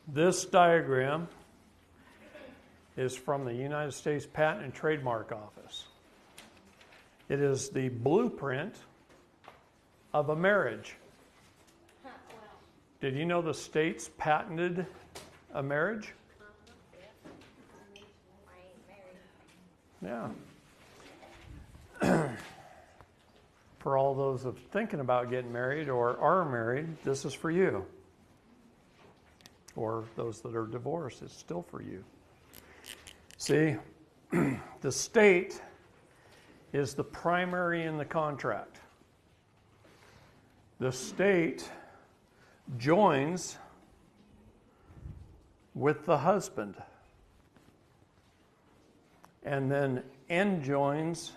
This diagram is from the United States Patent and Trademark Office. It is the blueprint of a marriage. Did you know the states patented a marriage? Yeah. For all those of thinking about getting married or are married, this is for you. Or those that are divorced, it's still for you. See, the state is the primary in the contract. The state joins with the husband and then enjoins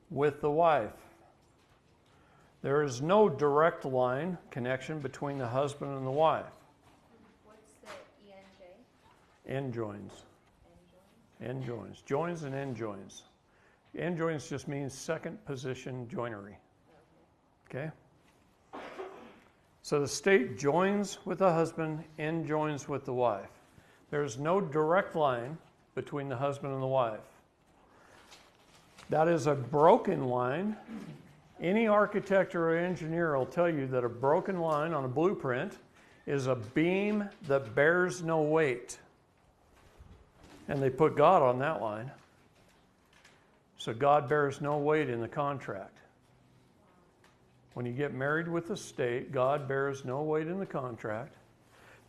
with the wife. There is no direct line connection between the husband and the wife. What's the ENJ? Enjoins. Enjoins. Joins and enjoins. Enjoins just means second position joinery. Okay? So the state joins with the husband, enjoins with the wife. There's no direct line between the husband and the wife. That is a broken line. Any architect or engineer will tell you that a broken line on a blueprint is a beam that bears no weight. And they put God on that line. So God bears no weight in the contract. When you get married with the state, God bears no weight in the contract.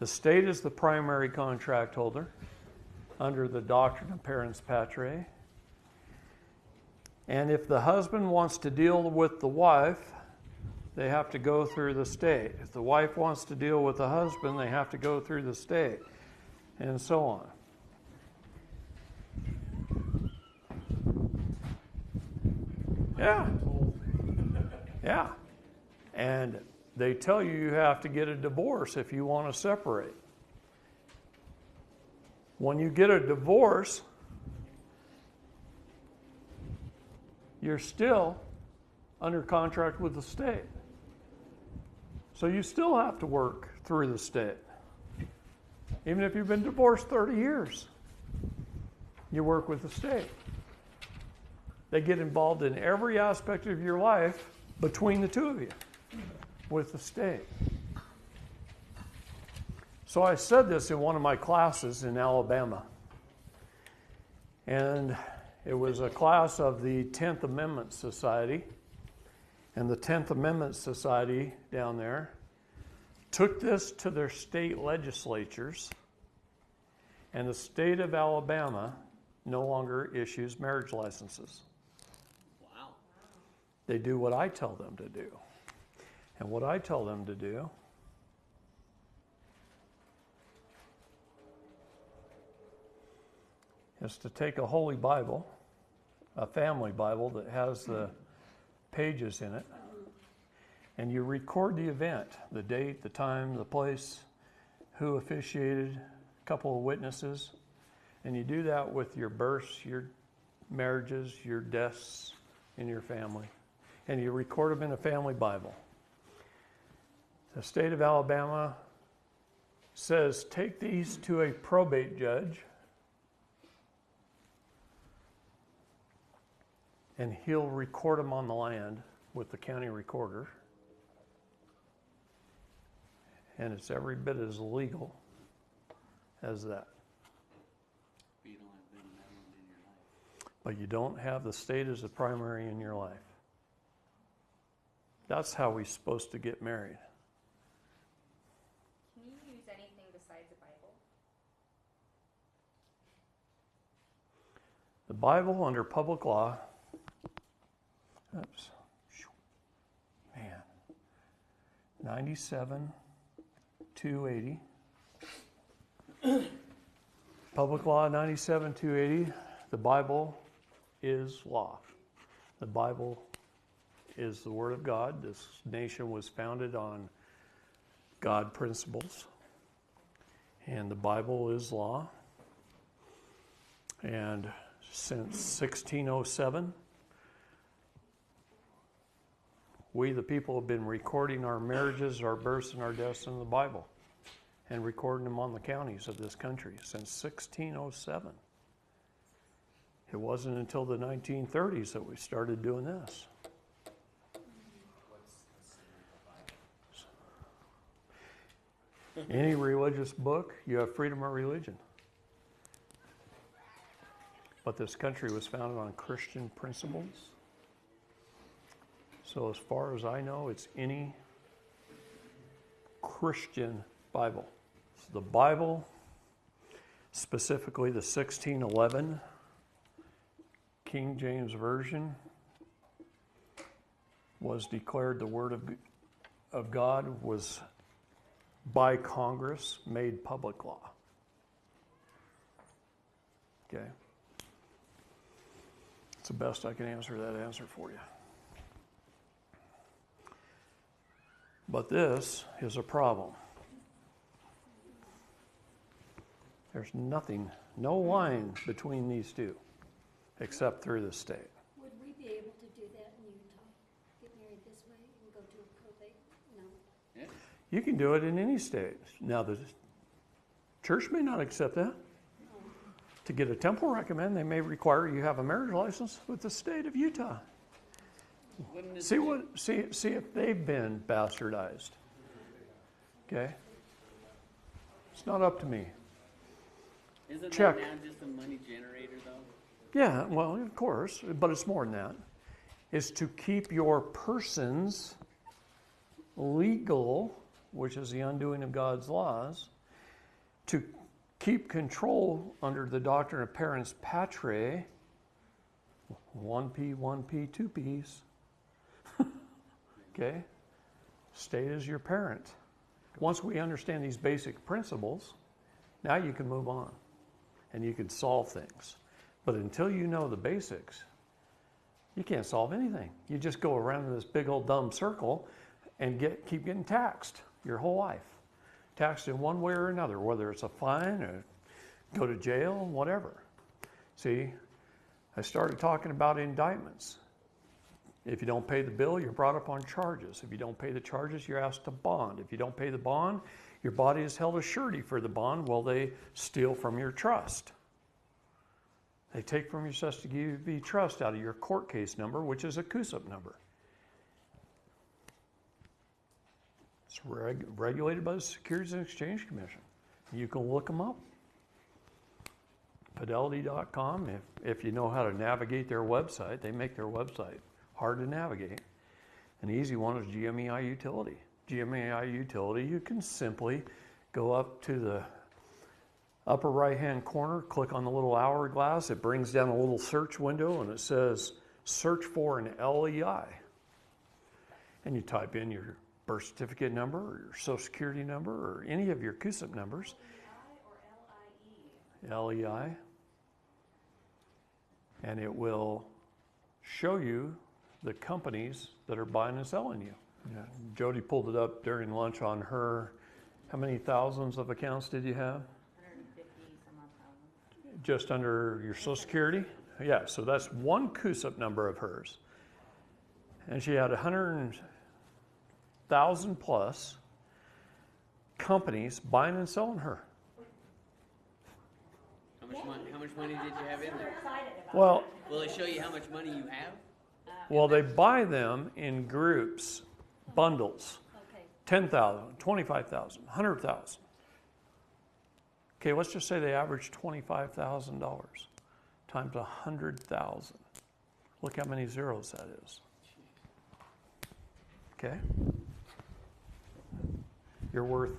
The state is the primary contract holder under the doctrine of parens patriae. And if the husband wants to deal with the wife, they have to go through the state. If the wife wants to deal with the husband, they have to go through the state, and so on. Yeah. Yeah. And they tell you you have to get a divorce if you want to separate. When you get a divorce, you're still under contract with the state. So you still have to work through the state. Even if you've been divorced 30 years, you work with the state. They get involved in every aspect of your life between the two of you with the state. So I said this in one of my classes in Alabama. And it was a class of the 10th Amendment Society. And the 10th Amendment Society down there took this to their state legislatures. And the state of Alabama no longer issues marriage licenses. Wow. They do what I tell them to do. And what I tell them to do is to take a Holy Bible, a family Bible that has the pages in it, and you record the event, the date, the time, the place, who officiated, a couple of witnesses, and you do that with your births, your marriages, your deaths in your family, and you record them in a family Bible. The state of Alabama says take these to a probate judge, and he'll record them on the land with the county recorder. And it's every bit as legal as that. But you don't have them in your life. But you don't have the state as the primary in your life. That's how we're supposed to get married. Can you use anything besides the Bible? The Bible under public law, oops, man, 97-280. Public law 97-280, the Bible is law. The Bible is the Word of God. This nation was founded on God principles. And the Bible is law. And since 1607, we, the people, have been recording our marriages, our births, and our deaths in the Bible. and recording them on the counties of this country since 1607. It wasn't until the 1930s that we started doing this. Any religious book, you have freedom of religion. But this country was founded on Christian principles. So as far as I know, it's any Christian Bible. So the Bible, specifically the 1611 King James Version, was declared the Word of God, was by Congress made public law. Okay? It's the best I can answer that answer for you. But this is a problem. There's nothing, no line between these two, except through the state. Would we be able to do that in Utah? Get married this way and go to a probate? No. Yeah. You can do it in any state. Now, the church may not accept that. To get a temple recommend, they may require you have a marriage license with the state of Utah. Wouldn't it See if they've been bastardized. Okay? It's not up to me. Isn't Check. that now just a money generator, though? Yeah, well, of course, but it's more than that. It's to keep your persons legal, which is the undoing of God's laws, to keep control under the doctrine of parens patriae, 1P, 1P, 2Ps. Okay? State is your parent. Once we understand these basic principles, now you can move on and you can solve things. But until you know the basics, you can't solve anything. You just go around in this big old dumb circle and keep getting taxed your whole life. Taxed in one way or another, whether it's a fine or go to jail, whatever. See, I started talking about indictments. If you don't pay the bill, you're brought up on charges. If you don't pay the charges, you're asked to bond. If you don't pay the bond, your body is held as surety for the bond while they steal from your trust. They take from your custody trust out of your court case number, which is a CUSIP number. It's regulated by the Securities and Exchange Commission. You can look them up. Fidelity.com, if you know how to navigate their website, they make their website hard to navigate. An easy one is GMEI Utility. GMEI Utility, you can simply go up to the upper right-hand corner, click on the little hourglass. It brings down a little search window, and it says, search for an LEI. And you type in your birth certificate number or your social security number or any of your CUSIP numbers. LEI or LIE? LEI. And it will show you the companies that are buying and selling you. Yeah. Jody pulled it up during lunch on her. How many thousands of accounts did you have? 150 some odd thousand. Just under your social security? Yeah, so that's one CUSIP number of hers. And she had 100,000 plus companies buying and selling her. How much money did you have in there? Well, Will it show you how much money you have? they buy them in groups, bundles. Okay. 10,000, 25,000, 100,000. Okay, let's just say they average $25,000 times 100,000. Look how many zeros that is. Okay? You're worth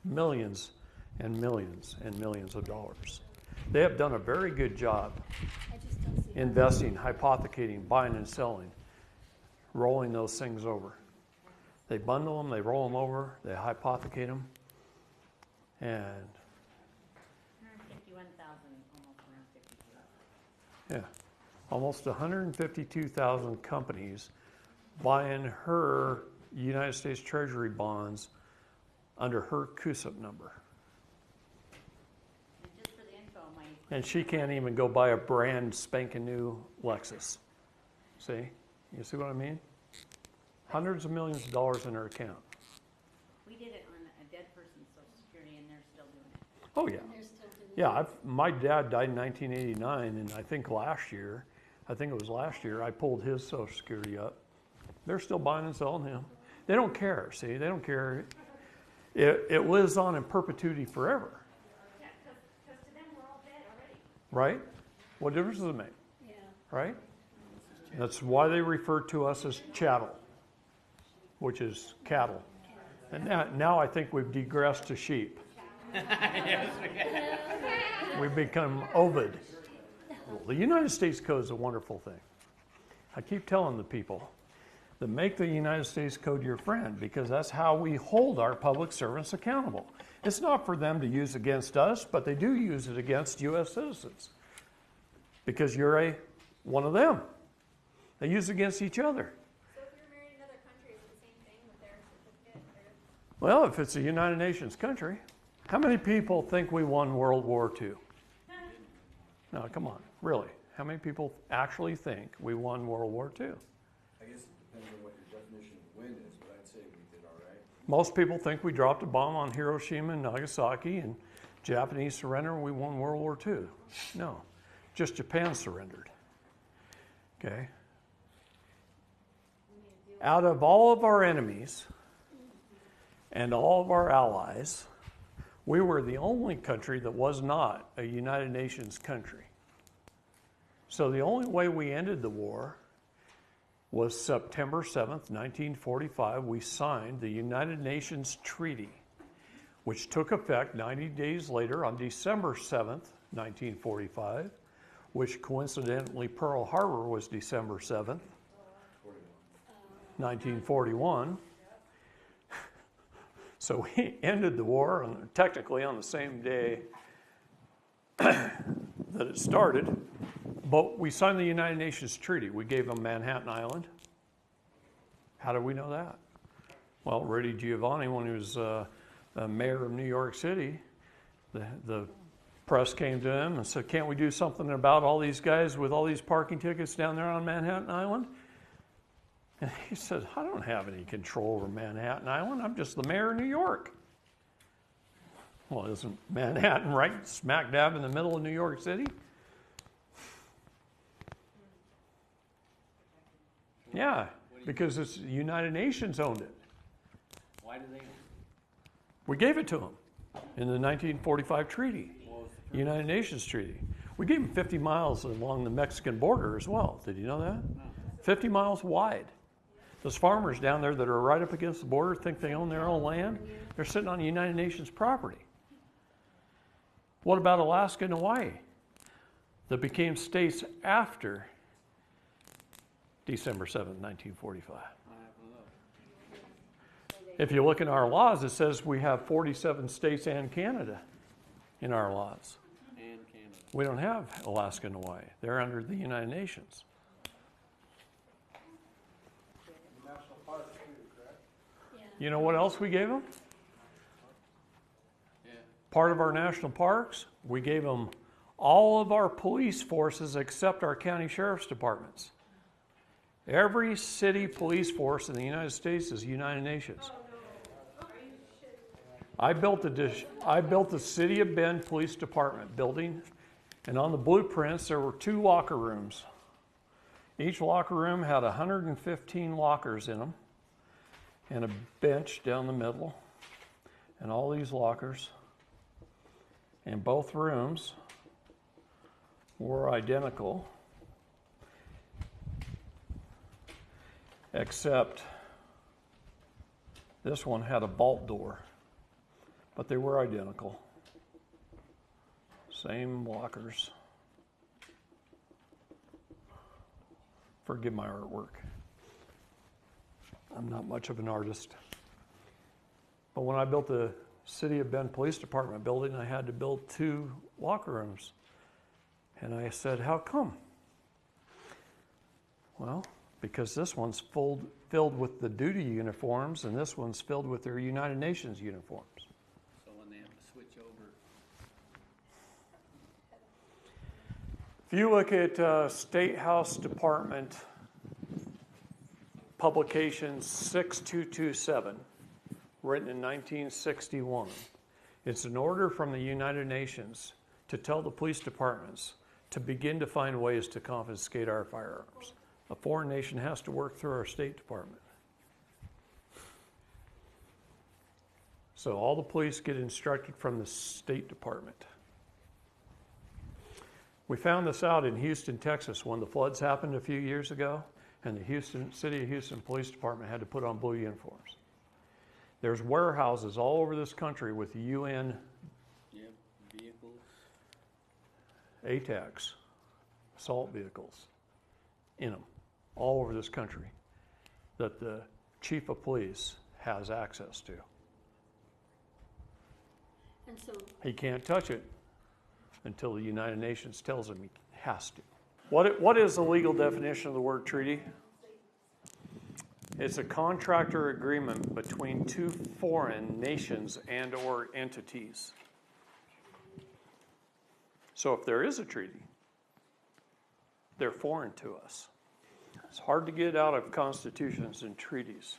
millions and millions and millions of dollars. They have done a very good job I just don't see. investing, hypothecating, buying and selling, rolling those things over. They bundle them, they roll them over, they hypothecate them, and 151,000, almost 152. yeah, almost 152,000 companies buying her United States Treasury bonds under her CUSIP number. And just for the info, my And she can't even go buy a brand spanking new Lexus. See? You see what I mean? Hundreds of millions of dollars in her account. we did it on a dead person's social security and they're still doing it. Oh, yeah. And they're still doing it. Yeah, my dad died in 1989, and I think it was last year, I pulled his Social Security up. They're still buying and selling him. They don't care, see, they don't care. It lives on in perpetuity forever, Yeah, because to them, we're all dead already. right? What difference does it make, Yeah. right? That's why they refer to us as chattel, which is cattle. And now I think we've digressed to sheep. We've become Ovid. The United States Code is a wonderful thing. I keep telling the people that make the United States Code your friend, because that's how we hold our public servants accountable. It's not for them to use against us, but they do use it against U.S. citizens, because you're one of them. They use it against each other. So if you're married in another country, is it the same thing with their certificate? Well, if it's a United Nations country, how many people think we won World War II? No, come on, really. How many people actually think we won World War II? I guess it depends on what your definition of win is, but I'd say we did all right. Most people think we dropped a bomb on Hiroshima and Nagasaki and Japanese surrender and we won World War II. No, just Japan surrendered. Okay? Out of all of our enemies and all of our allies, we were the only country that was not a United Nations country. So the only way we ended the war was September 7th, 1945. We signed the United Nations Treaty, which took effect 90 days later on December 7th, 1945, which coincidentally Pearl Harbor was December 7th, 1941. So we ended the war technically on the same day that it started, but we signed the United Nations Treaty. We gave them Manhattan Island. How do we know that? Well, Rudy Giovanni, when he was mayor of New York City, the press came to him and said, can't we do something about all these guys with all these parking tickets down there on Manhattan Island? And he said, I don't have any control over Manhattan Island. I'm just the mayor of New York. Well, isn't Manhattan right smack dab in the middle of New York City? Yeah, because it's the United Nations owned it. Why do they? We gave it to them in the 1945 treaty, United Nations Treaty. We gave them 50 miles along the Mexican border as well. Did you know that? 50 miles wide. Those farmers down there that are right up against the border think they own their own land. They're sitting on United Nations property. What about Alaska and Hawaii that became states after December 7th, 1945? If you look in our laws, it says we have 47 states and Canada in our laws. And Canada. We don't have Alaska and Hawaii. They're under the United Nations. National park too, correct? Yeah. You know what else we gave them? Yeah. Part of our national parks, we gave them all of our police forces except our county sheriff's departments. Every city police force in the United States is United Nations. I built the City of Bend Police Department building, and on the blueprints there were 2 locker rooms. Each locker room had 115 lockers in them, and a bench down the middle, and all these lockers. And both rooms were identical, except this one had a vault door, but they were identical. Same lockers. Forgive my artwork. I'm not much of an artist. But when I built the City of Bend Police Department building, I had to build 2 locker rooms. And I said, how come? Well, because this one's filled with the duty uniforms, and this one's filled with their United Nations uniforms. So when they have to switch over, If you look at State House Department Publication 6227, written in 1961. It's an order from the United Nations to tell the police departments to begin to find ways to confiscate our firearms. A foreign nation has to work through our State Department. So all the police get instructed from the State Department. We found this out in Houston, Texas, when the floods happened a few years ago, and the City of Houston Police Department had to put on blue uniforms. There's warehouses all over this country with UN Yep, vehicles. ATACs, assault vehicles, in them, all over this country, that the chief of police has access to. And so, He can't touch it until the United Nations tells him he has to. What is the legal definition of the word treaty? It's a contract or agreement between two foreign nations and or entities. So if there is a treaty, they're foreign to us. It's hard to get out of constitutions and treaties.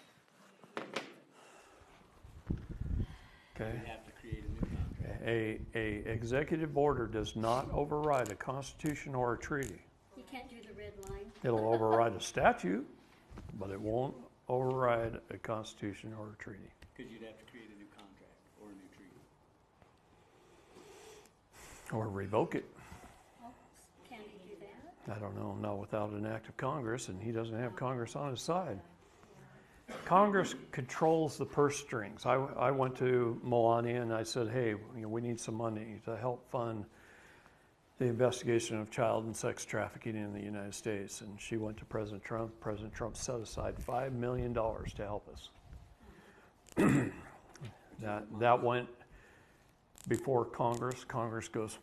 Okay. You have to create a new contract. A executive order does not override a constitution or a treaty. you can't do the red line. It'll override a statute, but it won't override a constitution or a treaty. Because you'd have to create a new contract or a new treaty. Or revoke it. Can he do that? I don't know, not without an act of Congress, and he doesn't have Congress on his side. Congress controls the purse strings. I went to Moani and I said, hey, we need some money to help fund the investigation of child and sex trafficking in the United States. And she went to President Trump. President Trump set aside $5 million to help us. That went before Congress. Congress goes,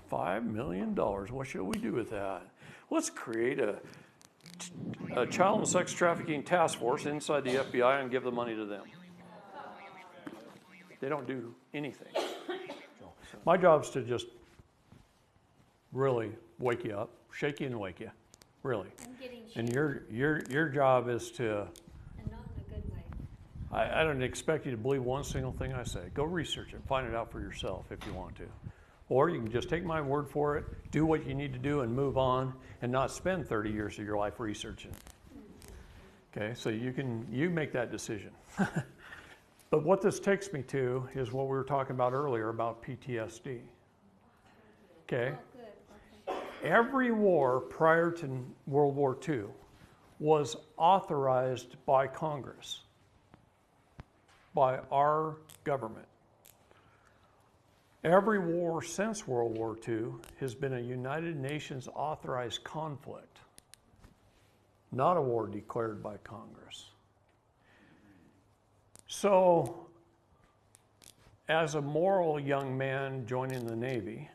$5 million. What should we do with that? Let's create a child and sex trafficking task force inside the FBI and give the money to them. They don't do anything. My job is to just really wake you up, shake you and wake you, really. I'm getting And shaky, your job is to, and not in a good way. I don't expect you to believe one single thing I say. Go research it, find it out for yourself if you want to. Or you can just take my word for it, do what you need to do and move on and not spend 30 years of your life researching. Okay, so you make that decision. But what this takes me to is what we were talking about earlier about PTSD. Okay? Oh, good, okay. Every war prior to World War II was authorized by Congress, by our government. Every war since World War II has been a United Nations authorized conflict, not a war declared by Congress. So, as a moral young man joining the Navy,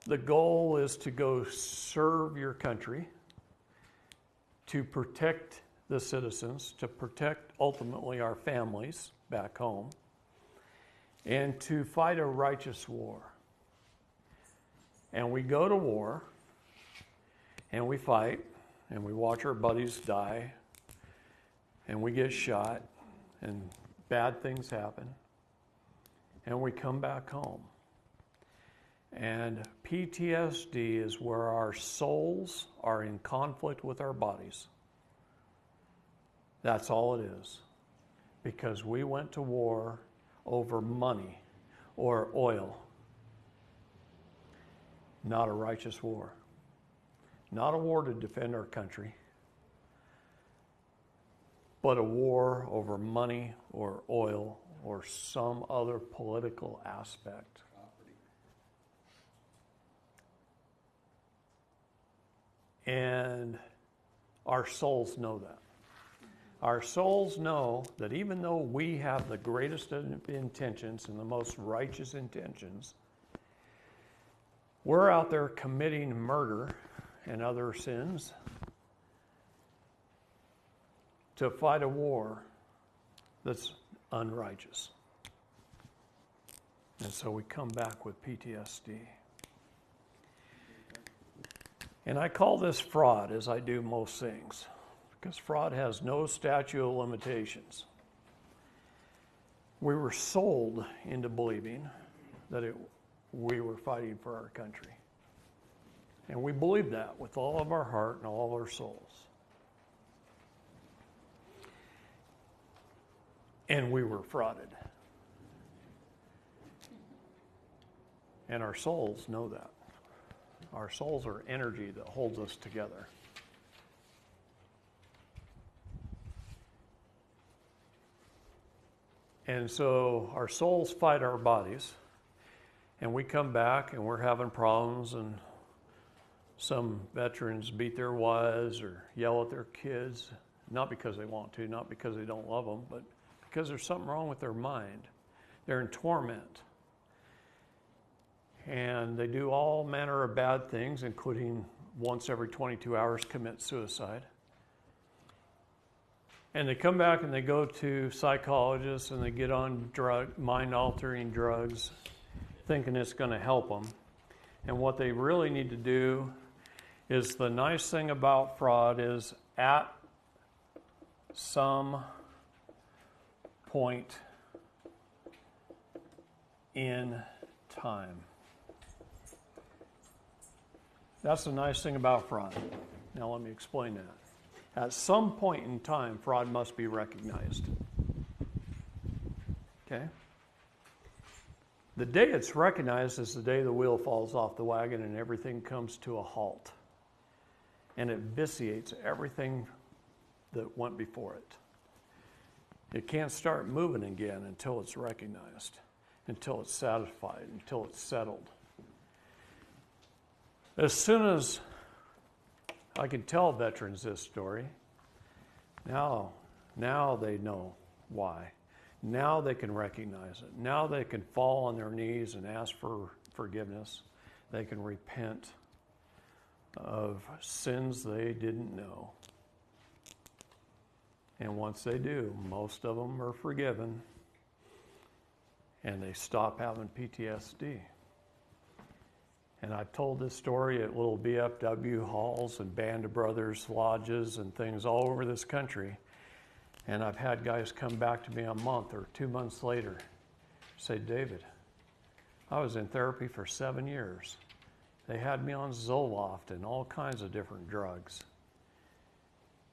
the goal is to go serve your country, to protect the citizens, to protect ultimately our families back home, and to fight a righteous war. And we go to war, and we fight, and we watch our buddies die, and we get shot, and bad things happen, and we come back home. And PTSD is where our souls are in conflict with our bodies. That's all it is. Because we went to war over money or oil. Not a righteous war. Not a war to defend our country, but a war over money or oil or some other political aspect. And our souls know that. Our souls know that even though we have the greatest of intentions and the most righteous intentions, we're out there committing murder and other sins to fight a war that's unrighteous. And so we come back with PTSD. And I call this fraud, as I do most things, because fraud has no statute of limitations. we were sold into believing that we were fighting for our country. And we believed that with all of our heart and all of our souls. And we were frauded. And our souls know that. Our souls are energy that holds us together. And so our souls fight our bodies, and we come back and we're having problems, and some veterans beat their wives or yell at their kids, not because they want to, not because they don't love them, but because there's something wrong with their mind. They're in torment. And they do all manner of bad things, including once every 22 hours commit suicide. And they come back and they go to psychologists and they get on mind-altering drugs, thinking it's going to help them. And what they really need to do is, the nice thing about fraud is, at some point in time. That's the nice thing about fraud. Now let me explain that. At some point in time, fraud must be recognized. Okay? The day it's recognized is the day the wheel falls off the wagon and everything comes to a halt. And it vitiates everything that went before it. It can't start moving again until it's recognized, until it's satisfied, until it's settled. As soon as I can tell veterans this story, now they know why. Now they can recognize it. Now they can fall on their knees and ask for forgiveness. They can repent of sins they didn't know. And once they do, most of them are forgiven, and they stop having PTSD. And I've told this story at little BFW halls and Band of Brothers lodges and things all over this country. And I've had guys come back to me a month or 2 months later, say, David, I was in therapy for 7 years. They had me on Zoloft and all kinds of different drugs.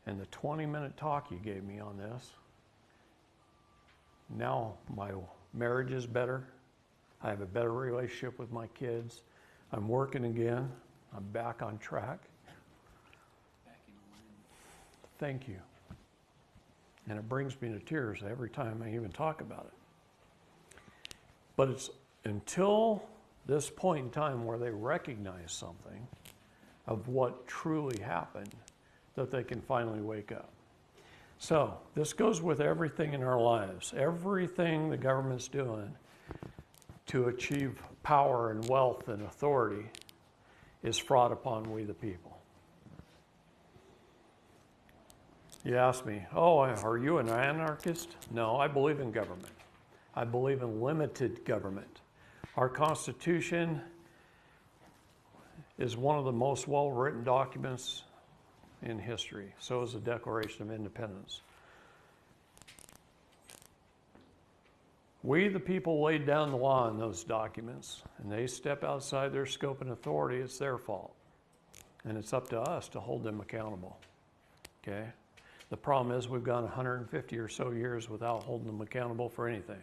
And the 20-minute talk you gave me on this, now my marriage is better. I have a better relationship with my kids. I'm working again. I'm back on track. Back in alignment. Thank you. And it brings me to tears every time I even talk about it. But it's until this point in time where they recognize something of what truly happened that they can finally wake up. So this goes with everything in our lives. Everything the government's doing to achieve power and wealth and authority is fraud upon we the people. You ask me, are you an anarchist? No, I believe in government. I believe in limited government. Our Constitution is one of the most well-written documents in history. So is the Declaration of Independence. We, the people, laid down the law in those documents, and they step outside their scope and authority, it's their fault. And it's up to us to hold them accountable. Okay? The problem is we've gone 150 or so years without holding them accountable for anything.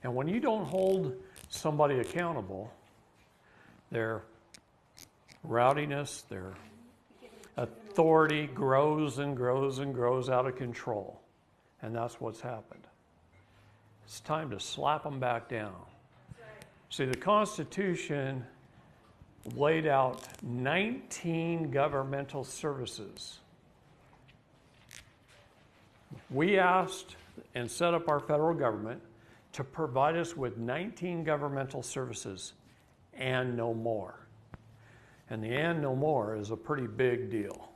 And when you don't hold somebody accountable, their rowdiness, their authority grows and grows and grows out of control. And that's what's happened. It's time to slap them back down. See, the Constitution laid out 19 governmental services. We asked and set up our federal government to provide us with 19 governmental services and no more. And the and no more is a pretty big deal.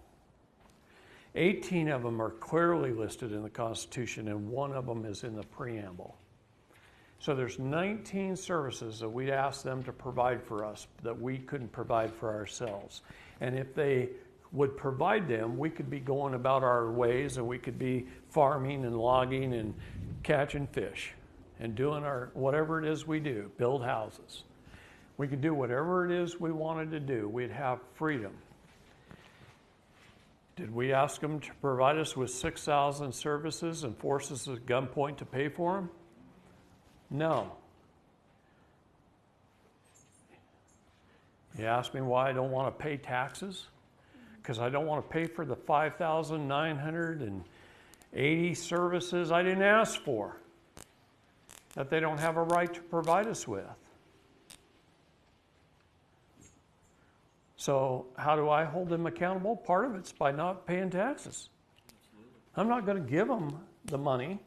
18 of them are clearly listed in the Constitution, and one of them is in the preamble. So there's 19 services that we asked them to provide for us that we couldn't provide for ourselves. And if they would provide them, we could be going about our ways, and we could be farming and logging and catching fish and doing our whatever it is we do, build houses. We could do whatever it is we wanted to do. We'd have freedom. Did we ask them to provide us with 6,000 services and force us at gunpoint to pay for them? No. You ask me why I don't want to pay taxes? Because I don't want to pay for the 5,980 services I didn't ask for, that they don't have a right to provide us with. So how do I hold them accountable? Part of it's by not paying taxes. I'm not going to give them the money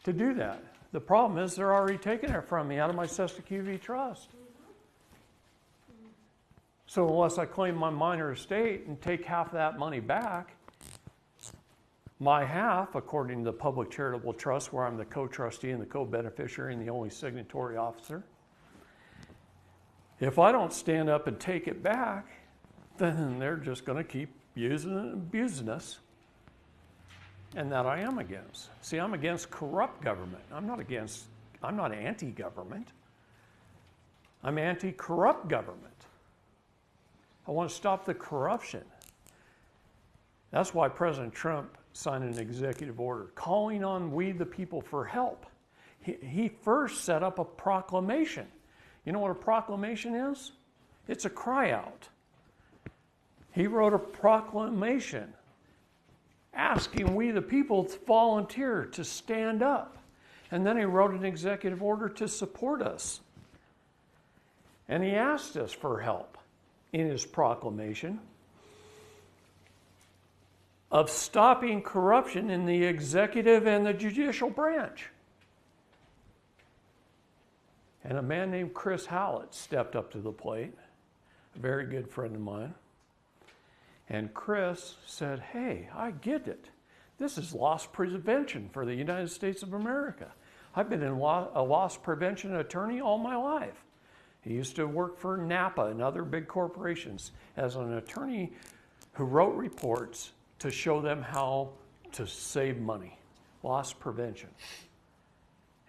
to do that. The problem is they're already taking it from me out of my Sesta QV trust. So unless I claim my minor estate and take half that money back, my half, according to the Public Charitable Trust, where I'm the co-trustee and the co-beneficiary and the only signatory officer, if I don't stand up and take it back, then they're just going to keep using and abusing us. And that I am against. See, I'm against corrupt government. I'm not anti-government. I'm anti-corrupt government. I want to stop the corruption. That's why President Trump signed an executive order calling on we the people for help. He first set up a proclamation. You know what a proclamation is? It's a cry out. He wrote a proclamation asking we the people to volunteer, to stand up. And then he wrote an executive order to support us. And he asked us for help in his proclamation of stopping corruption in the executive and the judicial branch. And a man named Chris Hallett stepped up to the plate, a very good friend of mine. And Chris said, hey, I get it. This is loss prevention for the United States of America. I've been a loss prevention attorney all my life. He used to work for Napa and other big corporations as an attorney who wrote reports to show them how to save money, loss prevention.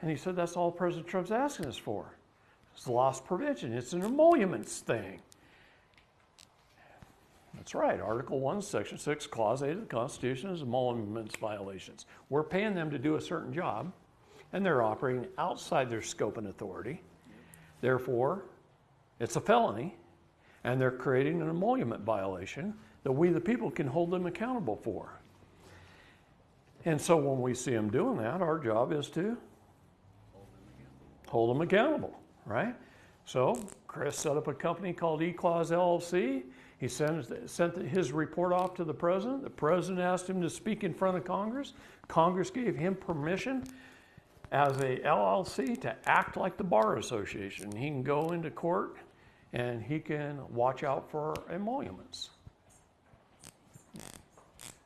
And he said, that's all President Trump's asking us for. It's loss prevention. It's an emoluments thing. That's right. Article 1, Section 6, Clause 8 of the Constitution is emoluments violations. We're paying them to do a certain job, and they're operating outside their scope and authority. Therefore, it's a felony, and they're creating an emolument violation that we, the people, can hold them accountable for. And so when we see them doing that, our job is to hold them accountable, right? So Chris set up a company called eClause LLC. He sent his report off to the president. The president asked him to speak in front of Congress. Congress gave him permission as a LLC to act like the Bar Association. He can go into court and he can watch out for emoluments.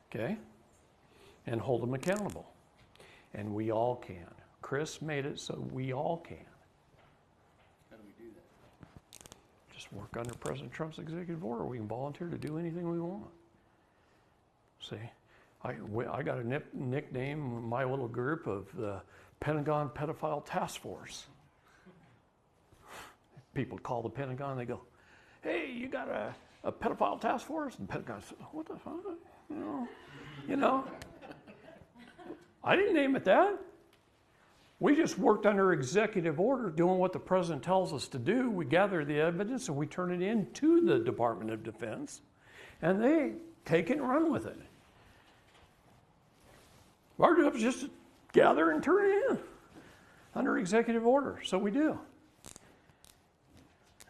Okay? And hold them accountable. And we all can. Chris made it so we all can. How do we do that? Just work under President Trump's executive order. We can volunteer to do anything we want. See, I got a nickname in my little group of the Pentagon Pedophile Task Force. People call the Pentagon, they go, hey, you got a pedophile task force? And the Pentagon says, what the fuck? You know, I didn't name it that. We just worked under executive order doing what the president tells us to do. We gather the evidence and we turn it in to the Department of Defense, and they take it and run with it. Our job is just to gather and turn it in under executive order. So we do.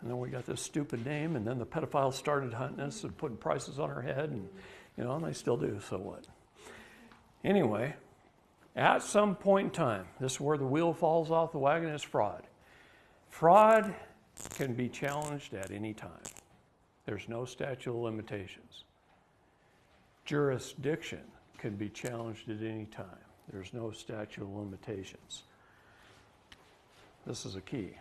And then we got this stupid name, and then the pedophiles started hunting us and putting prices on our head, and and they still do, so what? Anyway, at some point in time, this is where the wheel falls off the wagon, is fraud. Fraud can be challenged at any time. There's no statute of limitations. Jurisdiction can be challenged at any time. There's no statute of limitations. This is a key.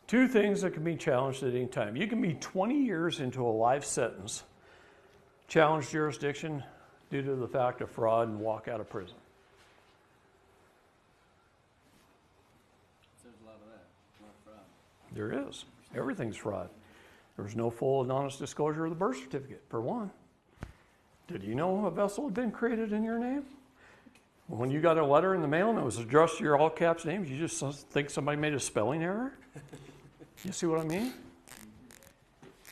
Two things that can be challenged at any time. You can be 20 years into a life sentence challenge jurisdiction due to the fact of fraud and walk out of prison. There's a lot of that, a lot of fraud. There is. Everything's fraud. There was no full and honest disclosure of the birth certificate, for one. Did you know a vessel had been created in your name? When you got a letter in the mail and it was addressed to your all caps names, you just think somebody made a spelling error? You see what I mean?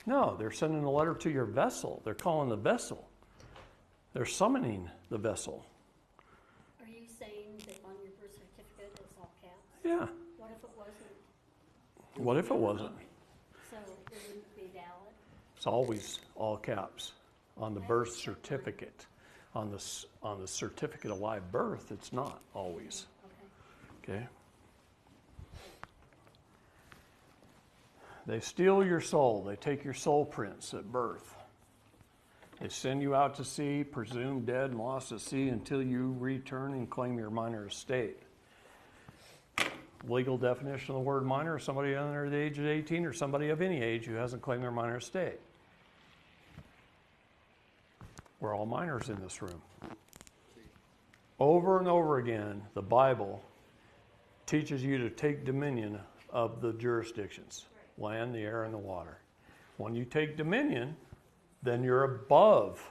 No, they're sending a letter to your vessel. They're calling the vessel. They're summoning the vessel. Are you saying that on your birth certificate it's all caps? Yeah. What if it wasn't? What if it wasn't? So it wouldn't be valid? It's always all caps on the birth certificate. On the certificate of live birth, it's not always. Okay. Okay? They steal your soul. They take your soul prints at birth. They send you out to sea, presumed dead and lost at sea until you return and claim your minor estate. Legal definition of the word minor is somebody under the age of 18 or somebody of any age who hasn't claimed their minor estate. We're all minors in this room. Over and over again, the Bible teaches you to take dominion of the jurisdictions, land, the air, and the water. When you take dominion, then you're above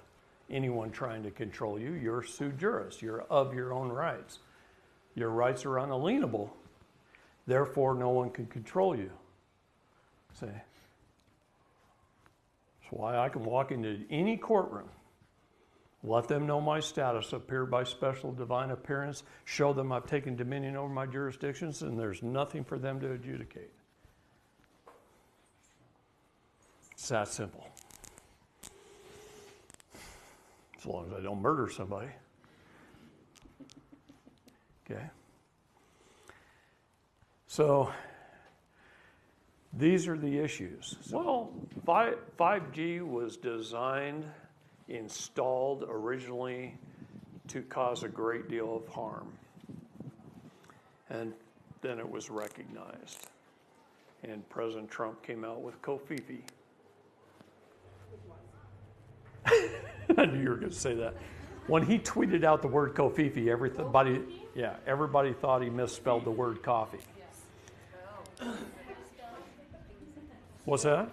anyone trying to control you. You're sui juris. You're of your own rights. Your rights are unalienable. Therefore, no one can control you. See? That's why I can walk into any courtroom, let them know my status, appear by special divine appearance, show them I've taken dominion over my jurisdictions, and there's nothing for them to adjudicate. It's that simple. As long as I don't murder somebody. Okay? So, these are the issues. Well, 5G was designed, installed originally to cause a great deal of harm. And then it was recognized. And President Trump came out with Kofifi. I knew you were going to say that. When he tweeted out the word Kofifi, everybody thought he misspelled the word coffee. What's that?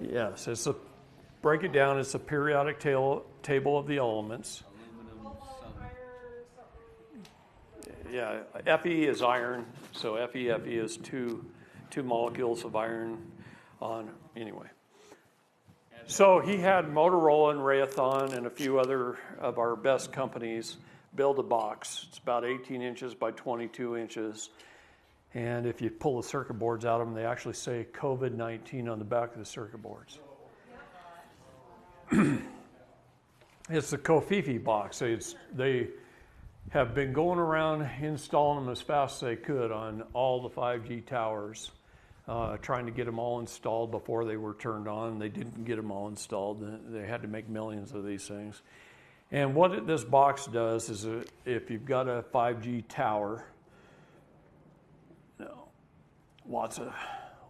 Yes, break it down. It's a periodic table of the elements. Aluminum, something. Yeah, Fe is iron, so Fe is two molecules of iron on, anyway. So he had Motorola and Raytheon and a few other of our best companies build a box. It's about 18 inches by 22 inches. And if you pull the circuit boards out of them, they actually say COVID-19 on the back of the circuit boards. It's the Kofifi box. They have been going around installing them as fast as they could on all the 5G towers, trying to get them all installed before they were turned on. They didn't get them all installed. They had to make millions of these things. And what this box does is if you've got a 5G tower, lots of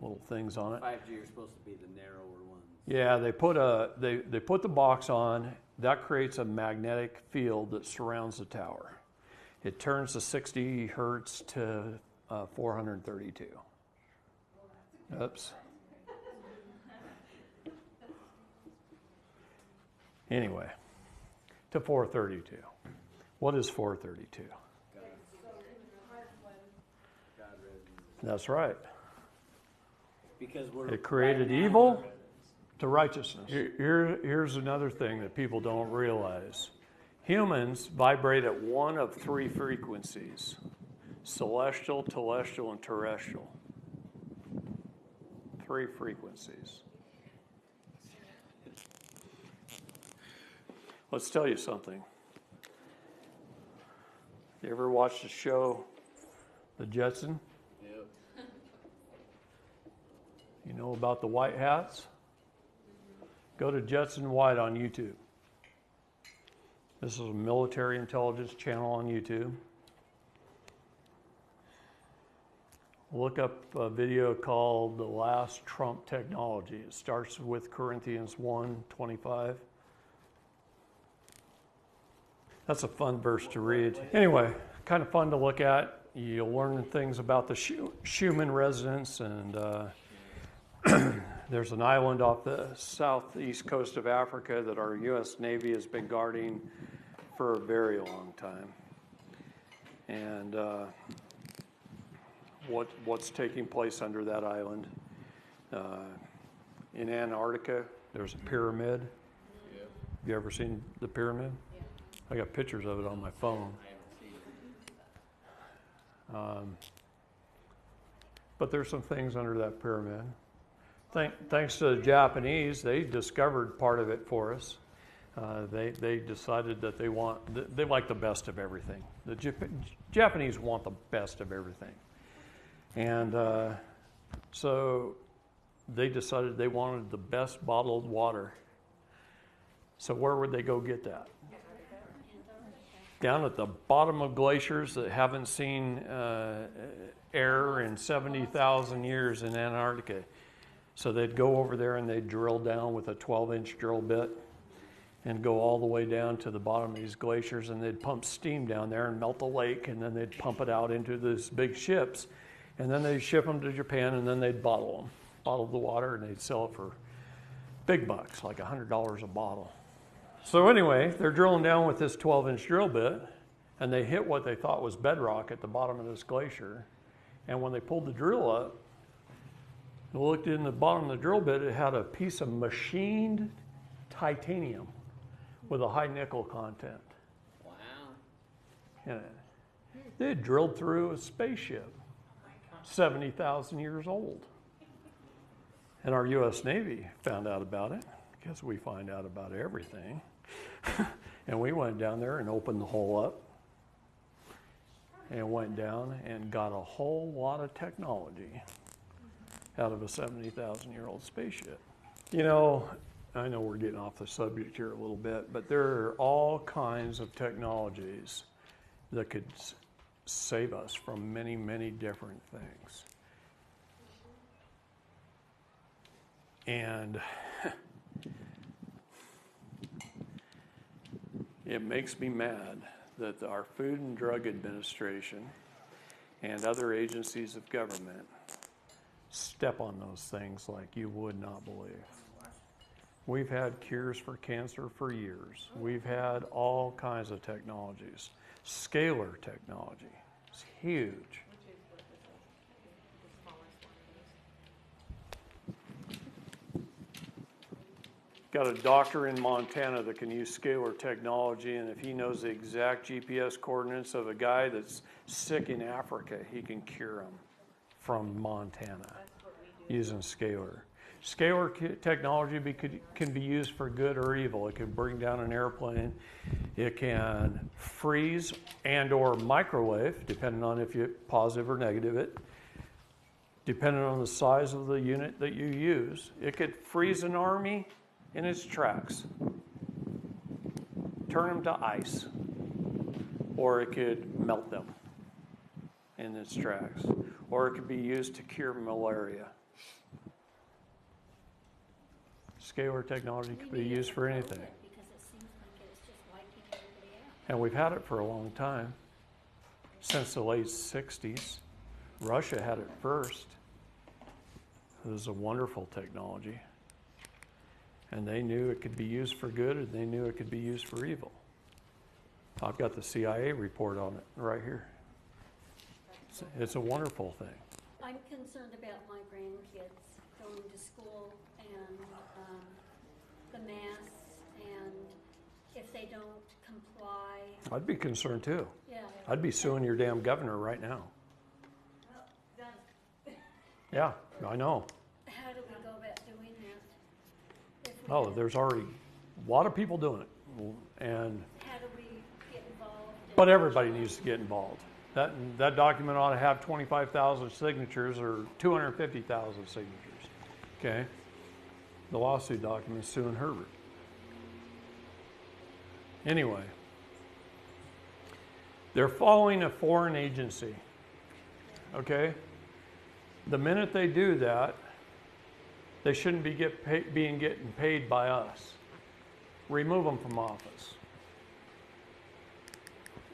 little things on it. 5G are supposed to be the narrower ones. Yeah, they put the box on. That creates a magnetic field that surrounds the tower. It turns the 60 hertz to 432. Oops. Anyway, to 432. What is 432? That's right. Because It created evil to righteousness. Here's another thing that people don't realize. Humans vibrate at one of three frequencies: celestial, telestial, and terrestrial. Three frequencies. Let's tell you something. You ever watched the show The Jetson? Yep. You know about the white hats? Go to Jetson White on YouTube. This is a military intelligence channel on YouTube. Look up a video called The Last Trump Technology. It starts with Corinthians 1:25. That's a fun verse to read. Anyway, kind of fun to look at. You'll learn things about the Schumann resonance, and there's an island off the southeast coast of Africa that our U.S. Navy has been guarding for a very long time. And what's taking place under that island? In Antarctica, there's a pyramid. Yep. Have you ever seen the pyramid? I got pictures of it on my phone. I haven't seen it. But there's some things under that pyramid. Thanks to the Japanese, they discovered part of it for us. They decided that they like the best of everything. The Japanese want the best of everything. And so they decided they wanted the best bottled water. So where would they go get that? Down at the bottom of glaciers that haven't seen air in 70,000 years in Antarctica. So they'd go over there and they'd drill down with a 12-inch drill bit and go all the way down to the bottom of these glaciers, and they'd pump steam down there and melt the lake, and then they'd pump it out into these big ships, and then they'd ship them to Japan, and then they'd bottle the water, and they'd sell it for big bucks, like $100 a bottle. So anyway, they're drilling down with this 12-inch drill bit, and they hit what they thought was bedrock at the bottom of this glacier. And when they pulled the drill up, they looked in the bottom of the drill bit, it had a piece of machined titanium with a high nickel content Wow. in it. They had drilled through a spaceship, 70,000 years old. And our U.S. Navy found out about it, because we find out about everything. And we went down there and opened the hole up and went down and got a whole lot of technology out of a 70,000-year-old spaceship. You know, I know we're getting off the subject here a little bit, but there are all kinds of technologies that could save us from many, many different things. And it makes me mad that our Food and Drug Administration and other agencies of government step on those things like you would not believe. We've had cures for cancer for years. We've had all kinds of technologies. Scalar technology is huge. Which is what the smallest one is. Got a doctor in Montana that can use scalar technology, and if he knows the exact GPS coordinates of a guy that's sick in Africa, he can cure him from Montana using scalar. Scalar technology can be used for good or evil. It can bring down an airplane. It can freeze and or microwave, depending on if you positive or negative it. Depending on the size of the unit that you use. It could freeze an army in its tracks, turn them to ice, or it could melt them in its tracks, or it could be used to cure malaria. Scalar technology could be used for anything. Because it seems like it's just wiping everybody out. And we've had it for a long time, since the late 60s. Russia had it first. It was a wonderful technology. And they knew it could be used for good, and they knew it could be used for evil. I've got the CIA report on it right here. It's a wonderful thing. I'm concerned about my grandkids going to school and the masks, and if they don't comply, I'd be concerned too. yeah. I'd be suing your damn governor right now. Done. Yeah, I know. How do we go about doing that? If we Oh, have- there's already a lot of people doing it. And How do we get involved? but everybody needs to get involved. That document ought to have 25,000 signatures or 250,000 signatures. Okay? The lawsuit document is suing Herbert. Anyway, they're following a foreign agency. Okay? The minute they do that, they shouldn't be getting paid by us. Remove them from office.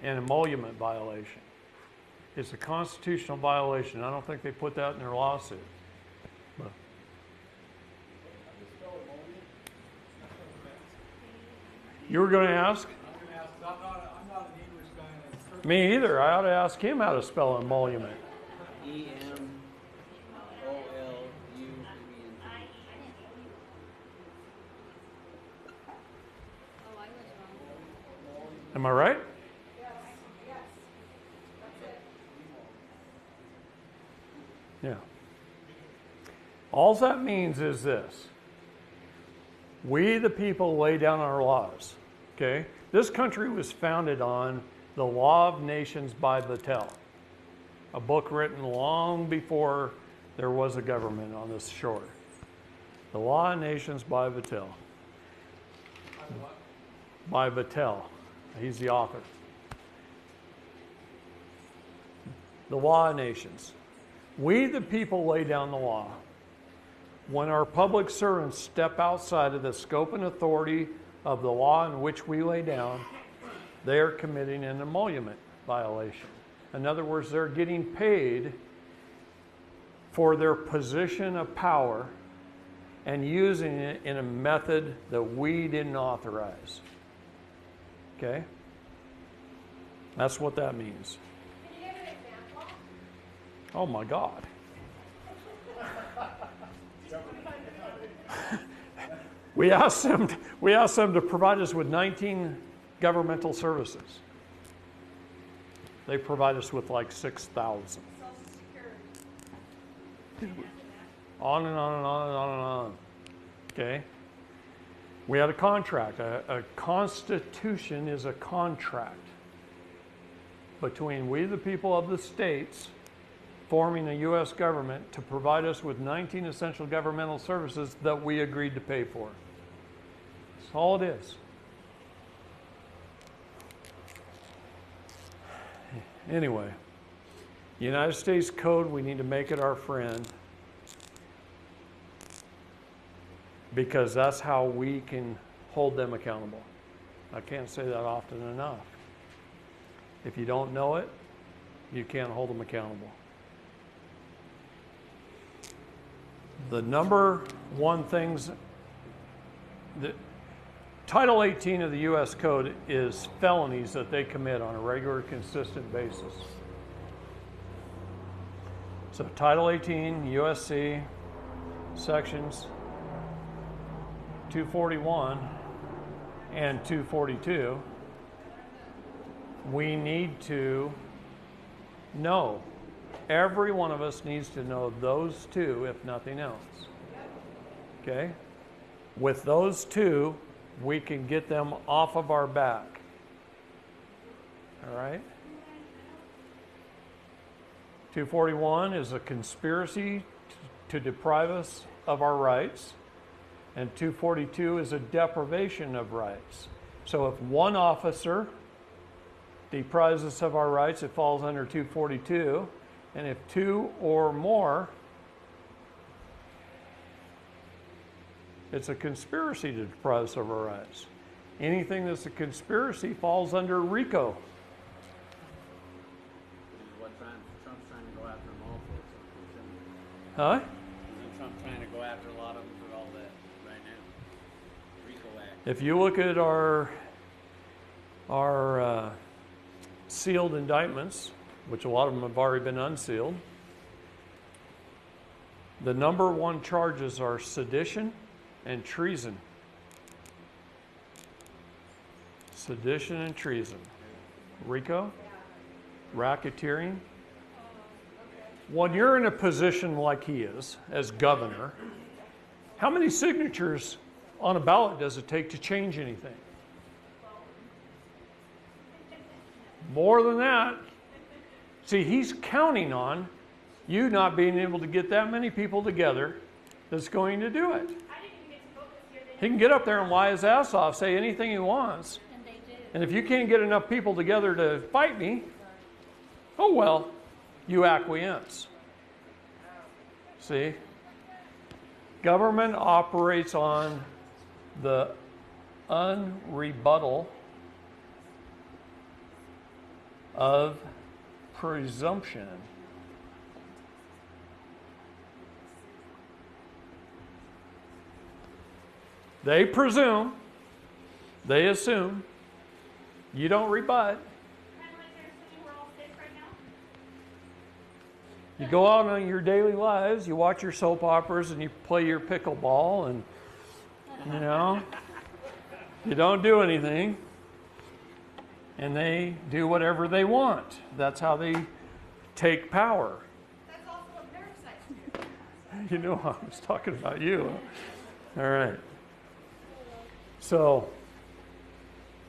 An emolument violation. It's a constitutional violation. I don't think they put that in their lawsuit. But you were going to ask? I'm going to ask, I'm not an English guy. And I Me either. I ought to ask him how to spell emolument. EMOLUMENT. Oh, I was wrong. Am I right? Yeah. All that means is this. We, the people, lay down our laws. Okay? This country was founded on the Law of Nations by Vattel, a book written long before there was a government on this shore. The Law of Nations by Vattel. By Vattel. He's the author. The Law of Nations. We, the people, lay down the law. When our public servants step outside of the scope and authority of the law in which we lay down, they are committing an emolument violation. In other words, they're getting paid for their position of power and using it in a method that we didn't authorize. Okay? That's what that means. Can you give an example? Oh my God. We asked them to provide us with 19 governmental services. They provide us with like 6,000. Social Security. On and on and on and on and on. Okay? We had a contract. A constitution is a contract between we, the people of the states, forming a U.S. government to provide us with 19 essential governmental services that we agreed to pay for. That's all it is. Anyway, the United States Code, we need to make it our friend because that's how we can hold them accountable. I can't say that often enough. If you don't know it, you can't hold them accountable. The number one things that Title 18 of the U.S. Code is felonies that they commit on a regular, consistent basis. So Title 18, USC, sections 241 and 242, we need to know. Every one of us needs to know those two, if nothing else. Okay? With those two, we can get them off of our back. All right? 241 is a conspiracy to deprive us of our rights, and 242 is a deprivation of rights. So if one officer deprives us of our rights, it falls under 242, and if two or more, it's a conspiracy to deprive us of our rights. Anything that's a conspiracy falls under RICO. Which is what Trump's trying to go after them all for. Huh? Isn't Trump trying to go after a lot of them for all that right now? RICO Act. If you look at our sealed indictments, which a lot of them have already been unsealed, the number one charges are sedition and treason. Sedition and treason. RICO, racketeering. When you're in a position like he is, as governor, how many signatures on a ballot does it take to change anything? More than that. See, he's counting on you not being able to get that many people together that's going to do it. I didn't even get to vote this year. He can get up there and lie his ass off, say anything he wants. And they do. And if you can't get enough people together to fight me, oh well, you acquiesce. See? Government operates on the unrebuttal of presumption. They presume, they assume, you don't rebut. Kind of like they're assuming we're all sick right now. You go out on your daily lives, you watch your soap operas, and you play your pickleball, and, you know, you don't do anything. And they do whatever they want. That's how they take power. That's also a parasite. You know, I was talking about you. All right. So,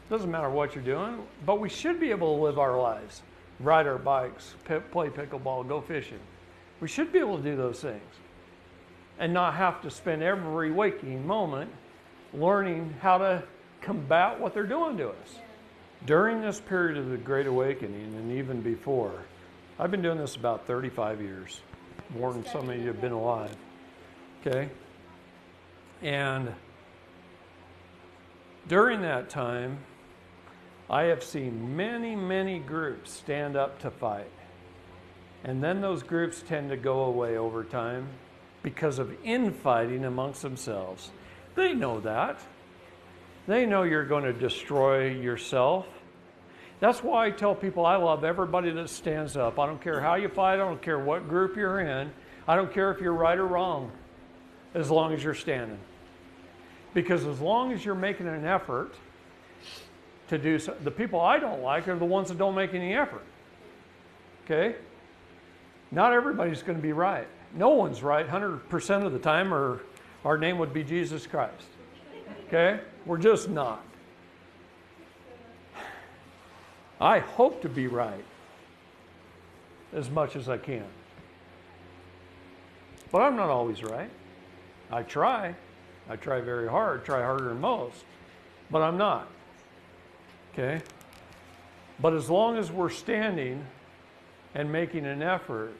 doesn't matter what you're doing, but we should be able to live our lives, ride our bikes, play pickleball, go fishing. We should be able to do those things and not have to spend every waking moment learning how to combat what they're doing to us. During this period of the Great Awakening and even before, I've been doing this about 35 years, more than some of you have been alive. Okay? And during that time, I have seen many, many groups stand up to fight. And then those groups tend to go away over time because of infighting amongst themselves. They know that. They know you're going to destroy yourself. That's why I tell people I love everybody that stands up. I don't care how you fight. I don't care what group you're in. I don't care if you're right or wrong, as long as you're standing. Because as long as you're making an effort to do so, the people I don't like are the ones that don't make any effort. Okay? Not everybody's going to be right. No one's right 100% of the time, or our name would be Jesus Christ. Okay? We're just not. I hope to be right as much as I can. But I'm not always right. I try. I try very hard, try harder than most, but I'm not. Okay? But as long as we're standing and making an effort,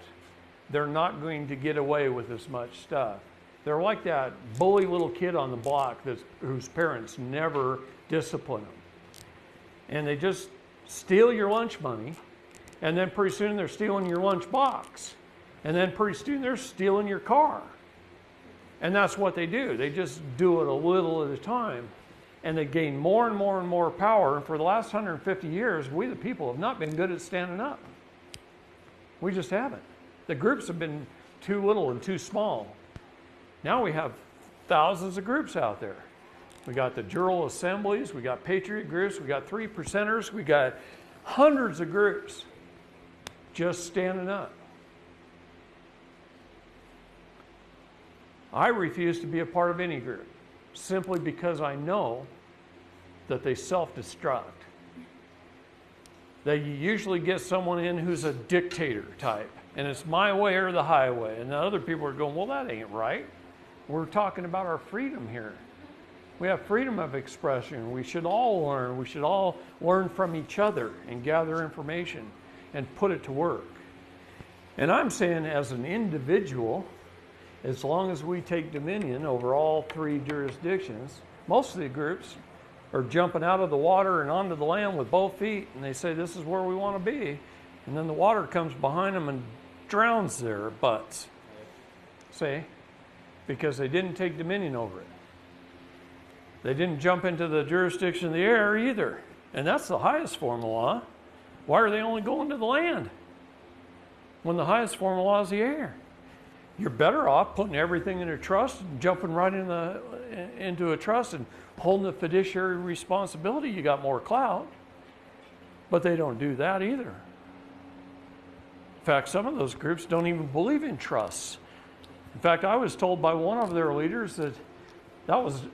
they're not going to get away with as much stuff. They're like that bully little kid on the block whose parents never discipline them. And they just steal your lunch money, and then pretty soon they're stealing your lunch box. And then pretty soon they're stealing your car. And that's what they do. They just do it a little at a time. And they gain more and more and more power. And for the last 150 years, we the people have not been good at standing up. We just haven't. The groups have been too little and too small. Now we have thousands of groups out there. We got the Jural Assemblies, we got Patriot groups, we got 3%ers, we got hundreds of groups just standing up. I refuse to be a part of any group simply because I know that they self-destruct. They usually get someone in who's a dictator type, and it's my way or the highway. And the other people are going, well, that ain't right. We're talking about our freedom here. We have freedom of expression. We should all learn. We should all learn from each other and gather information and put it to work. And I'm saying as an individual, as long as we take dominion over all three jurisdictions, most of the groups are jumping out of the water and onto the land with both feet, and they say this is where we want to be. And then the water comes behind them and drowns their butts. See? Because they didn't take dominion over it. They didn't jump into the jurisdiction of the air either. And that's the highest form of law. Why are they only going to the land when the highest form of law is the air? You're better off putting everything in a trust and jumping right into a trust and holding the fiduciary responsibility. You got more clout. But they don't do that either. In fact, some of those groups don't even believe in trusts. In fact, I was told by one of their leaders that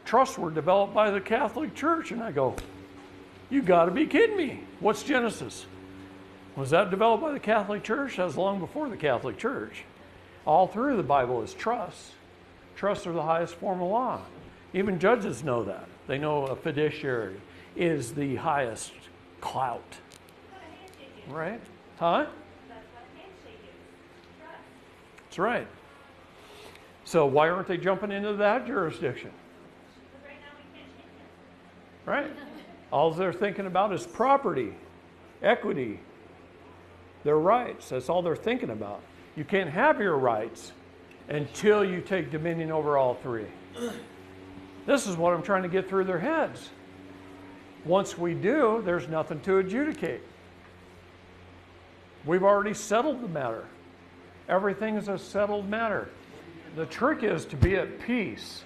trusts were developed by the Catholic Church. And I go, you got to be kidding me. What's Genesis? Was that developed by the Catholic Church? That was long before the Catholic Church. All through the Bible is trusts. Trusts are the highest form of law. Even judges know that. They know a fiduciary is the highest clout. That's what a handshake is. Right? Huh? That's what a handshake is. Trust. That's right. So why aren't they jumping into that jurisdiction? But right now we can't change it. Right? All they're thinking about is property, equity, their rights. That's all they're thinking about. You can't have your rights until you take dominion over all three. This is what I'm trying to get through their heads. Once we do, there's nothing to adjudicate. We've already settled the matter. Everything is a settled matter. The trick is to be at peace.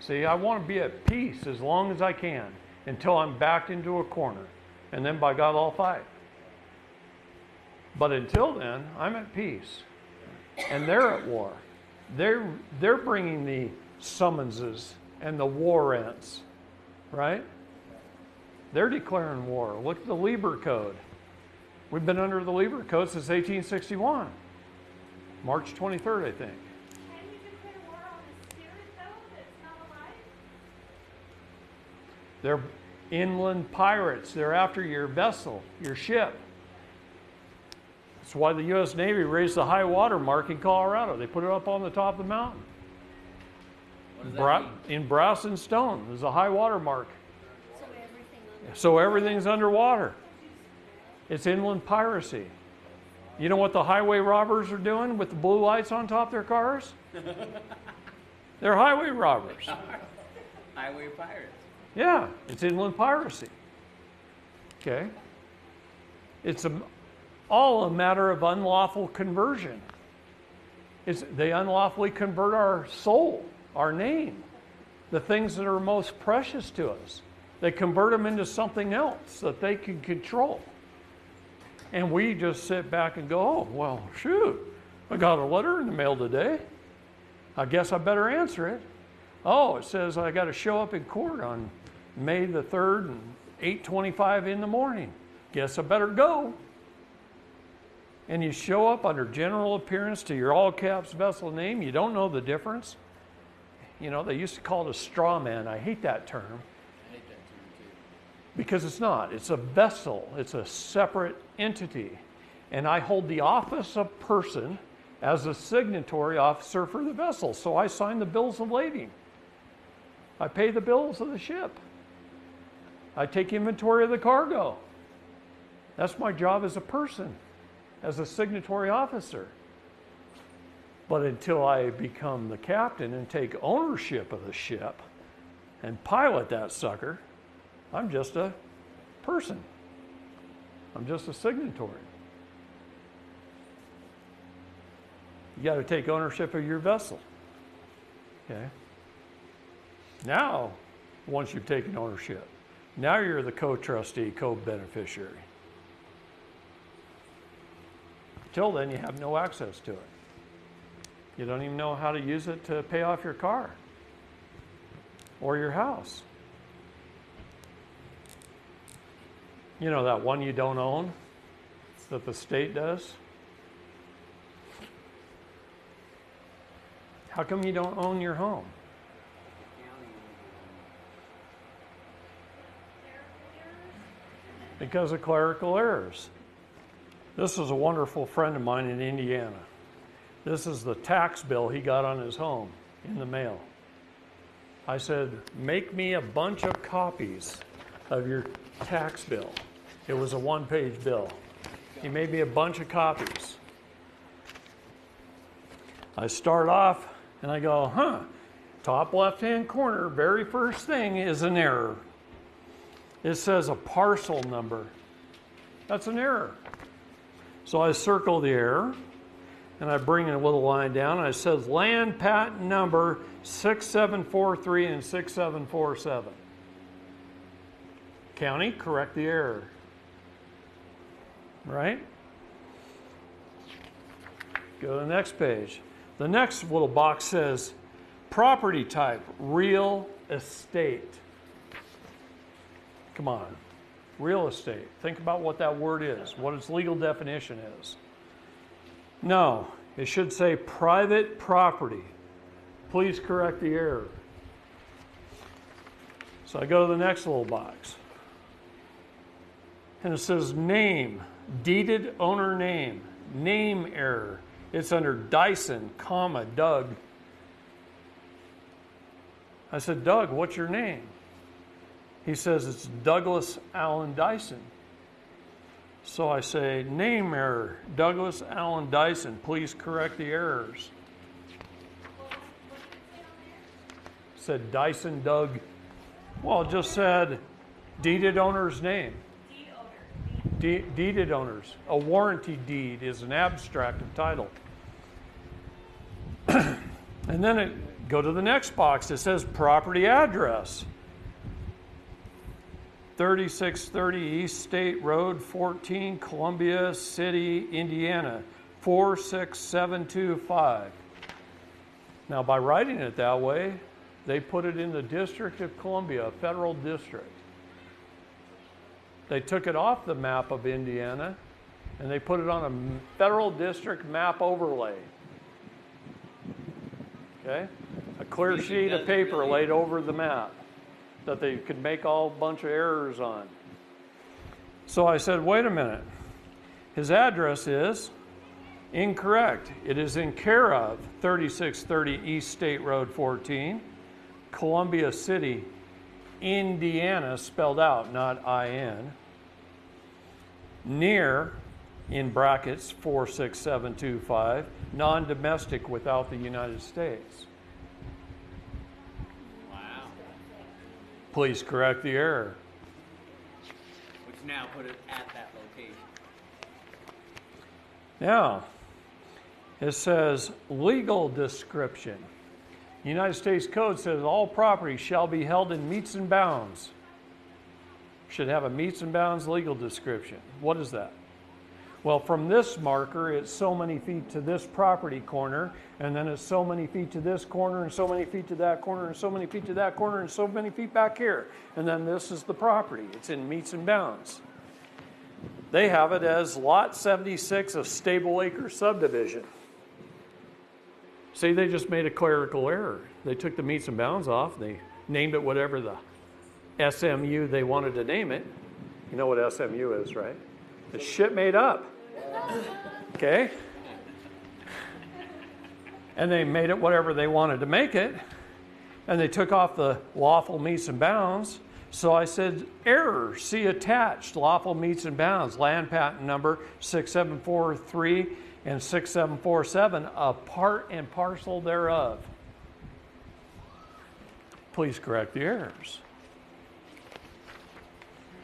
See, I want to be at peace as long as I can until I'm backed into a corner. And then by God, I'll fight. But until then, I'm at peace. And they're at war. They're bringing the summonses and the warrants, right? They're declaring war. Look at the Lieber Code. We've been under the Lieber Code since 1861. March 23rd, I think. Can you declare war on the spirit, though, that's not alive? They're inland pirates. They're after your vessel, your ship. That's why the U.S. Navy raised the high water mark in Colorado. They put it up on the top of the mountain. What does that mean? In brass and stone, there's a high water mark. So everything on So everything's underwater. It's inland piracy. You know what the highway robbers are doing with the blue lights on top of their cars? They're highway robbers. Highway pirates. Yeah, it's inland piracy. Okay? It's all a matter of unlawful conversion. They unlawfully convert our soul, our name, the things that are most precious to us. They convert them into something else that they can control. And we just sit back and go, oh, well, shoot, I got a letter in the mail today. I guess I better answer it. Oh, it says I got to show up in court on May the 3rd and 8:25 in the morning. Guess I better go. And you show up under general appearance to your all caps vessel name. You don't know the difference. You know, they used to call it a straw man. I hate that term. I hate that term too. Because it's not. It's a vessel. It's a separate entity. And I hold the office of person as a signatory officer for the vessel. So I sign the bills of lading. I pay the bills of the ship. I take inventory of the cargo. That's my job as a person, as a signatory officer. But until I become the captain and take ownership of the ship and pilot that sucker, I'm just a person. I'm just a signatory. You got to take ownership of your vessel. Okay? Now, once you've taken ownership, now you're the co-trustee, co-beneficiary. Till then, you have no access to it. You don't even know how to use it to pay off your car or your house. You know that one you don't own that the state does? How come you don't own your home? Because of clerical errors. This is a wonderful friend of mine in Indiana. This is the tax bill he got on his home in the mail. I said, make me a bunch of copies of your tax bill. It was a one-page bill. He made me a bunch of copies. I start off and I go, top left-hand corner, very first thing is an error. It says a parcel number. That's an error. So I circle the error, and I bring a little line down, and it says land patent number 6743 and 6747. County, correct the error. Right? Go to the next page. The next little box says property type, real estate. Come on. Real estate. Think about what that word is, what its legal definition is. No, it should say private property. Please correct the error. So I go to the next little box. And it says name, deeded owner name, name error. It's under Dyson, Doug. I said, Doug, what's your name? He says, it's Douglas Allen Dyson. So I say, name error, Douglas Allen Dyson. Please correct the errors. What did it say on there? Said Dyson Doug. Well, it just said deeded owner's name. Deed owner. Deeded owners. A warranty deed is an abstract of title. And then go to the next box. It says property address. 3630 East State Road, 14, Columbia City, Indiana, 46725. Now, by writing it that way, they put it in the District of Columbia, a federal district. They took it off the map of Indiana, and they put it on a federal district map overlay. Okay? A clear sheet of paper laid over the map that they could make all bunch of errors on. So I said, wait a minute. His address is incorrect. It is in care of 3630 East State Road 14, Columbia City, Indiana, spelled out, not I-N, near, in brackets, 46725, non-domestic without the United States. Wow. Please correct the error. Which now put it at that location. Now, it says legal description. United States Code says all property shall be held in metes and bounds. Should have a metes and bounds legal description. What is that? Well, from this marker, it's so many feet to this property corner, and then it's so many feet to this corner, and so many feet to that corner, and so many feet to that corner, and so many feet back here. And then this is the property. It's in metes and bounds. They have it as Lot 76 of Stable Acre subdivision. See, they just made a clerical error. They took the metes and bounds off. They named it whatever the SMU they wanted to name it. You know what SMU is, right? It's shit made up. Okay? And they made it whatever they wanted to make it. And they took off the lawful metes and bounds. So I said, error, see attached, lawful metes and bounds, land patent number 6743 and 6747, a part and parcel thereof. Please correct the errors.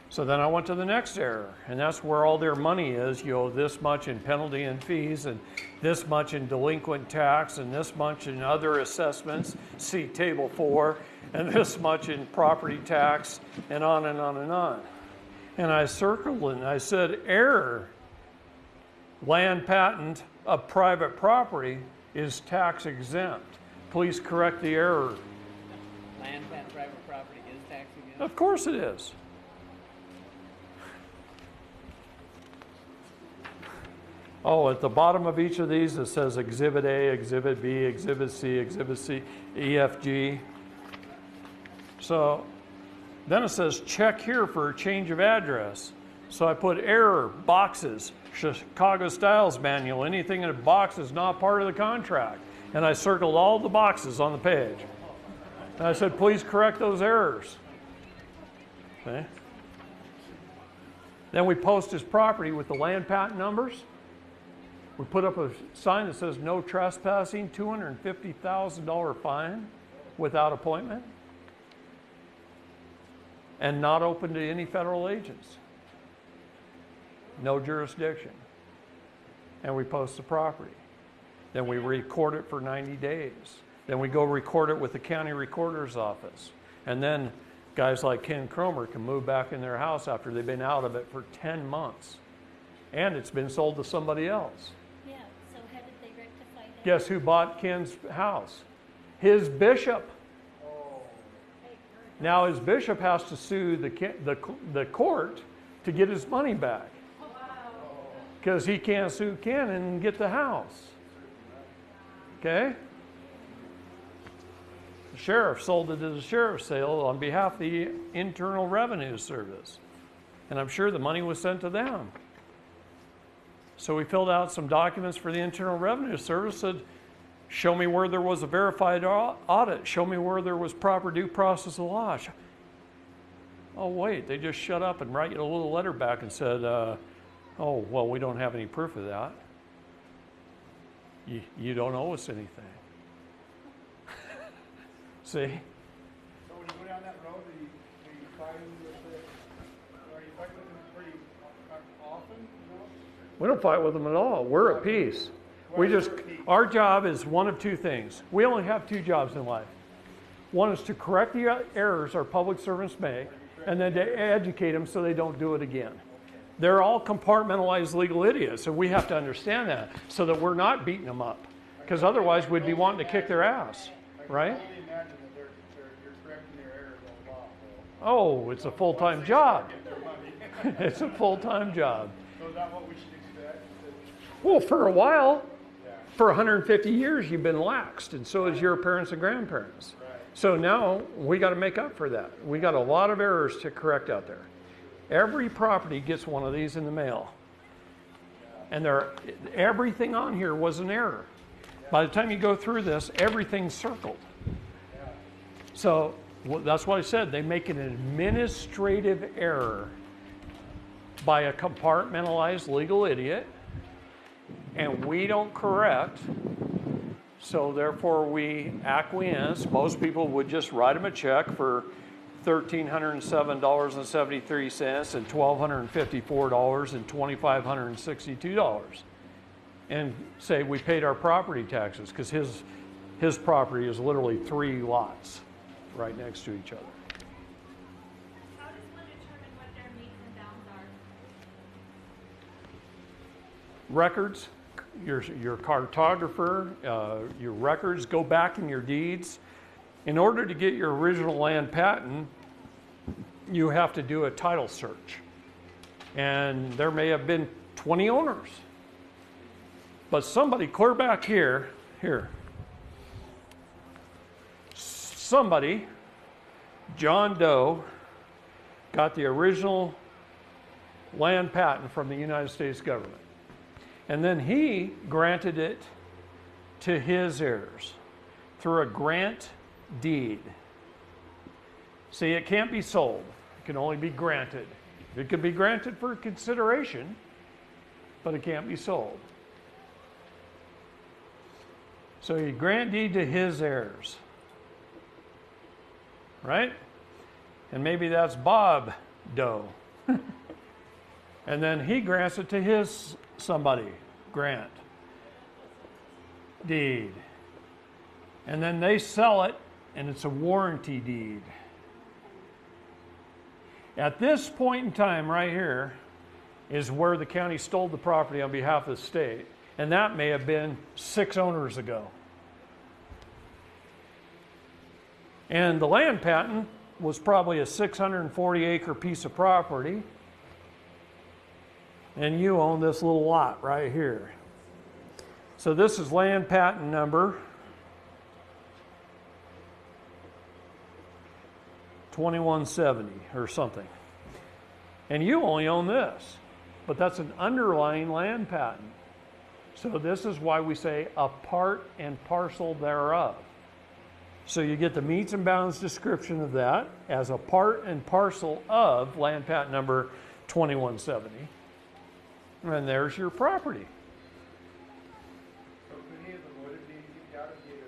So then I went to the next error, and that's where all their money is. You owe this much in penalty and fees, and this much in delinquent tax, and this much in other assessments, see table 4, and this much in property tax, and on and on and on. And I circled it, and I said, error, land patent of private property is tax exempt. Please correct the error. Land patent private property is tax exempt? Of course it is. Oh, at the bottom of each of these, it says Exhibit A, Exhibit B, Exhibit C, EFG. So then it says check here for a change of address. So I put error, boxes, Chicago Styles Manual, anything in a box is not part of the contract. And I circled all the boxes on the page. And I said, please correct those errors. Okay. Then we post his property with the land patent numbers. We put up a sign that says no trespassing, $250,000 fine without appointment, and not open to any federal agents. No jurisdiction. And we post the property. Then we record it for 90 days. Then we go record it with the county recorder's office. And then guys like Ken Cromer can move back in their house after they've been out of it for 10 months. And it's been sold to somebody else. Yeah, so how did they rectify that? Guess who bought Ken's house? His bishop. Now his bishop has to sue the court to get his money back. Because he can't sue Ken and get the house. Okay? The sheriff sold it as a sheriff's sale on behalf of the Internal Revenue Service. And I'm sure the money was sent to them. So we filled out some documents for the Internal Revenue Service, said, Show me where there was a verified audit. Show me where there was proper due process of law. Oh, wait, they just shut up and write you a little letter back and said, oh, well, we don't have any proof of that. You don't owe us anything. See? So when you go down that road, are you fighting with them pretty often, you know? We don't fight with them at all. We're at peace. Our job is one of two things. We only have two jobs in life. One is to correct the errors our public servants make, and then to educate them so they don't do it again. They're all compartmentalized legal idiots, and we have to understand that so that we're not beating them up, because otherwise we'd be wanting to kick their ass, right? I can only imagine that you're correcting their errors a lot. Oh, it's a full-time job. Get their money. It's a full-time job. So is that what we should expect? Well, for a while, Yeah. for 150 years, you've been laxed, and so has your parents and grandparents. Right. So now we got to make up for that. We got a lot of errors to correct out there. Every property gets one of these in the mail. And everything on here was an error. By the time you go through this, everything's circled. So that's what I said. They make an administrative error by a compartmentalized legal idiot, and we don't correct. So therefore we acquiesce. Most people would just write them a check for $1,307.73 and $1,254 and $2,562 and say we paid our property taxes, because his property is literally 3 lots right next to each other. How does one determine what their meets and bounds are? Records, your cartographer, your records, go back in your deeds. In order to get your original land patent, you have to do a title search. And there may have been 20 owners. But somebody clear back here, somebody, John Doe, got the original land patent from the United States government. And then he granted it to his heirs through a grant deed. See, it can't be sold. It can only be granted. It could be granted for consideration, but it can't be sold. So he grant deed to his heirs, right? And maybe that's Bob Doe. And then he grants it to his somebody, grant deed. And then they sell it, and it's a warranty deed. At this point in time right here is where the county stole the property on behalf of the state. And that may have been 6 owners ago. And the land patent was probably a 640-acre piece of property. And you own this little lot right here. So this is land patent number 2170 or something. And you only own this, but that's an underlying land patent. So this is why we say a part and parcel thereof. So you get the meets and bounds description of that as a part and parcel of land patent number 2170. And there's your property. So could he have avoided being kicked out if he had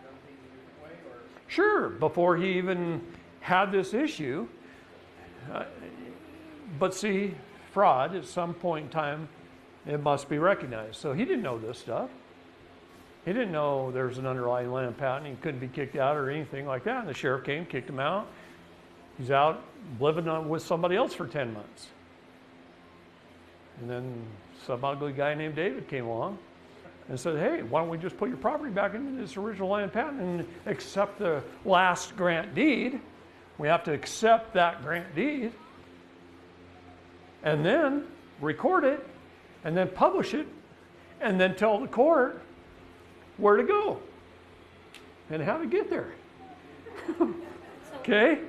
done things a different way, or? Sure, before he even had this issue. But see, fraud at some point in time, it must be recognized. So he didn't know this stuff. He didn't know there's an underlying land patent. He couldn't be kicked out or anything like that. And the sheriff came, kicked him out. He's out living with somebody else for 10 months. And then some ugly guy named David came along and said, hey, why don't we just put your property back into this original land patent and accept the last grant deed. We have to accept that grant deed and then record it and then publish it and then tell the court where to go and how to get there. Okay?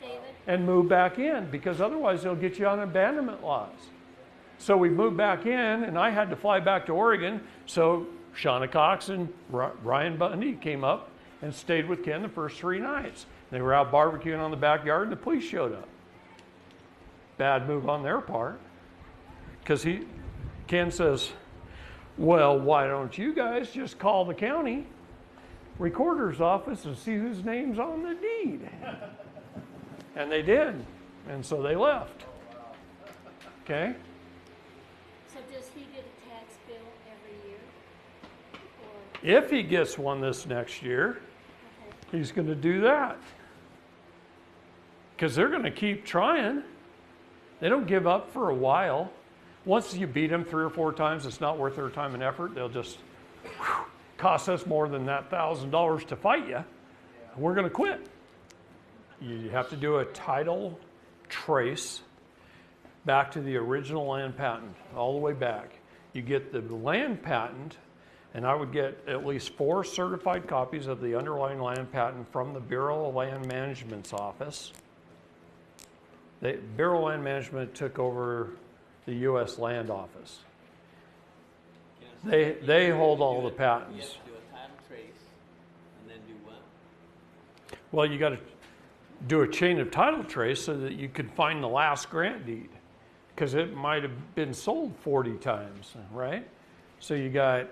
David, And move back in, because otherwise they'll get you on abandonment laws. So we moved back in, and I had to fly back to Oregon. So Shauna Cox and Ryan Bundy came up and stayed with Ken the first 3 nights. They were out barbecuing on the backyard and the police showed up. Bad move on their part. Because Ken says, well, why don't you guys just call the county recorder's office and see whose name's on the deed? And they did. And so they left. Okay? So does he get a tax bill every year? Or, If he gets one this next year, okay. he's going to do that. Because they're going to keep trying. They don't give up for a while. Once you beat them 3 or 4 times, it's not worth their time and effort. They'll just cost us more than that $1,000 to fight you. We're going to quit. You have to do a title trace back to the original land patent, all the way back. You get the land patent, and I would get at least 4 certified copies of the underlying land patent from the Bureau of Land Management's office. The Bureau of Land Management took over the U.S. Land Office. They hold all the You patents. have to do a title trace and then do what? Well, you got to do a chain of title trace so that you could find the last grant deed, because it might have been sold 40 times, right? So you got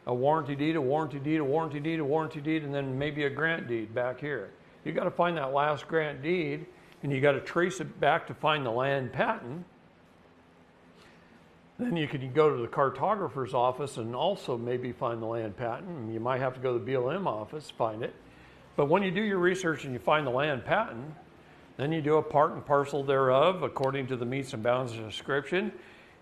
a warranty deed, a warranty deed, a warranty deed, a warranty deed, and then maybe a grant deed back here. You got to find that last grant deed, and you got to trace it back to find the land patent. Then you can go to the cartographer's office and also maybe find the land patent. You might have to go to the BLM office, find it. But when you do your research and you find the land patent, then you do a part and parcel thereof according to the metes and bounds description,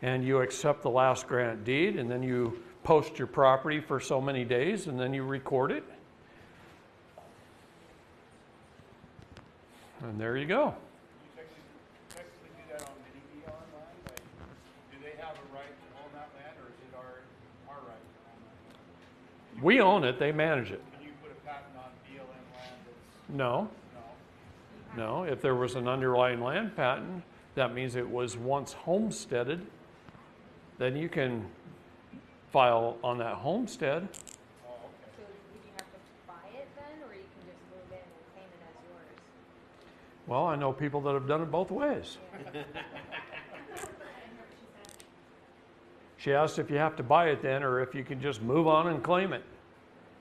and you accept the last grant deed, and then you post your property for so many days, and then you record it. And there you go. You technically do that on the DER land? Like, do they have a right to own that land, or is it our right to own that? We own it, they manage it. Can you put a patent on BLM land that's, No, no? no. If there was an underlying land patent, that means it was once homesteaded. Then you can file on that homestead. Oh, okay. So would you have to buy it then, or you can just move in and claim it as yours? Well, I know people that have done it both ways. She asked if you have to buy it then, or if you can just move on and claim it.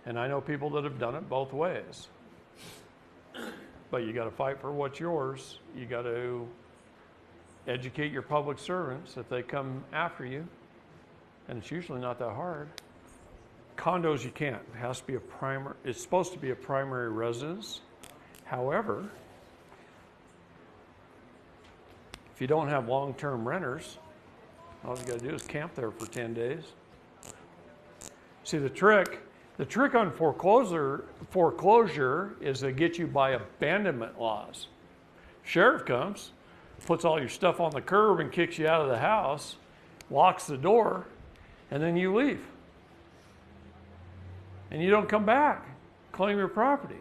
And I know people that have done it both ways. But you got to fight for what's yours. You got to educate your public servants if they come after you. And it's usually not that hard. Condos you can't. It has to be it's supposed to be a primary residence. However, if you don't have long-term renters, all you got to do is camp there for 10 days. See, the trick on foreclosure is to get you by abandonment laws. Sheriff comes, puts all your stuff on the curb and kicks you out of the house, locks the door, and then you leave. And you don't come back, claim your property.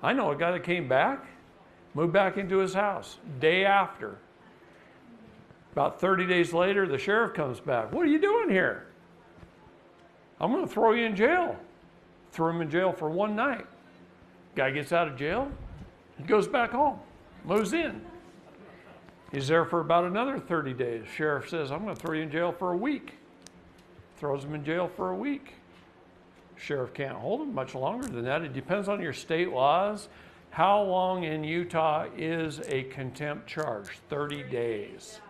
I know a guy that came back, moved back into his house, day after. About 30 days later, the sheriff comes back. What are you doing here? I'm going to throw you in jail. Threw him in jail for 1 night. Guy gets out of jail, he goes back home, moves in. He's there for about another 30 days. Sheriff says, I'm going to throw you in jail for a week. Throws him in jail for a week. Sheriff can't hold him much longer than that. It depends on your state laws. How long in Utah is a contempt charge? 30 days.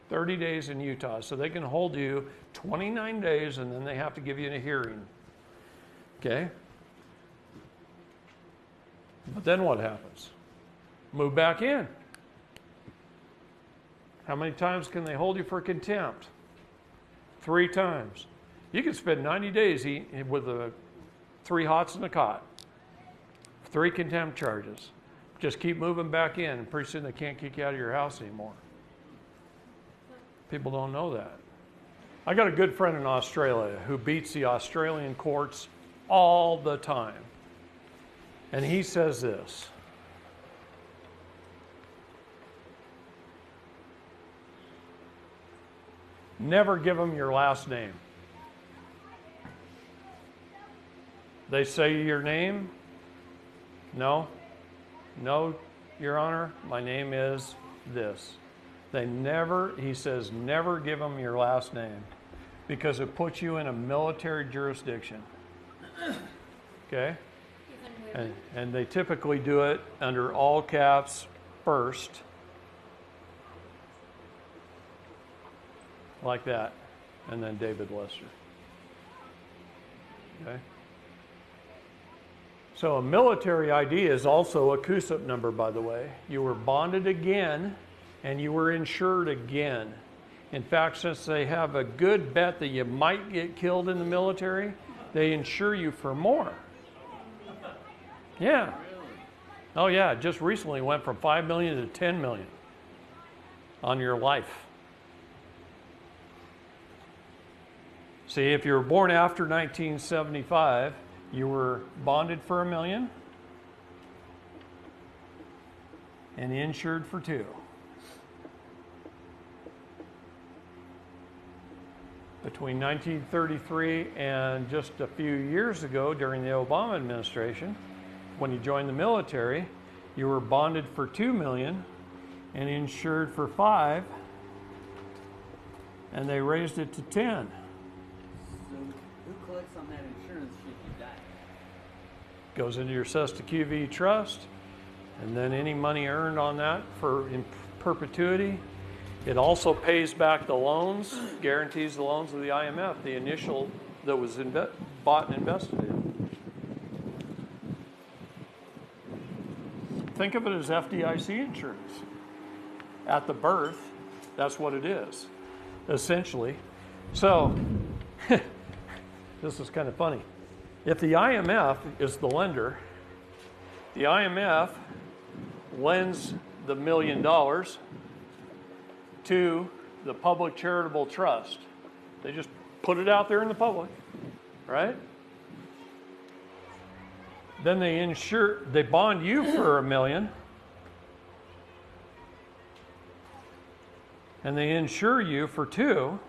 30 days in Utah. So they can hold you 29 days and then they have to give you a hearing. Okay? But then what happens? Move back in. How many times can they hold you for contempt? 3 times. You can spend 90 days with 3 hots and a cot. 3 contempt charges. Just keep moving back in, and pretty soon they can't kick you out of your house anymore. People don't know that. I got a good friend in Australia who beats the Australian courts all the time. And he says this: never give them your last name. They say your name? No? No, Your Honor, my name is this. They never, he says, never give them your last name because it puts you in a military jurisdiction. Okay? Even women. And they typically do it under all caps first. Like that. And then David Lester. Okay? So a military ID is also a CUSIP number, by the way. You were bonded again, and you were insured again. In fact, since they have a good bet that you might get killed in the military, they insure you for more. Yeah. Oh yeah, just recently went from 5 million to 10 million on your life. See, if you were born after 1975, you were bonded for $1 million and insured for $2 million. Between 1933 and just a few years ago during the Obama administration, when you joined the military, you were bonded for $2 million and insured for $5 million, and they raised it to $10 million. So who collects on that insurance should you die? Goes into your Cesta QV trust, and then any money earned on that for in perpetuity. It also pays back the loans, guarantees the loans of the IMF, the initial that was bought and invested in. Think of it as FDIC insurance. At the birth, that's what it is, essentially. So, this is kind of funny. If the IMF is the lender, the IMF lends the $1 million to the public charitable trust. They just put it out there in the public, right? Then they bond you for $1 million, and they insure you for $2 million.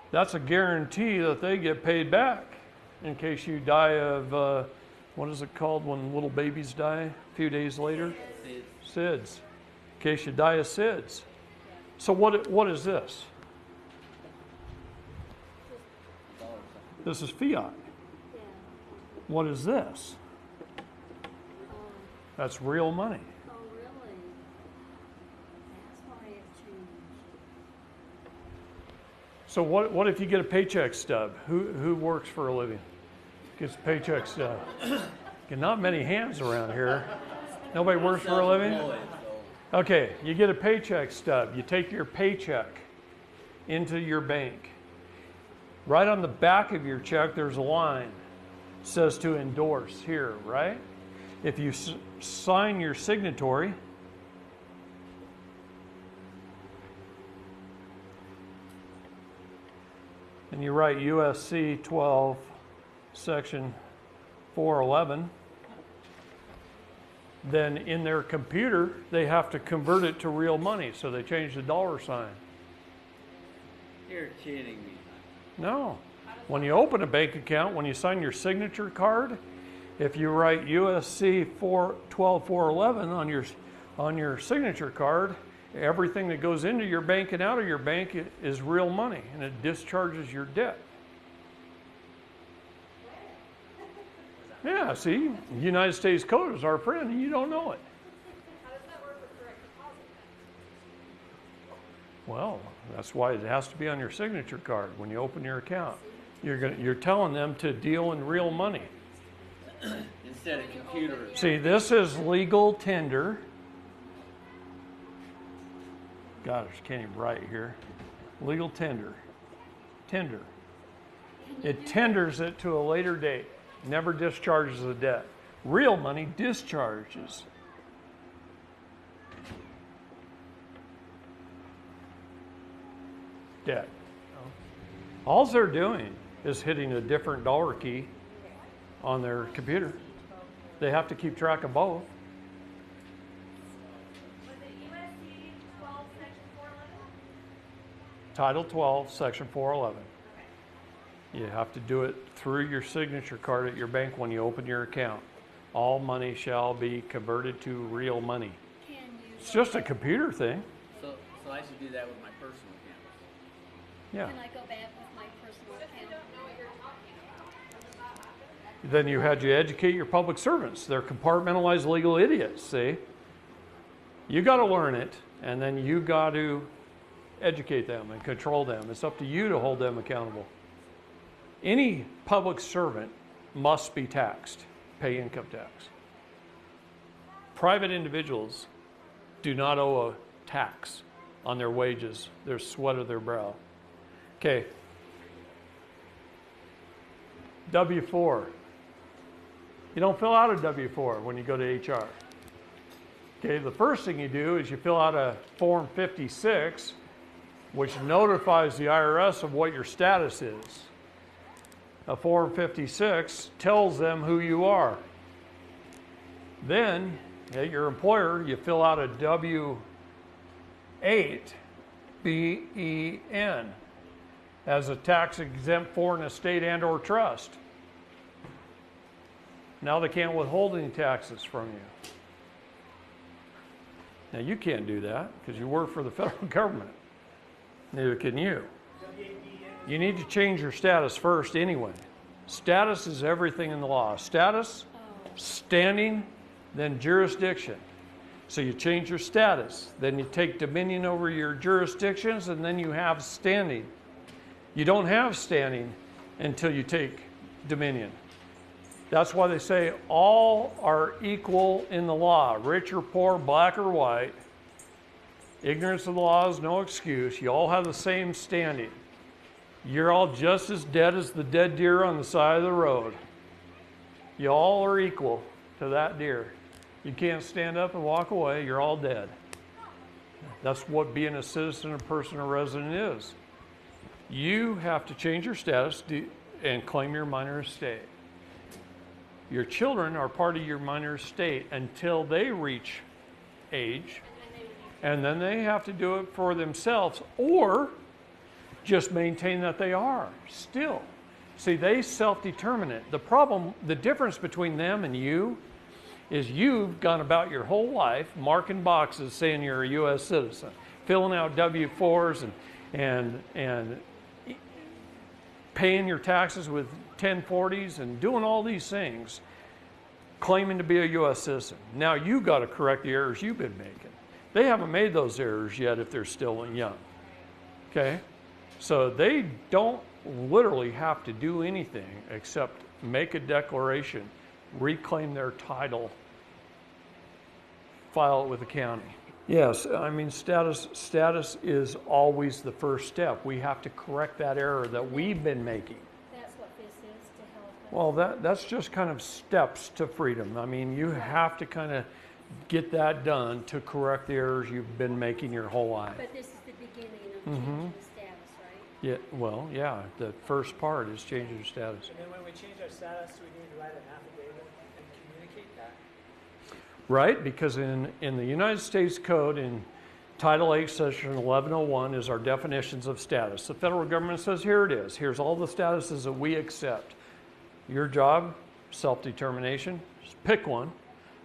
That's a guarantee that they get paid back in case you die of, what is it called when little babies die a few days later? SIDS. In case you die of SIDS. So what is this? This is fiat. Yeah. What is this? That's real money. Oh, really? That's why it changed. So what if you get a paycheck stub? Who works for a living? Gets a paycheck stub. Not many hands around here. Nobody works for a living? Okay, you get a paycheck stub. You take your paycheck into your bank. Right on the back of your check, there's a line. It says to endorse here, right? If you sign your signatory, and you write USC 12, section 411, then in their computer, they have to convert it to real money, so they change the dollar sign. You're kidding me. No. When you open a bank account, when you sign your signature card, if you write USC 12411 on your signature card, everything that goes into your bank and out of your bank is real money, and it discharges your debt. Yeah, see, the United States Code is our friend, and you don't know it. How does that work with direct deposit then? Well, that's why it has to be on your signature card when you open your account. You're telling them to deal in real money. Instead of computer. See, this is legal tender. God, I can't even write here. Legal tender. Tender. It tenders it to a later date. Never discharges the debt. Real money discharges. Debt. All they're doing is hitting a different dollar key on their computer. They have to keep track of both. Was it USC 12, section 411? Title 12, Section 411. You have to do it through your signature card at your bank when you open your account. All money shall be converted to real money. Can you? It's just a computer thing. So I should do that with my personal accounts. Yeah. Can I go back with my personal account? Then you had to educate your public servants. They're compartmentalized legal idiots, see? You got to learn it, and then you got to educate them and control them. It's up to you to hold them accountable. Any public servant must be taxed, pay income tax. Private individuals do not owe a tax on their wages, their sweat of their brow. Okay. W-4. You don't fill out a W-4 when you go to HR. Okay, the first thing you do is you fill out a Form 56, which notifies the IRS of what your status is. A Form 56 tells them who you are. Then, at your employer, you fill out a W-8, B-E-N, as a tax-exempt foreign estate and or trust. Now they can't withhold any taxes from you. Now you can't do that because you work for the federal government. Neither can you. You need to change your status first anyway. Status is everything in the law. Status, standing, then jurisdiction. So you change your status, then you take dominion over your jurisdictions, and then you have standing. You don't have standing until you take dominion. That's why they say all are equal in the law, rich or poor, black or white. Ignorance of the law is no excuse. You all have the same standing. You're all just as dead as the dead deer on the side of the road. You all are equal to that deer. You can't stand up and walk away. You're all dead. That's what being a citizen, a person, a resident is. You have to change your status and claim your minor estate. Your children are part of your minor estate until they reach age, and then they have to do it for themselves or just maintain that they are still. See, they self-determine it. The problem, the difference between them and you is you've gone about your whole life marking boxes saying you're a U.S. citizen, filling out W-4s and paying your taxes with 1040s and doing all these things, claiming to be a U.S. citizen. Now you got to correct the errors you've been making. They haven't made those errors yet if they're still young. Okay? So they don't literally have to do anything except make a declaration, reclaim their title, file it with the county. Yes, I mean status is always the first step. We have to correct that error that we've been making. That's what this is to help us. Well, that's just kind of steps to freedom. I mean, you have to kind of get that done to correct the errors you've been making your whole life. But this is the beginning of changing the status, right? Yeah, well, yeah, the first part is changing your status. And then when we change our status, we need to write an affidavit and communicate that. Right, because in the United States Code, in Title 8, Section 1101, is our definitions of status. The federal government says, here it is. Here's all the statuses that we accept. Your job, self-determination, just pick one.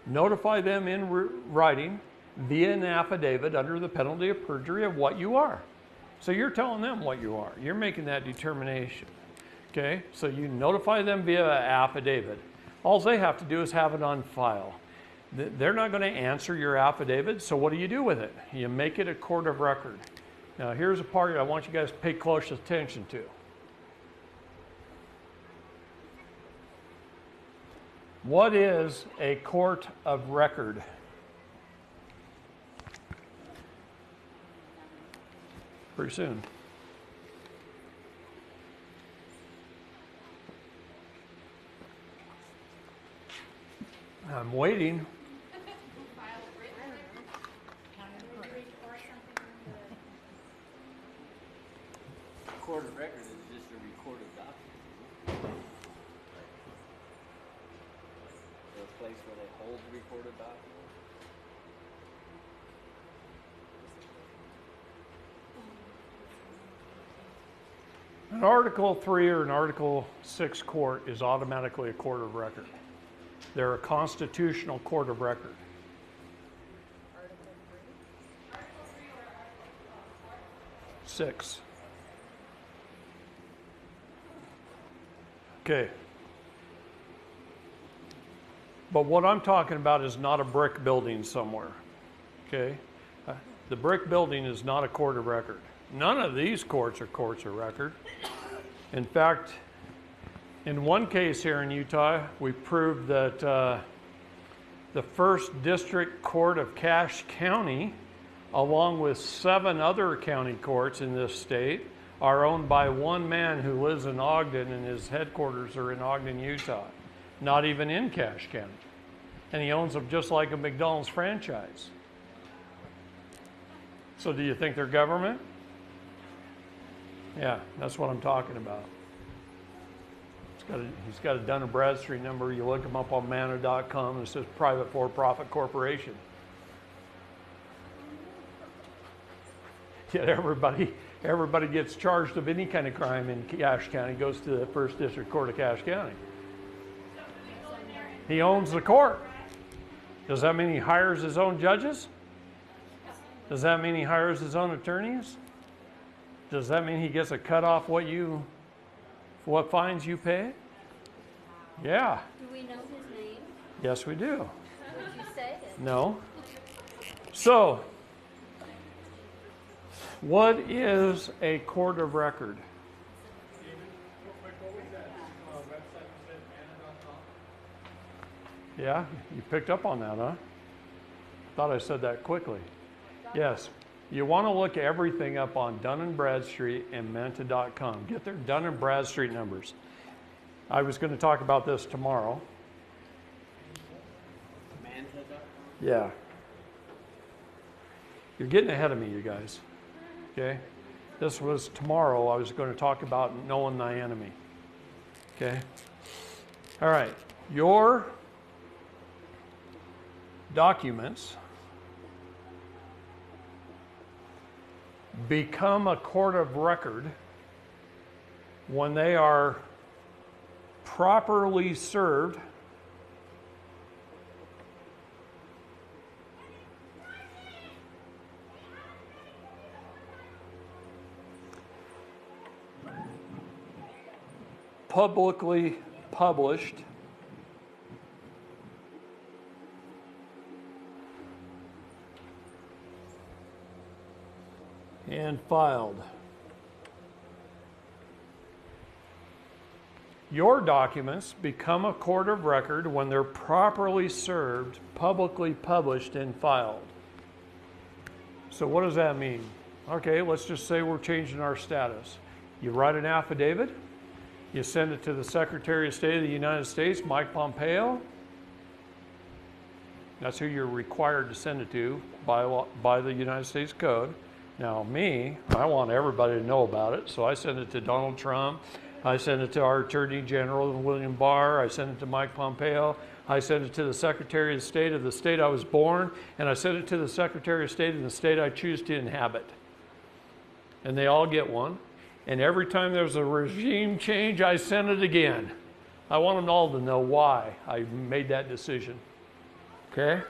Notify them in writing via an affidavit under the penalty of perjury of what you are. So you're telling them what you are. You're making that determination. Okay, so you notify them via affidavit. All they have to do is have it on file. They're not going to answer your affidavit, so what do you do with it? You make it a court of record. Now, here's a part I want you guys to pay close attention to. What is a court of record? Pretty soon. I'm waiting. Court of record is just a recorded document. The place where they hold the recorded document. An Article 3 or an Article 6 court is automatically a court of record. They're a constitutional court of record. Article 6. Okay. But what I'm talking about is not a brick building somewhere. Okay? The brick building is not a court of record. None of these courts are courts of record. In fact, in one case here in Utah, we proved that the First District Court of Cache County, along with 7 other county courts in this state, are owned by one man who lives in Ogden, and his headquarters are in Ogden, Utah, not even in Cache County. And he owns them just like a McDonald's franchise. So do you think they're government? Yeah, that's what I'm talking about. He's got a Dun & Bradstreet number. You look him up on manna.com, and it says private for-profit corporation. Yet everybody gets charged of any kind of crime in Cache County, goes to the First District Court of Cache County. He owns the court. Does that mean he hires his own judges? Does that mean he hires his own attorneys? Does that mean he gets a cut off what fines you pay? Yeah. Do we know his name? Yes, we do. Would you say it? No. So, what is a court of record? Yeah, you picked up on that, huh? Thought I said that quickly. Yes. You want to look everything up on Dun & Bradstreet and Manta.com. Get their Dun & Bradstreet numbers. I was going to talk about this tomorrow. Manta.com? Yeah. You're getting ahead of me, you guys. Okay? This was tomorrow. I was going to talk about knowing thy enemy. Okay? All right. Your documents become a court of record when they are properly served publicly published and filed. Your documents become a court of record when they're properly served, publicly published, and filed. So what does that mean? Okay, let's just say we're changing our status. You write an affidavit, you send it to the Secretary of State of the United States, Mike Pompeo. That's who you're required to send it to by the United States Code. Now, I want everybody to know about it, so I send it to Donald Trump. I send it to our Attorney General, William Barr. I send it to Mike Pompeo. I send it to the Secretary of State of the state I was born, and I send it to the Secretary of State in the state I choose to inhabit. And they all get one. And every time there's a regime change, I send it again. I want them all to know why I made that decision. Okay?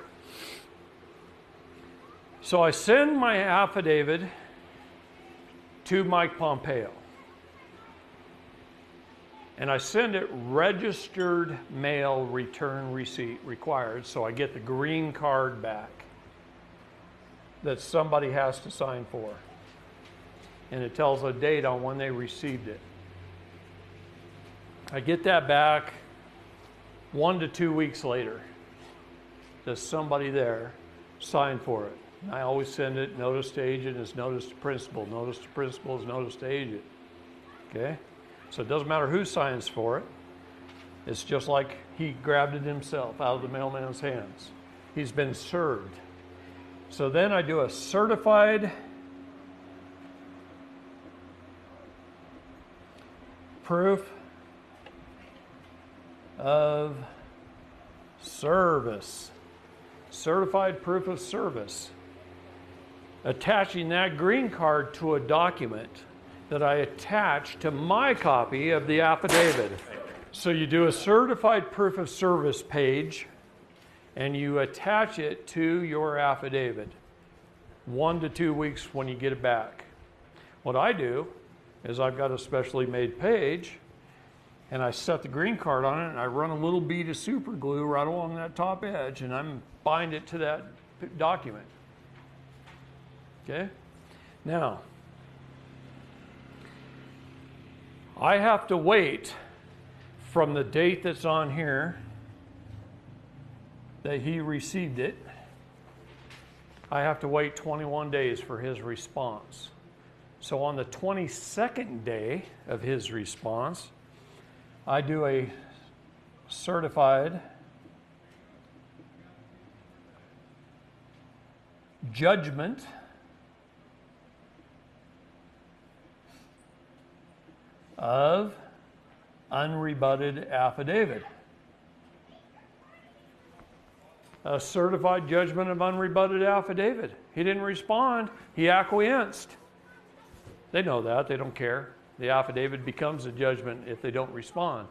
So I send my affidavit to Mike Pompeo. And I send it registered mail return receipt required, so I get the green card back that somebody has to sign for. And it tells a date on when they received it. I get that back 1 to 2 weeks later. There's somebody there sign for it. I always send it, notice to agent is notice to principal. Notice to principal is notice to agent. Okay? So it doesn't matter who signs for it. It's just like he grabbed it himself out of the mailman's hands. He's been served. So then I do a certified proof of service. Certified proof of service. Attaching that green card to a document that I attach to my copy of the affidavit. So you do a certified proof of service page and you attach it to your affidavit 1 to 2 weeks when you get it back. What I do is I've got a specially made page and I set the green card on it and I run a little bead of super glue right along that top edge and I'm bind it to that document. Okay? Now, I have to wait from the date that's on here that he received it. I have to wait 21 days for his response. So on the 22nd day of his response, I do a certified judgment of unrebutted affidavit. A certified judgment of unrebutted affidavit. He didn't respond, he acquiesced. They know that, they don't care. The affidavit becomes a judgment if they don't respond.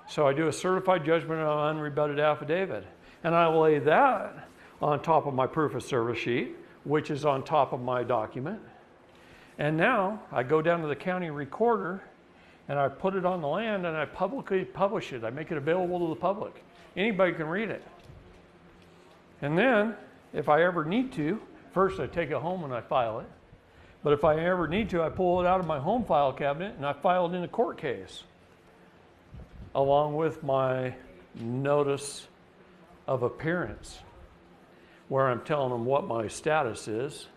So I do a certified judgment of unrebutted affidavit. And I lay that on top of my proof of service sheet, which is on top of my document. And now I go down to the county recorder and I put it on the land and I publicly publish it. I make it available to the public. Anybody can read it. And then, if I ever need to, first I take it home and I file it. But if I ever need to, I pull it out of my home file cabinet and I file it in a court case, along with my notice of appearance, where I'm telling them what my status is.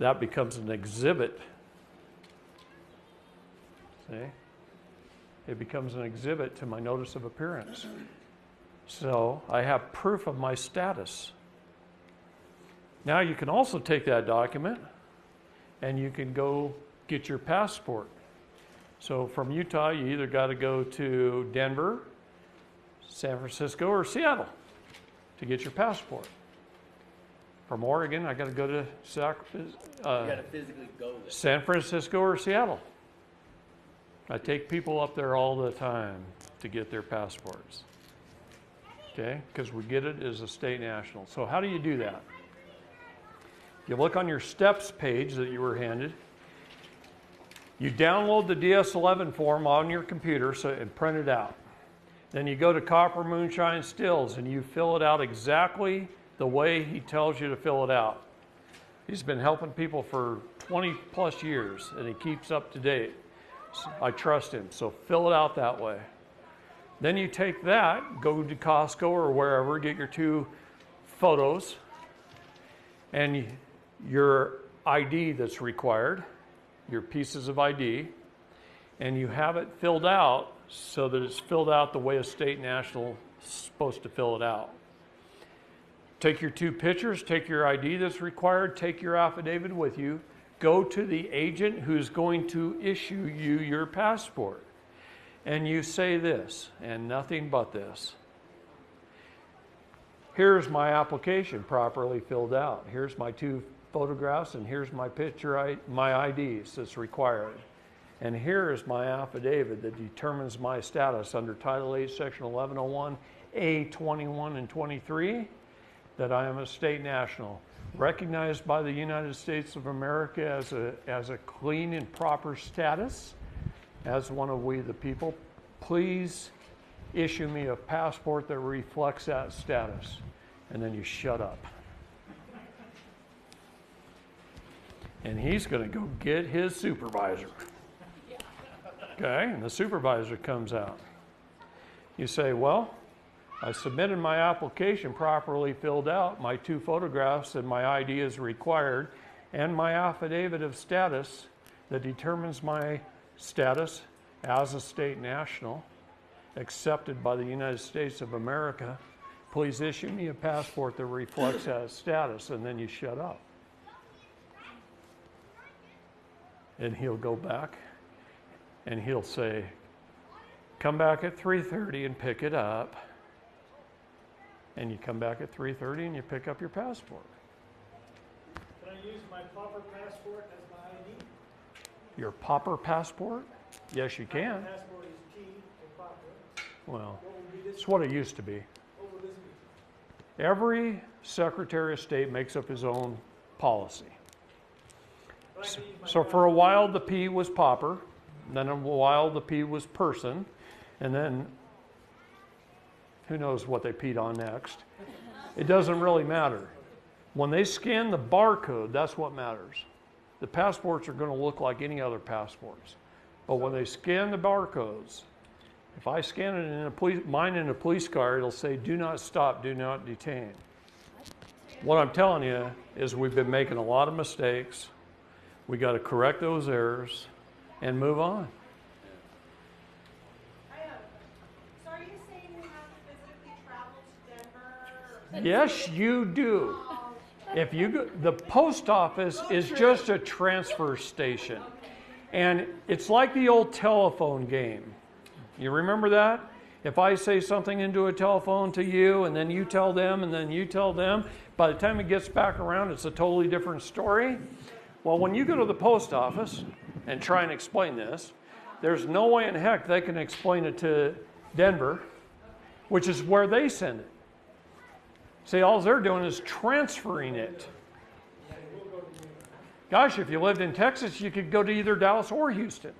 That becomes an exhibit. See? It becomes an exhibit to my notice of appearance. So I have proof of my status. Now you can also take that document and you can go get your passport. So from Utah, you either got to go to Denver, San Francisco, or Seattle to get your passport. From Oregon, I got to go to You gotta physically go there. San Francisco or Seattle. I take people up there all the time to get their passports. Okay, because we get it as a state national. So how do you do that? You look on your steps page that you were handed. You download the DS11 form on your computer and print it out. Then you go to Copper Moonshine Stills and you fill it out exactly the way he tells you to fill it out. He's been helping people for 20 plus years and he keeps up to date. So I trust him, so fill it out that way. Then you take that, go to Costco or wherever, get your 2 photos and your ID that's required, your pieces of ID, and you have it filled out so that it's filled out the way a state national is supposed to fill it out. Take your 2 pictures, take your ID that's required, take your affidavit with you, go to the agent who's going to issue you your passport. And you say this, and nothing but this. Here's my application properly filled out. Here's my 2 photographs, and here's my picture, my IDs that's required. And here is my affidavit that determines my status under Title 8, Section 1101, A21 and 23, that I am a state national, recognized by the United States of America as a clean and proper status, as one of we the people. Please issue me a passport that reflects that status. And then you shut up. And he's going to go get his supervisor. Okay, and the supervisor comes out. You say, well, I submitted my application properly filled out, my 2 photographs and my ID is required, and my affidavit of status that determines my status as a state national, accepted by the United States of America. Please issue me a passport that reflects that status, and then you shut up. And he'll go back and he'll say, come back at 3:30 and pick it up. And you come back at 3:30 and you pick up your passport. Can I use my proper passport as my ID? Your pauper passport? Yes, you can. Passport is P for proper. Well, What would be this? it's what it used to be. What would this be? Every Secretary of State makes up his own policy. But I can use my So for a while, the P was pauper. Then a while, the P was person. And then who knows what they peed on next. It doesn't really matter. When they scan the barcode, that's what matters. The passports are going to look like any other passports. But when they scan the barcodes, if I scan it in mine in a police car, it'll say, do not stop, do not detain. What I'm telling you is we've been making a lot of mistakes. We got to correct those errors and move on. So are you saying we have to physically travel to Denver? Yes, you do. If you go, the post office is just a transfer station. And it's like the old telephone game. You remember that? If I say something into a telephone to you, and then you tell them, and then you tell them, by the time it gets back around, it's a totally different story. Well, when you go to the post office and try and explain this, there's no way in heck they can explain it to Denver, which is where they send it. See, all they're doing is transferring it. Gosh, if you lived in Texas, you could go to either Dallas or Houston.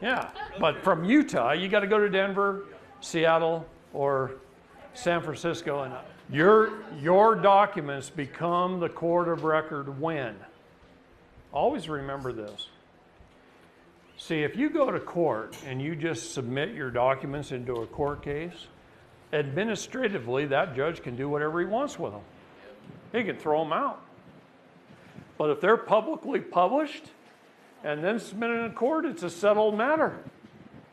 Yeah, but from Utah, you got to go to Denver, Seattle, or San Francisco, and your documents become the court of record when. Always remember this. See, if you go to court and you just submit your documents into a court case, administratively, that judge can do whatever he wants with them. He can throw them out. But if they're publicly published and then submitted in court, it's a settled matter.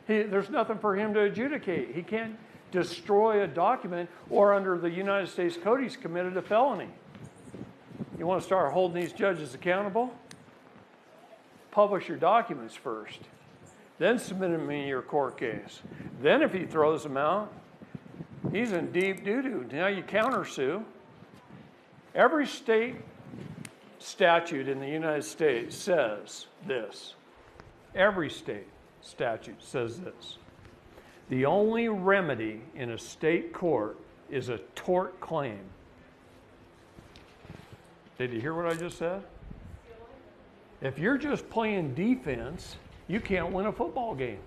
There's nothing for him to adjudicate. He can't destroy a document, or under the United States Code, he's committed a felony. You want to start holding these judges accountable? Publish your documents first. Then submit them in your court case. Then if he throws them out, he's in deep doo-doo. Now you countersue. Every state statute in the United States says this. Every state statute says this. The only remedy in a state court is a tort claim. Did you hear what I just said? If you're just playing defense, you can't win a football game.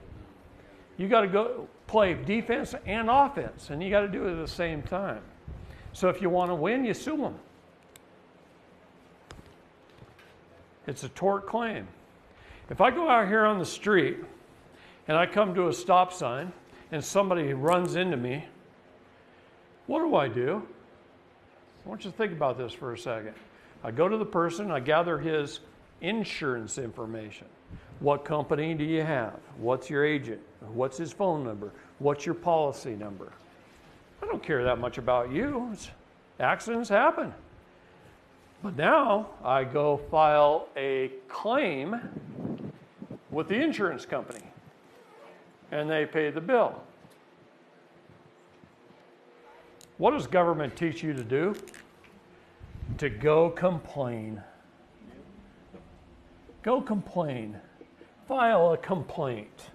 You got to go play defense and offense, and you got to do it at the same time. So if you want to win, you sue them. It's a tort claim. If I go out here on the street and I come to a stop sign and somebody runs into me, what do? I want you to think about this for a second. I go to the person, I gather his insurance information. What company do you have? What's your agent? What's his phone number? What's your policy number? I don't care that much about you. Accidents happen. But now I go file a claim with the insurance company, and they pay the bill. What does government teach you to do? To go complain. Go complain. File a complaint.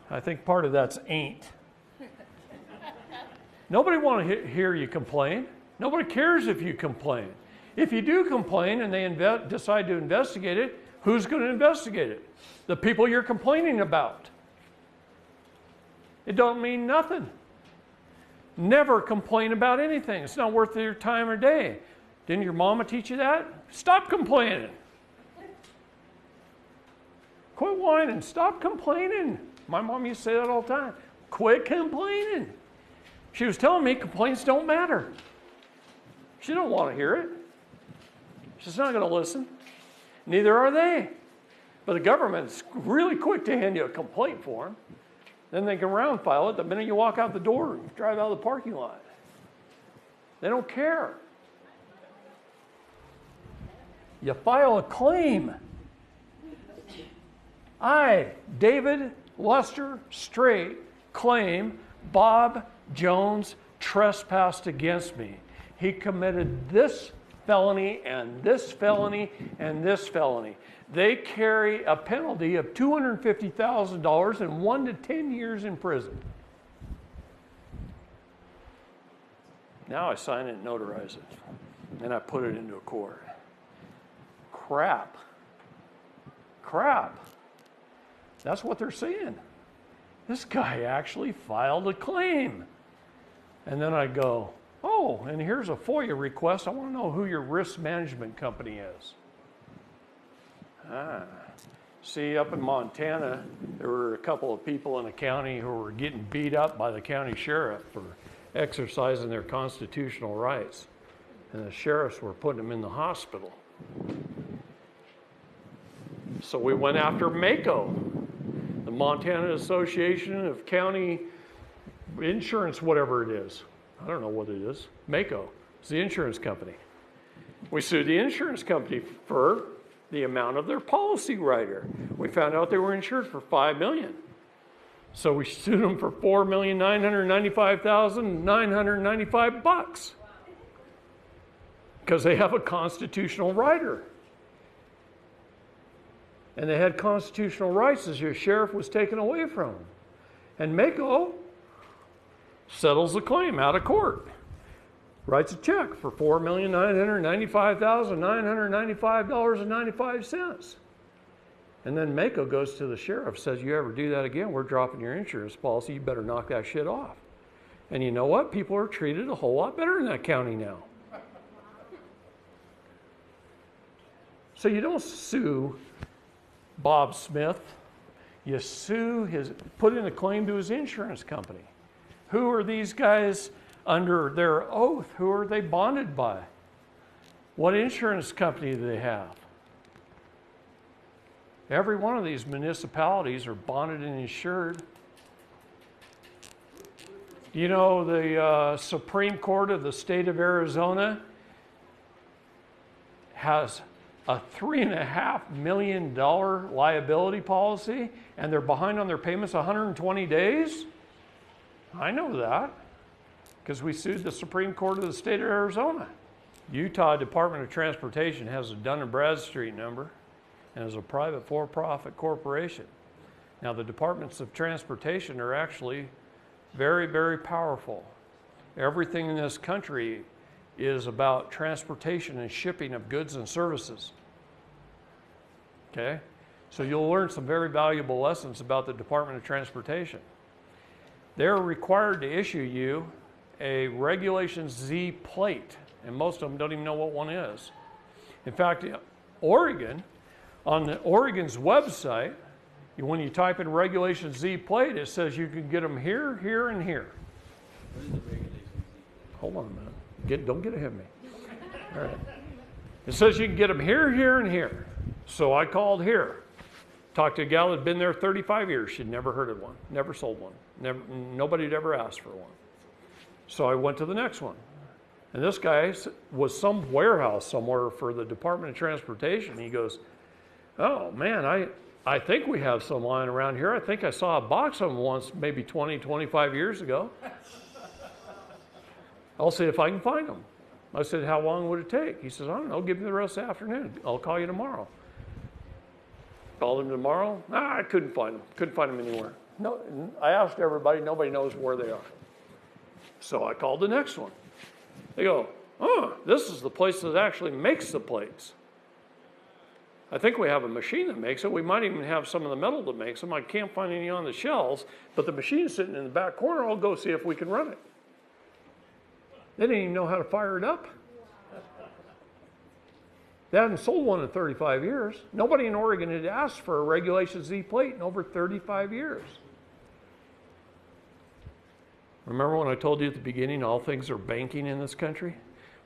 I think part of that's ain't. Nobody want to hear you complain. Nobody cares if you complain. If you do complain and they decide to investigate it, who's going to investigate it? The people you're complaining about. It don't mean nothing. Never complain about anything. It's not worth your time or day. Didn't your mama teach you that? Stop complaining. Quit whining. Stop complaining. My mom used to say that all the time. Quit complaining. She was telling me complaints don't matter. She don't want to hear it. She's not going to listen. Neither are they. But the government's really quick to hand you a complaint form. Then they can round file it the minute you walk out the door and drive out of the parking lot. They don't care. You file a claim. I, David Lester Straight, claim Bob Jones trespassed against me. He committed this felony and this felony and this felony. They carry a penalty of $250,000 and 1 to 10 years in prison. Now I sign it and notarize it. And I put it into a court. Crap. That's what they're saying. This guy actually filed a claim. And then I go, oh, and here's a FOIA request. I want to know who your risk management company is. See, up in Montana, there were a couple of people in the county who were getting beat up by the county sheriff for exercising their constitutional rights. And the sheriffs were putting them in the hospital. So we went after MACO, the Montana Association of County Insurance, whatever it is. I don't know what it is. MACO. It's the insurance company. We sued the insurance company for the amount of their policy rider. We found out they were insured for $5 million. So we sued them for $4,995,995 because they have a constitutional rider. And they had constitutional rights as your sheriff was taken away from them. And MACO settles the claim out of court. Writes a check for $4,995,995.95. And then MACO goes to the sheriff, says, you ever do that again, we're dropping your insurance policy, you better knock that shit off. And you know what? People are treated a whole lot better in that county now. So you don't sue Bob Smith. You put in a claim to his insurance company. Who are these guys under their oath? Who are they bonded by? What insurance company do they have? Every one of these municipalities are bonded and insured. You know, the Supreme Court of the state of Arizona has a $3.5 million liability policy, and they're behind on their payments 120 days? I know that because we sued the Supreme Court of the state of Arizona. Utah Department of Transportation has a Dun & Bradstreet number and is a private for-profit corporation. Now, the departments of transportation are actually very, very powerful. Everything in this country is about transportation and shipping of goods and services. Okay? So you'll learn some very valuable lessons about the Department of Transportation. They're required to issue you a Regulation Z plate, and most of them don't even know what one is. In fact, Oregon, on Oregon's website, when you type in Regulation Z plate, it says you can get them here, here, and here. What is the Regulation Z? Hold on a minute. Don't get ahead of me. All right. It says you can get them here, here, and here. So I called here. Talked to a gal that had been there 35 years. She'd never heard of one, never sold one. Nobody had ever asked for one. So I went to the next one. And this guy was some warehouse somewhere for the Department of Transportation. He goes, oh, man, I think we have some lying around here. I think I saw a box of them once, maybe 20, 25 years ago. I'll see if I can find them. I said, how long would it take? He says, I don't know, give me the rest of the afternoon. I'll call you tomorrow. Called him tomorrow. I couldn't find them. Couldn't find them anywhere. No, I asked everybody. Nobody knows where they are. So I called the next one. They go, oh, this is the place that actually makes the plates. I think we have a machine that makes it. We might even have some of the metal that makes them. I can't find any on the shelves, but the machine's sitting in the back corner. I'll go see if we can run it. They didn't even know how to fire it up. They hadn't sold one in 35 years. Nobody in Oregon had asked for a Regulation Z plate in over 35 years. Remember when I told you at the beginning all things are banking in this country?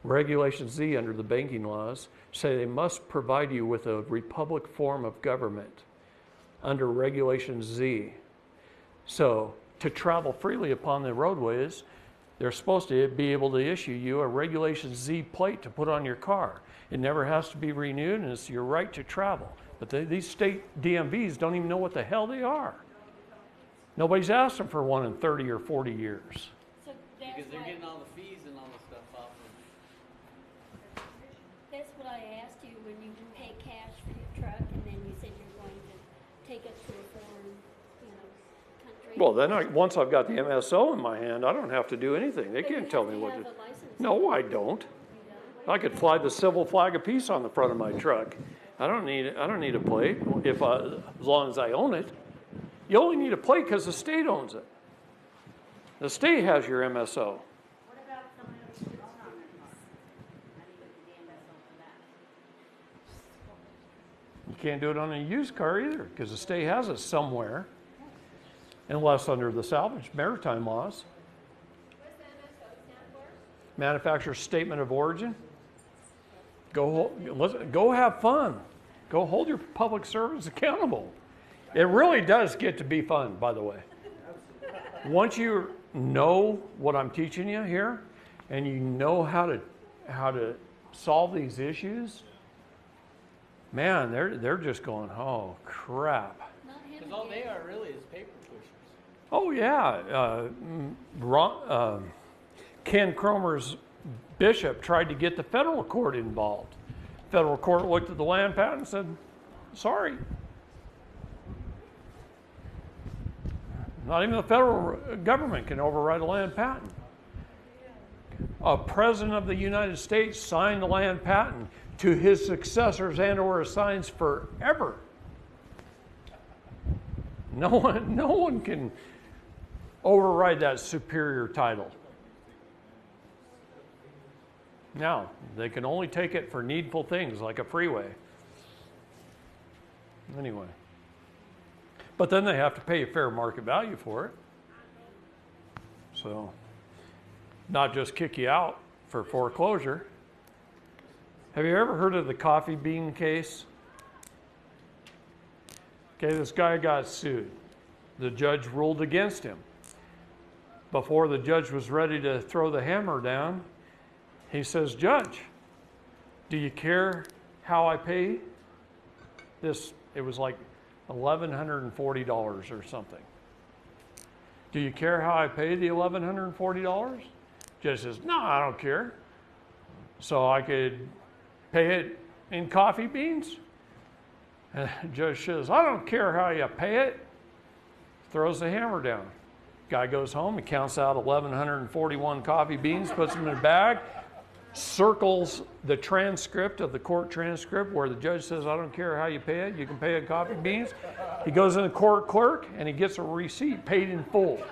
Regulation Z under the banking laws say they must provide you with a republic form of government under Regulation Z. So to travel freely upon the roadways, they're supposed to be able to issue you a Regulation Z plate to put on your car. It never has to be renewed, and it's your right to travel. But these state DMVs don't even know what the hell they are. Nobody's asked them for one in 30 or 40 years. So that's Because they're why, getting all the fees and all the stuff off Well, then once I've got the MSO in my hand, I don't have to do anything. They can't tell me what to do. No, I don't. I could fly the civil flag of peace on the front of my truck. I don't need a plate as long as I own it. You only need a plate because the state owns it. The state has your MSO. What about someone who's sits on their car? How do you get the MSO for that? You can't do it on a used car either because the state has it somewhere, unless under the salvage maritime laws. What's the MSO stand for? Manufacturer's Statement of Origin. Go have fun. Go hold your public servants accountable. It really does get to be fun, by the way. Once you know what I'm teaching you here, and you know how to solve these issues, man, they're just going, oh crap. Because all they are really is paper pushers. Oh yeah, Ken Cromer's bishop tried to get the federal court involved. Federal court looked at the land patent and said, sorry. Not even the federal government can override a land patent. A president of the United States signed the land patent to his successors and or assigns forever. No one can override that superior title. Now, they can only take it for needful things like a freeway. Anyway. But then they have to pay a fair market value for it. So, not just kick you out for foreclosure. Have you ever heard of the coffee bean case? Okay, this guy got sued. The judge ruled against him. Before the judge was ready to throw the hammer down, he says, Judge, do you care how I pay this? It was like $1,140 or something. Do you care how I pay the $1,140? Judge says, no, I don't care. So I could pay it in coffee beans? And judge says, I don't care how you pay it. Throws the hammer down. Guy goes home, he counts out 1,141 coffee beans, puts them in a bag, circles the transcript of the court transcript where the judge says, I don't care how you pay it, you can pay it in coffee beans. He goes in the court clerk and he gets a receipt paid in full.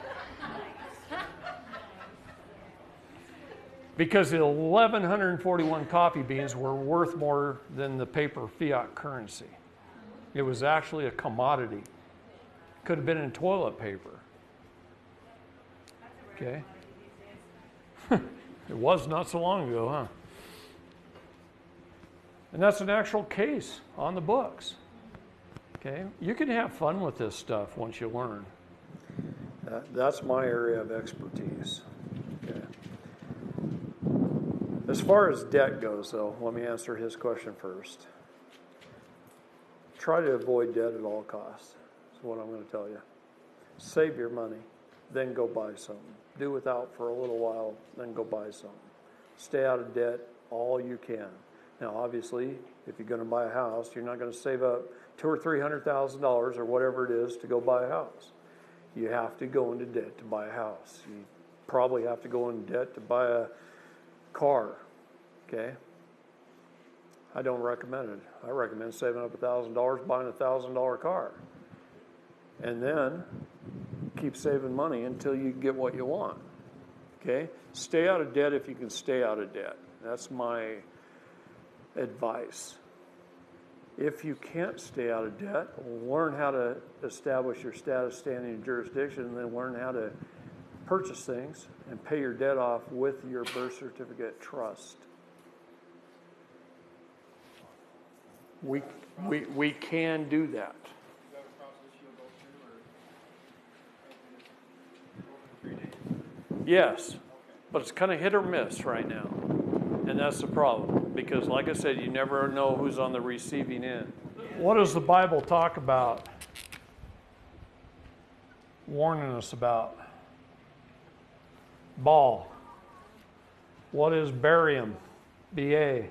Because the 1,141 coffee beans were worth more than the paper fiat currency. It was actually a commodity. Could have been in toilet paper. Okay? It was not so long ago, huh? And that's an actual case on the books. Okay? You can have fun with this stuff once you learn. That's my area of expertise. Okay? As far as debt goes, though, let me answer his question first. Try to avoid debt at all costs. That's what I'm going to tell you. Save your money, then go buy something. Do without for a little while, then go buy something. Stay out of debt all you can. Now, obviously, if you're going to buy a house, you're not going to save up $200,000 or $300,000 or whatever it is to go buy a house. You have to go into debt to buy a house. You probably have to go into debt to buy a car. Okay? I don't recommend it. I recommend saving up $1,000, buying a $1,000 car. And then keep saving money until you get what you want. Okay? Stay out of debt if you can stay out of debt. That's my advice. If you can't stay out of debt, learn how to establish your status, standing, and jurisdiction, and then learn how to purchase things and pay your debt off with your birth certificate trust. We can do that. Yes, but it's kind of hit or miss right now. And that's the problem. Because like I said, you never know who's on the receiving end. What does the Bible talk about? Warning us about. Ball. What is barium? Ba.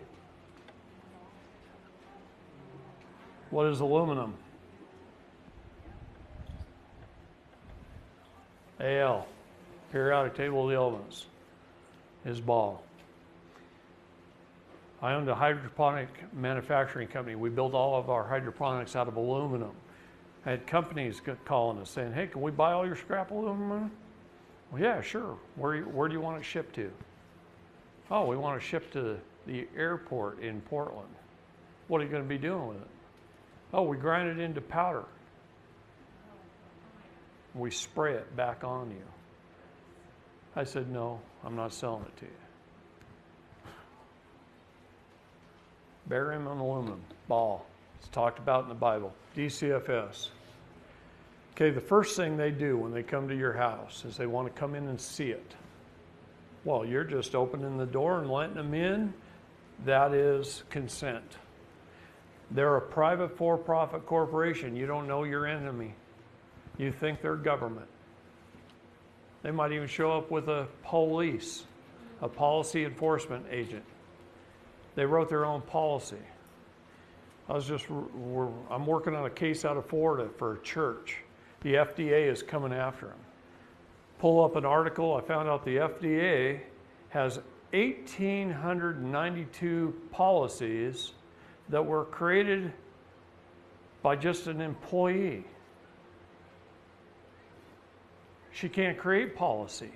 What is aluminum? AL, periodic table of the elements, is ball. I owned a hydroponic manufacturing company. We built all of our hydroponics out of aluminum. I had companies calling us saying, hey, can we buy all your scrap aluminum? Well, yeah, sure. Where do you want it shipped to? Oh, we want it shipped to the airport in Portland. What are you going to be doing with it? Oh, we grind it into powder. We spray it back on you. I said, no, I'm not selling it to you. Barium and aluminum, ball. It's talked about in the Bible. DCFS. Okay, the first thing they do when they come to your house is they want to come in and see it. Well, you're just opening the door and letting them in. That is consent. They're a private for-profit corporation. You don't know your enemy. You think they're government. They might even show up with a police, a policy enforcement agent. They wrote their own policy. I'm working on a case out of Florida for a church. The FDA is coming after them. Pull up an article, I found out the FDA has 1,892 policies that were created by just an employee. She can't create policy.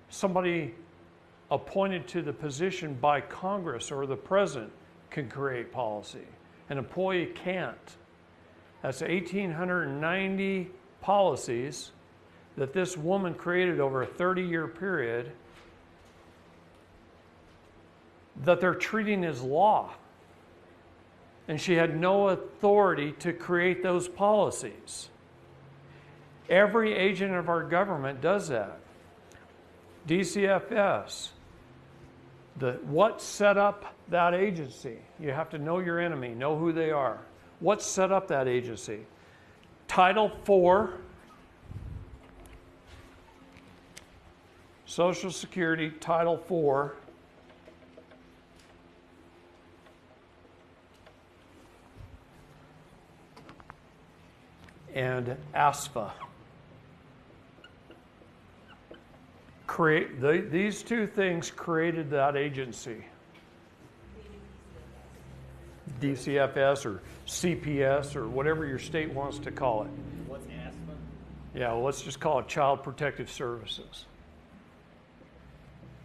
Somebody appointed to the position by Congress or the president can create policy. An employee can't. That's 1,890 policies that this woman created over a 30-year period that they're treating as law. And she had no authority to create those policies. Every agent of our government does that. DCFS. What set up that agency? You have to know your enemy, know who they are. What set up that agency? Title IV, Social Security, Title IV. And ASFA. These two things created that agency. DCFS or CPS or whatever your state wants to call it. What's ASPA? Yeah, well, let's just call it Child Protective Services.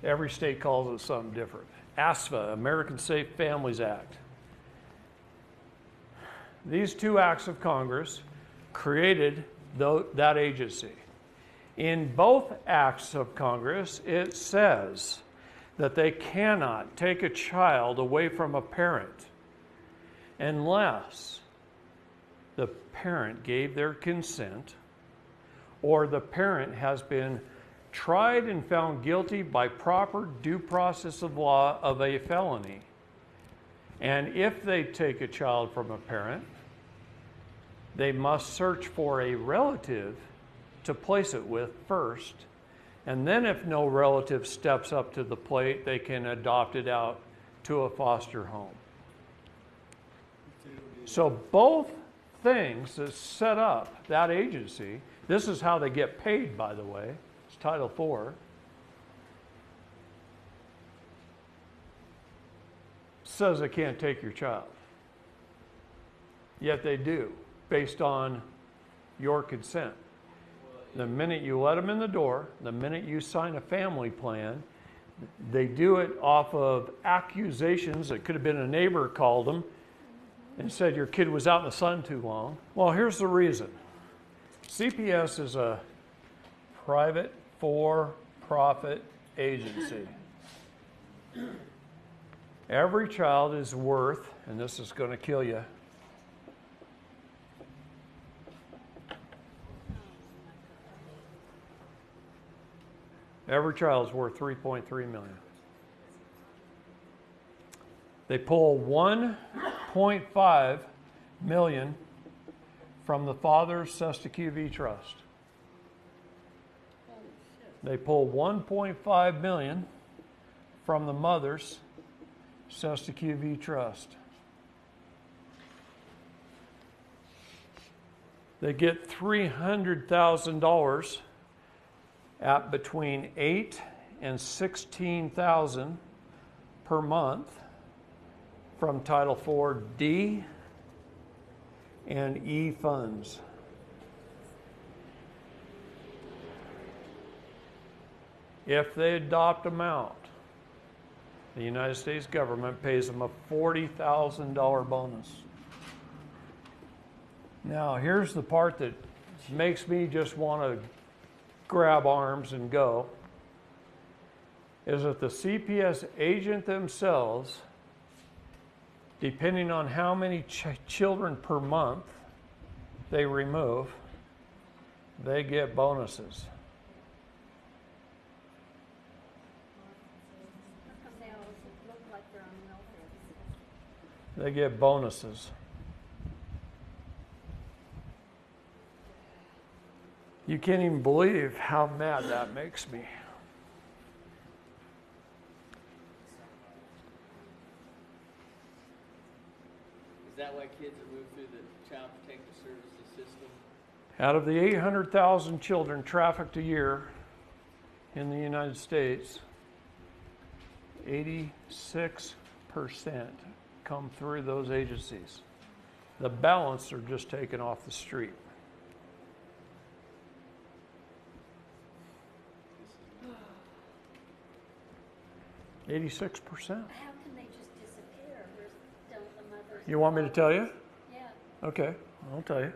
Every state calls it something different. ASFA, American Safe Families Act. These two acts of Congress created that agency. In both acts of Congress, it says that they cannot take a child away from a parent unless the parent gave their consent or the parent has been tried and found guilty by proper due process of law of a felony. And if they take a child from a parent, they must search for a relative to place it with first. And then if no relative steps up to the plate, they can adopt it out to a foster home. So both things that set up that agency, this is how they get paid, by the way. It's Title IV. Says they can't take your child. Yet they do, based on your consent. The minute you let them in the door, the minute you sign a family plan, they do it off of accusations. It could have been a neighbor called them and said your kid was out in the sun too long. Well, here's the reason. CPS is a private for-profit agency. Every child is worth, and this is going to kill you, every child is worth $3.3 million. They pull $1.5 million from the father's Sesta Trust. They pull $1.5 million from the mother's Sesta Trust. They get $300,000 at between $8,000 and $16,000 per month from Title IV D and E funds. If they adopt them out, the United States government pays them a $40,000 bonus. Now, here's the part that makes me just want to grab arms and go, is that the CPS agent themselves, depending on how many children per month they remove, they get bonuses. How come they always look like they're on welfare? They get bonuses. You can't even believe how mad that makes me. Is that why kids are moved through the Child Protective Services system? Out of the 800,000 children trafficked a year in the United States, 86% come through those agencies. The balance are just taken off the street. 86%. How can they just disappear? Don't the mothers? You want me to tell you? Yeah. Okay, I'll tell you.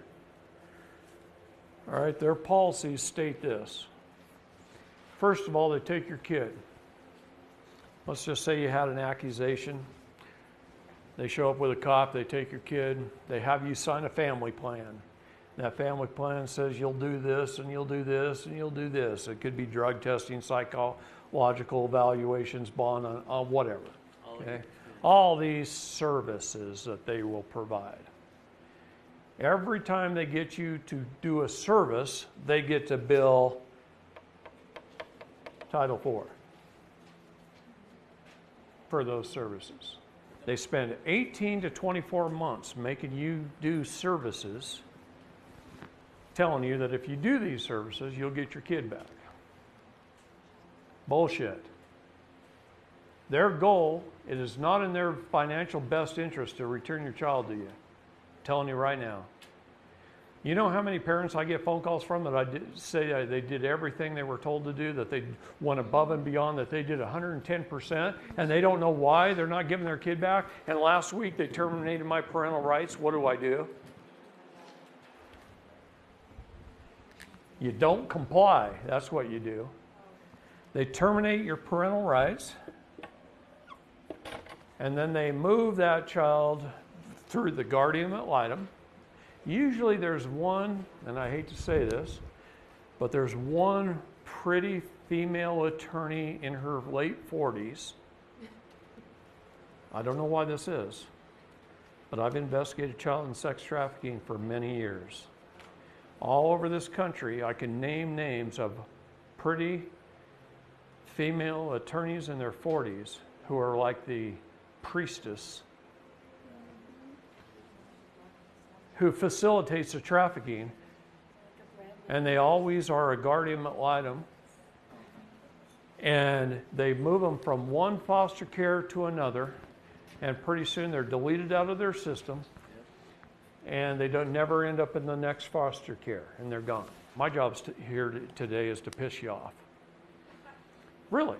All right, their policies state this. First of all, they take your kid. Let's just say you had an accusation. They show up with a cop, they take your kid, they have you sign a family plan. That family plan says you'll do this and you'll do this and you'll do this. It could be drug testing, psychological evaluations, bond, on whatever. Okay? All these services that they will provide. Every time they get you to do a service, they get to bill Title IV for those services. They spend 18 to 24 months making you do services, telling you that if you do these services, you'll get your kid back. Bullshit. Their goal, it is not in their financial best interest to return your child to you. I'm telling you right now. You know how many parents I get phone calls from that say they did everything they were told to do, that they went above and beyond, that they did 110%, and they don't know why they're not giving their kid back? And last week they terminated my parental rights. What do? You don't comply. That's what you do. They terminate your parental rights, and then they move that child through the guardian ad litem. Usually there's one, and I hate to say this, but there's one pretty female attorney in her late 40s. I don't know why this is, but I've investigated child and sex trafficking for many years. All over this country, I can name names of pretty female attorneys in their 40s who are like the priestess who facilitates the trafficking, and they always are a guardian ad litem, and they move them from one foster care to another, and pretty soon they're deleted out of their system, and they don't never end up in the next foster care, and they're gone. My job here today is to piss you off. Really.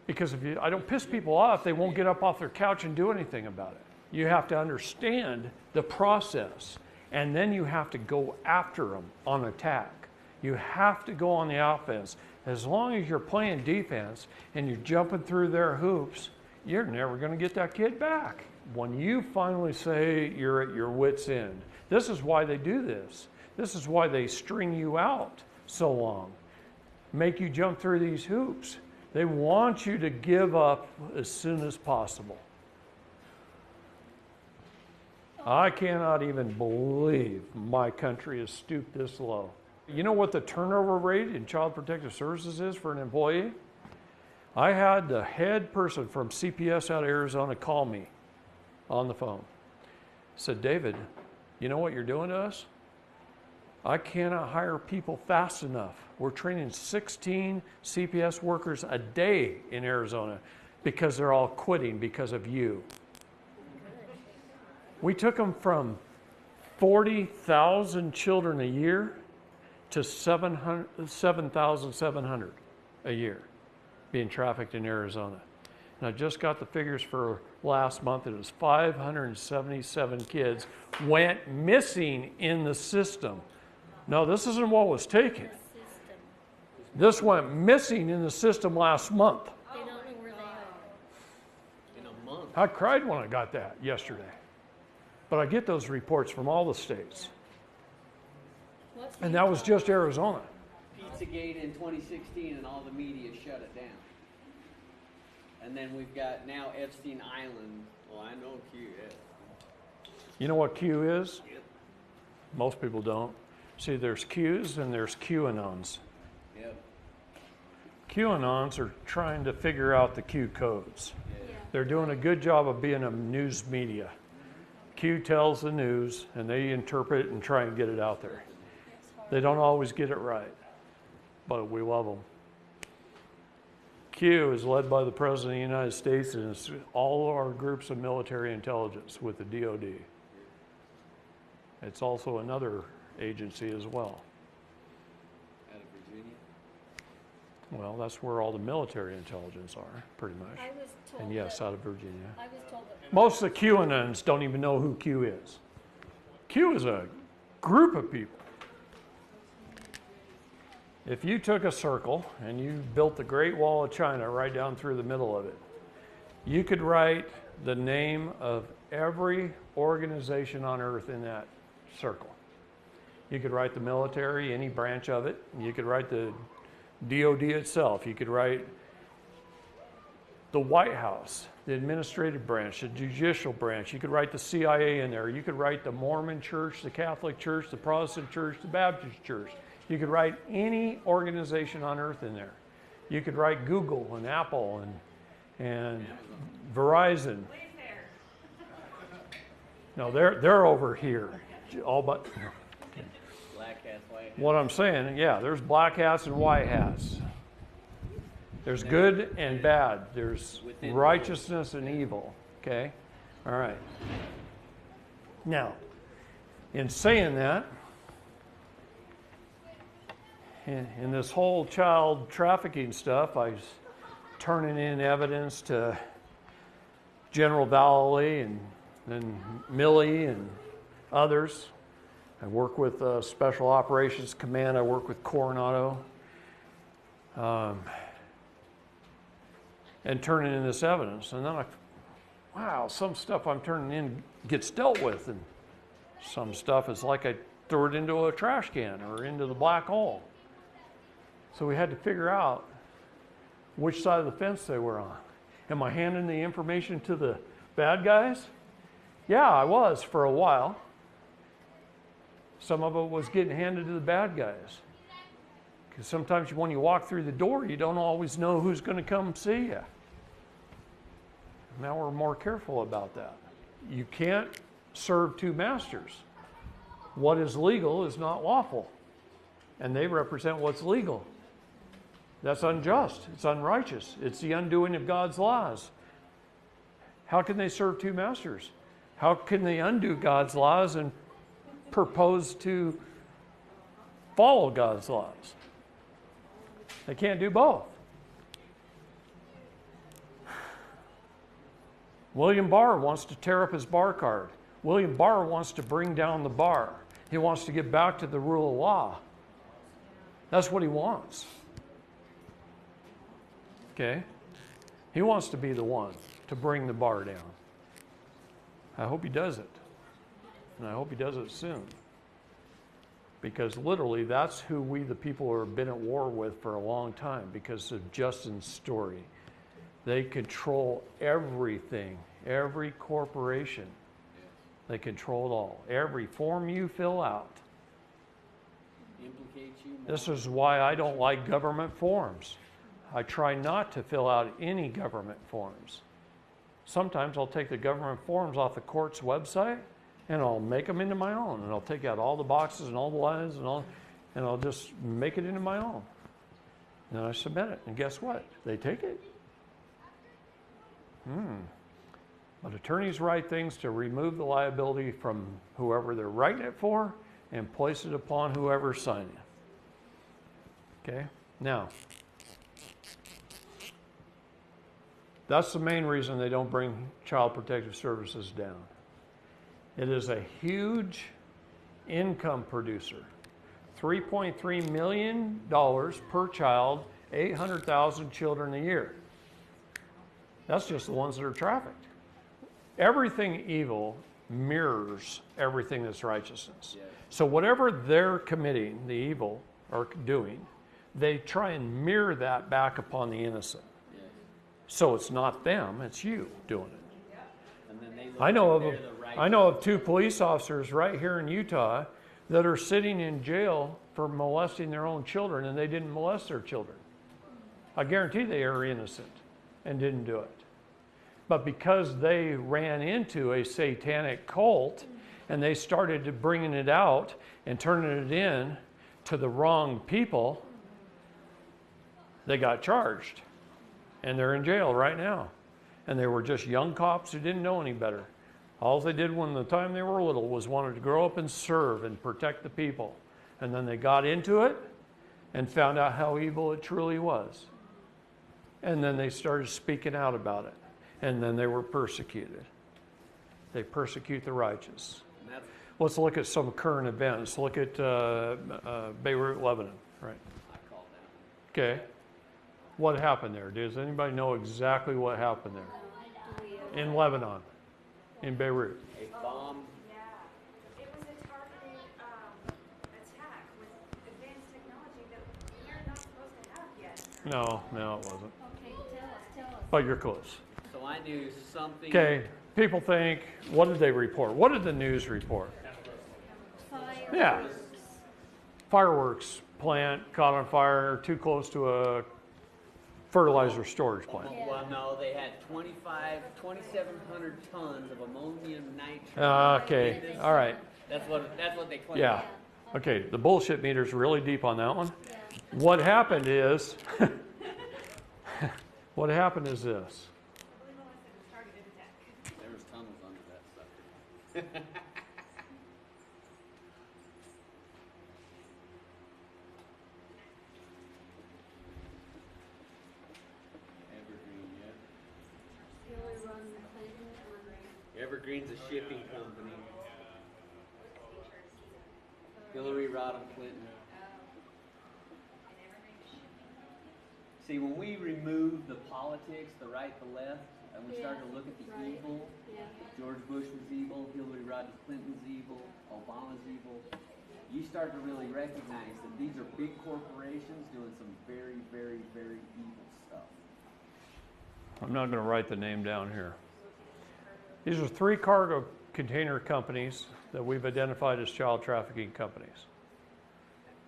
Because if I don't piss people off, they won't get up off their couch and do anything about it. You have to understand the process, and then you have to go after them on attack. You have to go on the offense. As long as you're playing defense and you're jumping through their hoops, you're never going to get that kid back. When you finally say you're at your wit's end, this is why they do this. This is why they string you out so long, make you jump through these hoops. They want you to give up as soon as possible. I cannot even believe my country has stooped this low. You know what the turnover rate in Child Protective Services is for an employee? I had the head person from CPS out of Arizona call me on the phone. Said, David, you know what you're doing to us? I cannot hire people fast enough. We're training 16 CPS workers a day in Arizona because they're all quitting because of you. We took them from 40,000 children a year to 7,700 a year being trafficked in Arizona. And I just got the figures for last month. It was 577 kids went missing in the system. No, this isn't what was taken. System. This went missing in the system last month. They don't know where they are. In a month. I cried when I got that yesterday. But I get those reports from all the states. What's And that was just Arizona. Pizzagate in 2016 and all the media shut it down. And then we've got now Epstein Island. Well, I know Q is. You know what Q is? Yep. Most people don't. See, there's Qs and there's QAnons. Yep. QAnons are trying to figure out the Q codes. Yeah. They're doing a good job of being a news media. Q tells the news, and they interpret it and try and get it out there. They don't always get it right, but we love them. Q is led by the President of the United States, and it's all our groups of military intelligence with the DOD. It's also another agency as well. Out of Virginia. Well, that's where all the military intelligence are, pretty much. I was told And yes, that, out of Virginia. I was told that Most of the QAnons don't even know who Q is. Q is a group of people. If you took a circle and you built the Great Wall of China right down through the middle of it, you could write the name of every organization on earth in that circle. You could write the military, any branch of it. You could write the DOD itself. You could write the White House, the administrative branch, the judicial branch. You could write the CIA in there. You could write the Mormon church, the Catholic church, the Protestant church, the Baptist church. You could write any organization on earth in there. You could write Google and Apple and Verizon. No, they're over here. All but Black hats, white hats. what I'm saying, yeah, there's black hats and white hats. There's good and bad. There's Within righteousness and evil. Okay? All right. Now, in saying that, in this whole child trafficking stuff, I was turning in evidence to General Valley and then Milley and others. I work with Special Operations Command. I work with Coronado. And turning in this evidence. And then wow, some stuff I'm turning in gets dealt with. And some stuff is like I threw it into a trash can or into the black hole. So we had to figure out which side of the fence they were on. Am I handing the information to the bad guys? Yeah, I was for a while. Some of it was getting handed to the bad guys. Because sometimes when you walk through the door, you don't always know who's going to come see you. Now we're more careful about that. You can't serve two masters. What is legal is not lawful. And they represent what's legal. That's unjust. It's unrighteous. It's the undoing of God's laws. How can they serve two masters? How can they undo God's laws and propose to follow God's laws? They can't do both. William Barr wants to tear up his bar card. William Barr wants to bring down the bar. He wants to get back to the rule of law. That's what he wants. Okay? He wants to be the one to bring the bar down. I hope he does it. And I hope he does it soon. Because literally, that's who we, the people, have been at war with for a long time because of Justin's story. They control everything, every corporation. They control it all. Every form you fill out. Implicates you more. This is why I don't like government forms. I try not to fill out any government forms. Sometimes I'll take the government forms off the court's website and I'll make them into my own, and I'll take out all the boxes and all the lines and I'll just make it into my own. And then I submit it, and guess what? They take it. But attorneys write things to remove the liability from whoever they're writing it for and place it upon whoever's signing it. Okay? Now, that's the main reason they don't bring Child Protective Services down. It is a huge income producer. $3.3 million per child, 800,000 children a year. That's just the ones that are trafficked. Everything evil mirrors everything that's righteousness. Yes. So whatever they're committing, the evil, or doing, they try and mirror that back upon the innocent. Yes. So it's not them, it's you doing it. And then they look I know like of they're the right. I know of 2 police officers right here in Utah that are sitting in jail for molesting their own children, and they didn't molest their children. I guarantee they are innocent and didn't do it. But because they ran into a satanic cult and they started to bringing it out and turning it in to the wrong people, they got charged. And they're in jail right now. And they were just young cops who didn't know any better. All they did when the time they were little was wanted to grow up and serve and protect the people. And then they got into it and found out how evil it truly was. And then they started speaking out about it. And then they were persecuted. They persecute the righteous. And that's, Let's look at some current events. Look at Beirut, Lebanon. Right. I call that. Okay. What happened there? Does anybody know exactly what happened there? In Lebanon, in Beirut. A bomb. Yeah, it was a targeted attack with advanced technology that we're not supposed to have yet. No, it wasn't. Okay, tell us. But you're close. So I knew something. Okay. People think, what did they report? What did the news report? Fireworks. Yeah. Fireworks plant caught on fire too close to a fertilizer storage plant. Well, no, they had 2,700 tons of ammonium nitrate. Okay. All right. That's what they claim. Yeah. Okay. The bullshit meter's really deep on that one. What happened is, this. I believe Melissa said it's targeted attack. There was tunnels under that sucker. Evergreen, yeah. Hillary Rodham Clinton on Evergreen's a shipping company. Hillary Rodham Clinton. See, when we remove the politics, the right, the left, and we start to look at the Right. evil, George Bush was evil, Hillary Rodham Clinton's evil, Obama's evil, you start to really recognize that these are big corporations doing some very, very, very evil stuff. I'm not going to write the name down here. These are 3 cargo container companies that we've identified as child trafficking companies.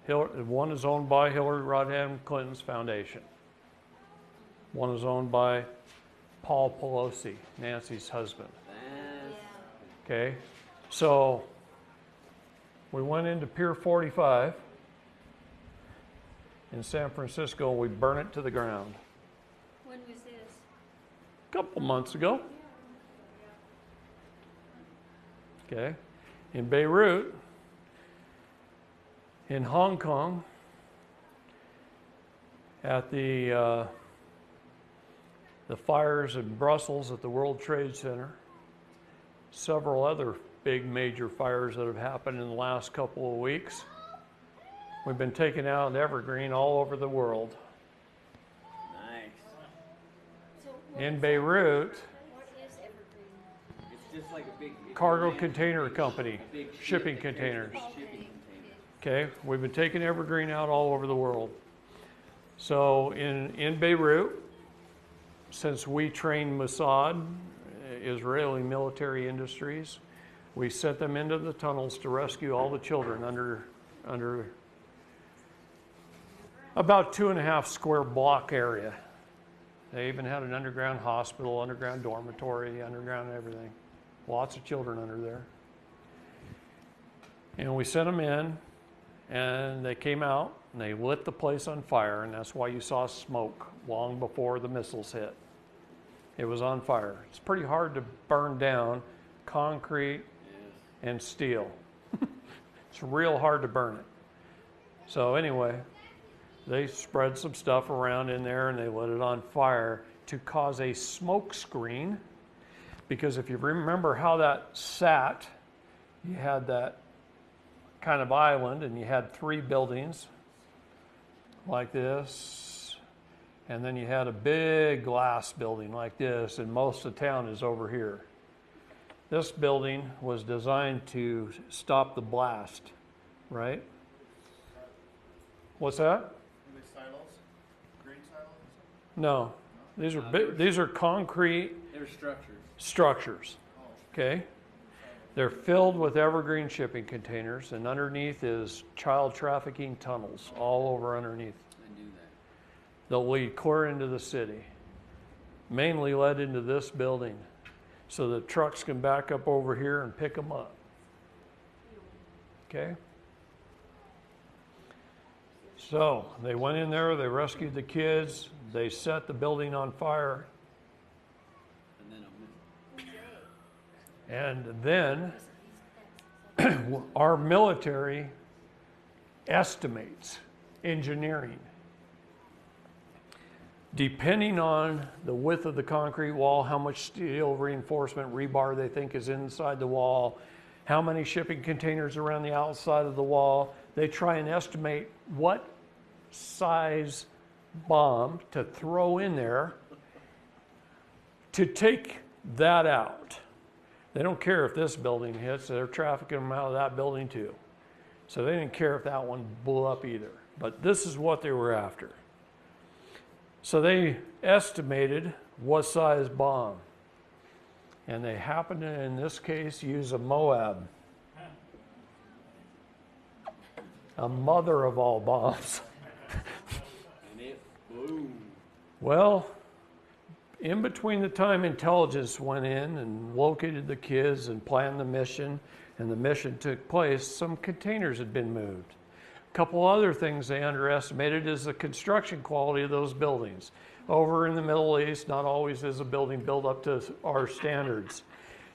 One is owned by Hillary Rodham Clinton's foundation. One is owned by Paul Pelosi, Nancy's husband. That's, Okay, so we went into Pier 45 in San Francisco. We burned it to the ground When was this? a couple months ago. Okay, in Beirut, in Hong Kong, at the fires in Brussels at the World Trade Center, several other big major fires that have happened in the last couple of weeks. We've been taking out evergreen all over the world. nice. So what In is Beirut, What is Evergreen? It's just like a big cargo big- container company, big ship shipping that carries containers. big shipping containers. Okay, we've been taking evergreen out all over the world. So in Beirut, since we train Mossad, Israeli military industries, we sent them into the tunnels to rescue all the children under about 2.5 square block area. They even had an underground hospital, underground dormitory, underground everything. Lots of children under there. And we sent them in, and they came out, and they lit the place on fire, and that's why you saw smoke long before the missiles hit. It was on fire. It's pretty hard to burn down concrete and steel. It's real hard to burn it. So anyway, they spread some stuff around in there, and they lit it on fire to cause a smoke screen. Because if you remember how that sat, you had that kind of island, and you had 3 buildings like this, and then you had a big glass building like this, and most of town is over here. This building was designed to stop the blast, right? What's that? Are they silos? Grain silos? No, these are concrete They're structures. structures. Okay, they're filled with evergreen shipping containers, and underneath is child trafficking tunnels all over underneath. I knew that. They'll lead clear into the city, mainly led into this building, so the trucks can back up over here and pick them up. Okay? So they went in there, they rescued the kids, they set the building on fire, And then and then our military estimates engineering. Depending on the width of the concrete wall, how much steel reinforcement rebar they think is inside the wall, how many shipping containers around the outside of the wall, they try and estimate what size bomb to throw in there to take that out. They don't care if this building hits, they're trafficking them out of that building too. So they didn't care if that one blew up either. But this is what they were after. So they estimated what size bomb. And they happened to, in this case, use a Moab. A mother of all bombs. and it boom. Well, in between the time intelligence went in and located the kids and planned the mission, and the mission took place, some containers had been moved. A couple other things they underestimated is the construction quality of those buildings. Over in the Middle East, not always is a building built up to our standards.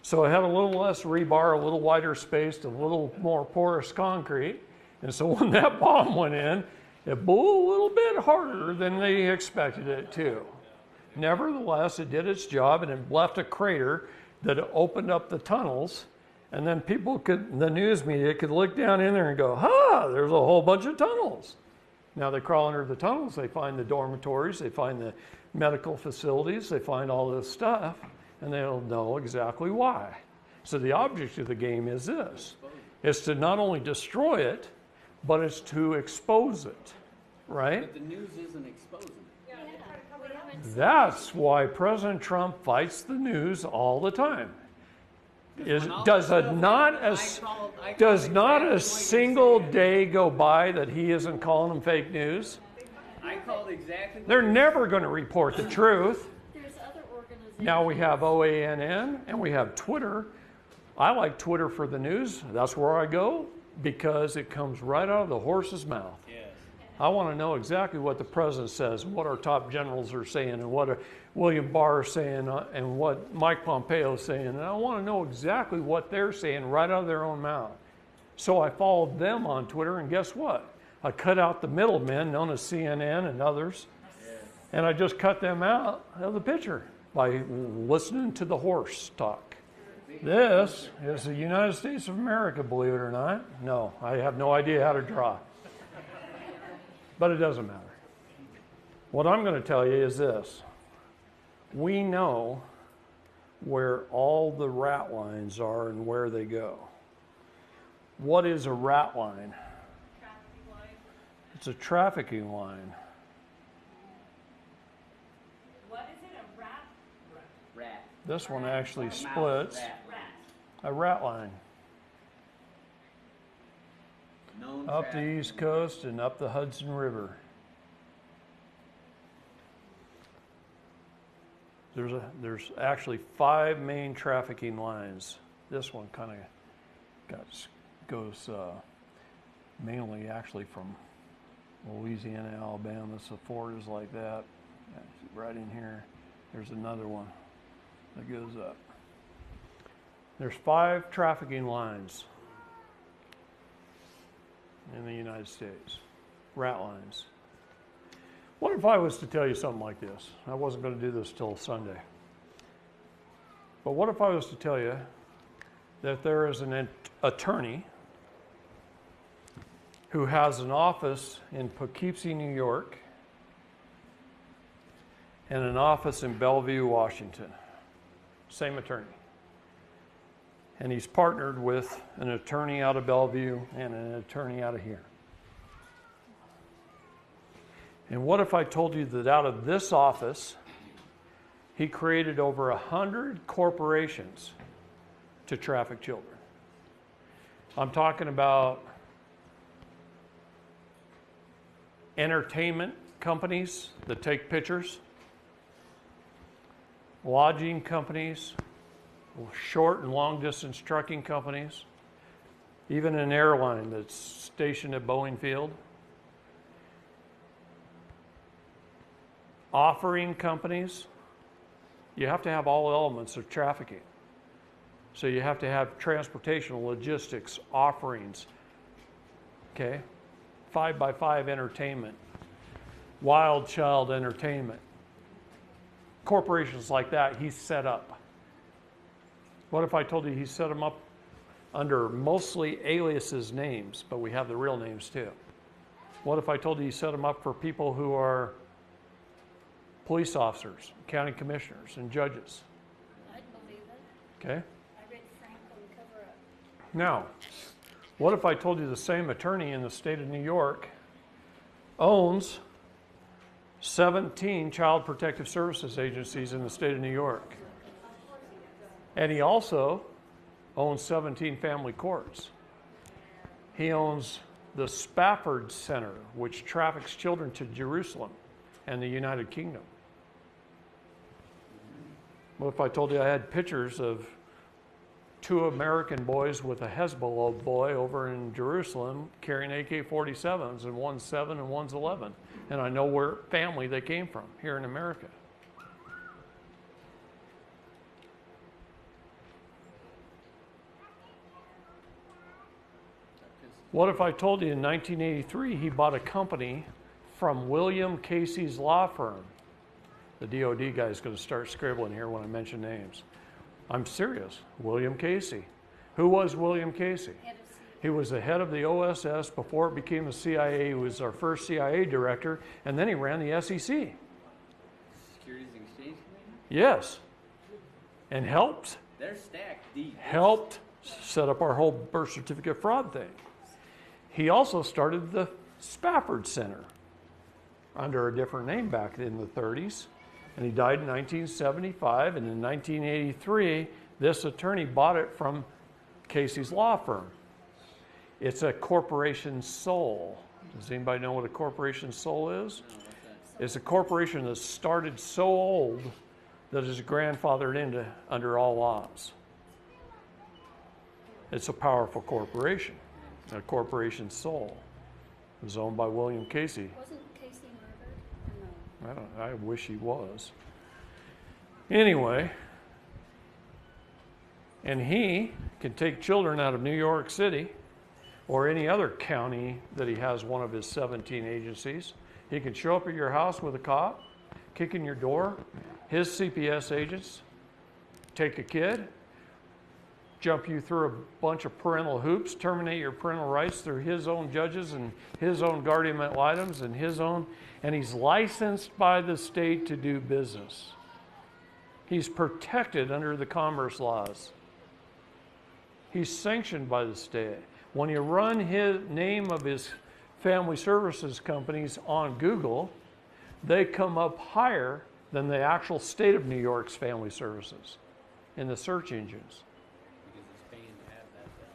So it had a little less rebar, a little wider spaced, a little more porous concrete. And so when that bomb went in, it blew a little bit harder than they expected it to. Nevertheless, it did its job, and it left a crater that opened up the tunnels, and then people could, the news media could look down in there and go, there's a whole bunch of tunnels. Now they crawl under the tunnels, they find the dormitories, they find the medical facilities, they find all this stuff, and they'll know exactly why. So the object of the game is this. It's to not only destroy it, but it's to expose it, right? But the news isn't exposing it. That's why President Trump fights the news all the time. Does not a single day go by that he isn't calling them fake news? I called exactly. They're never going to report the truth. There's other organizations. Now we have OANN and we have Twitter. I like Twitter for the news. That's where I go because it comes right out of the horse's mouth. Yes. I want to know exactly what the president says, what our top generals are saying, and what William Barr is saying, and what Mike Pompeo is saying. And I want to know exactly what they're saying right out of their own mouth. So I followed them on Twitter, and guess what? I cut out the middlemen, known as CNN and others, and I just cut them out of the picture by listening to the horse talk. This is the United States of America, believe it or not. No, I have no idea how to draw. But it doesn't matter. What I'm going to tell you is this. We know where all the rat lines are and where they go. What is a rat line? Traffic light. It's a trafficking line. What is it, a rat? Rat. This one actually Mouse, splits. rat. A rat line. Known Up the traffic. East Coast and up the Hudson River. There's actually 5 main trafficking lines. This one kind of got goes mainly actually from Louisiana, Alabama, so Florida's like that. Right in here, there's another one that goes up. There's 5 trafficking lines in the United States, rat lines. What if I was to tell you something like this? I wasn't going to do this till Sunday. But what if I was to tell you that there is an attorney who has an office in Poughkeepsie, New York, and an office in Bellevue, Washington. Same attorney. And he's partnered with an attorney out of Bellevue and an attorney out of here. And what if I told you that out of this office, he created over 100 corporations to traffic children? I'm talking about entertainment companies that take pictures, lodging companies, short and long distance trucking companies, even an airline that's stationed at Boeing Field, offering companies. You have to have all elements of trafficking. So you have to have transportation, logistics, offerings, okay? 5x5 entertainment, Wild Child Entertainment. Corporations like that, he's set up. What if I told you he set them up under mostly aliases names, but we have the real names too? What if I told you he set them up for people who are police officers, county commissioners, and judges? I'd believe it. Okay? I read Franklin Cover Up. Now, what if I told you the same attorney in the state of New York owns 17 child protective services agencies in the state of New York? And he also owns 17 family courts. He owns the Spafford Center, which traffics children to Jerusalem and the United Kingdom. What if I told you I had pictures of 2 American boys with a Hezbollah boy over in Jerusalem carrying AK-47s, and one's 7 and one's 11. And I know where family they came from here in America. What if I told you in 1983 he bought a company from William Casey's law firm? The DOD guy is going to start scribbling here when I mention names. I'm serious. William Casey. Who was William Casey? He was the head of the OSS before it became the CIA. He was our first CIA director, and then he ran the SEC. Securities and Exchange Commission? Yes. And helped They're stacked deep. helped set up our whole birth certificate fraud thing. He also started the Spafford Center under a different name back in the 30s. And he died in 1975. And in 1983, this attorney bought it from Casey's law firm. It's a corporation sole. Does anybody know what a corporation sole is? It's a corporation that started so old that is grandfathered into under all laws. It's a powerful corporation. A corporation sole. It was owned by William Casey. Wasn't Casey murdered? Or no? I wish he was. Anyway, and he can take children out of New York City or any other county that he has one of his 17 agencies. He can show up at your house with a cop, kick in your door, his CPS agents take a kid, jump you through a bunch of parental hoops, terminate your parental rights through his own judges and his own guardian ad litems and his own, and he's licensed by the state to do business. He's protected under the commerce laws. He's sanctioned by the state. When you run his name of his family services companies on Google, they come up higher than the actual state of New York's family services in the search engines.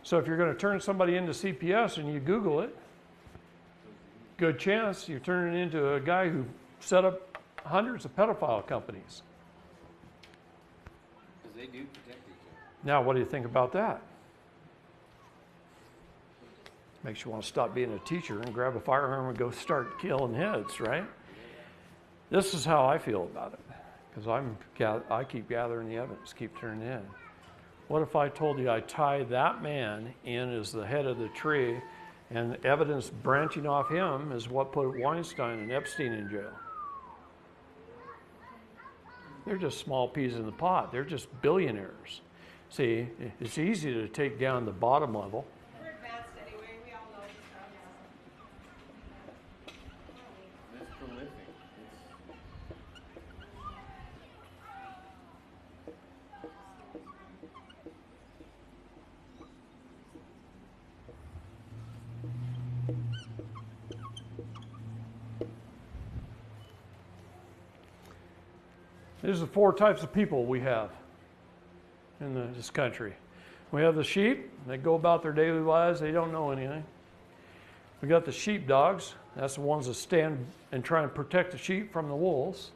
So if you're going to turn somebody into CPS and you Google it, good chance you're turning it into a guy who set up hundreds of pedophile companies. Because they do protect each other. Now, what do you think about that? Makes you want to stop being a teacher and grab a firearm and go start killing heads, right? This is how I feel about it, because I keep gathering the evidence, keep turning it in. What if I told you I tie that man in as the head of the tree, and evidence branching off him is what put Weinstein and Epstein in jail? They're just small peas in the pot. They're just billionaires. See, it's easy to take down the bottom level. We're advanced anyway, we all know this stuff. It's prolific. These are the 4 types of people we have in this country. We have the sheep. They go about their daily lives. They don't know anything. We got the sheepdogs. That's the ones that stand and try and protect the sheep from the wolves.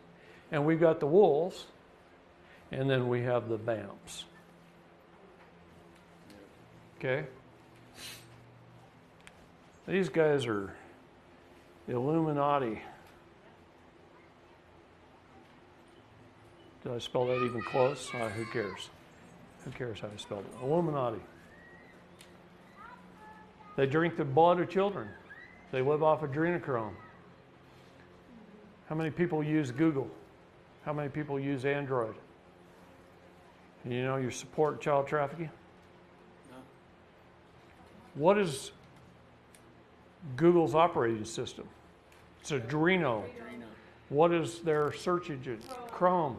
And we got the wolves. And then we have the vamps. Okay? These guys are Illuminati. Did I spell that even close? Who cares? Who cares how I spelled it? Illuminati. They drink the blood of children. They live off adrenochrome. How many people use Google? How many people use Android? You know you support child trafficking? No. What is Google's operating system? It's Adreno. What is their search engine? Chrome.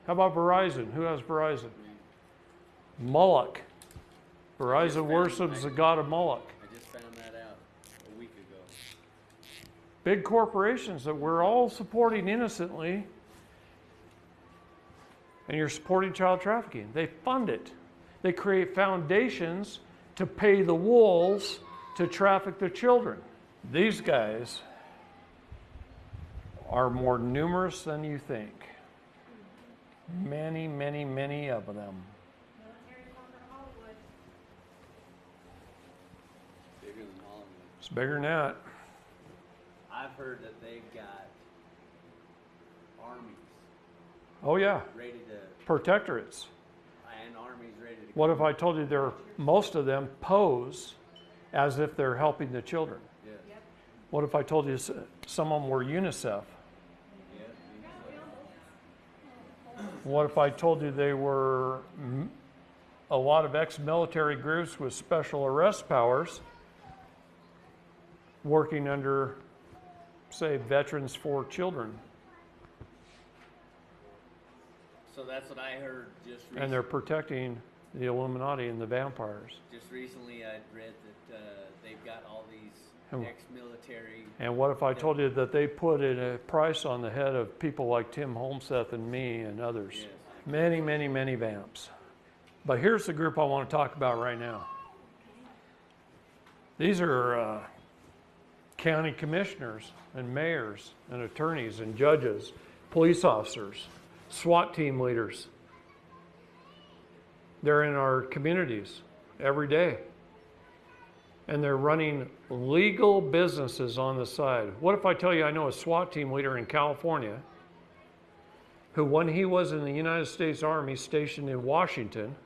How about Verizon? Who has Verizon? Moloch. Verizon worships the god of Moloch. I just found that out a week ago. Big corporations that we're all supporting innocently, and you're supporting child trafficking. They fund it. They create foundations to pay the wolves to traffic the children. These guys are more numerous than you think. Many, many, many of them. Military corporate Hollywood. Bigger than Hollywood. It's bigger than that. I've heard that they've got armies Oh yeah, ready to, protectorates. and armies ready to. What if I told you most of them pose as if they're helping the children? Yes. What if I told you some of them were UNICEF? Yes. What if I told you they were a lot of ex-military groups with special arrest powers working under, say, Veterans for Children, So that's what I heard just recently. and they're protecting the Illuminati and the vampires? Just recently I'd read that they've got all these And- ex-military. And what if I told you that they put a price on the head of people like Tim Holmseth and me and others? Yes. Many, many, many vamps. But here's the group I want to talk about right now. These are county commissioners and mayors and attorneys and judges, police officers, SWAT team leaders. They're in our communities every day. And they're running legal businesses on the side. What if I tell you I know a SWAT team leader in California who, when he was in the United States Army stationed in Washington,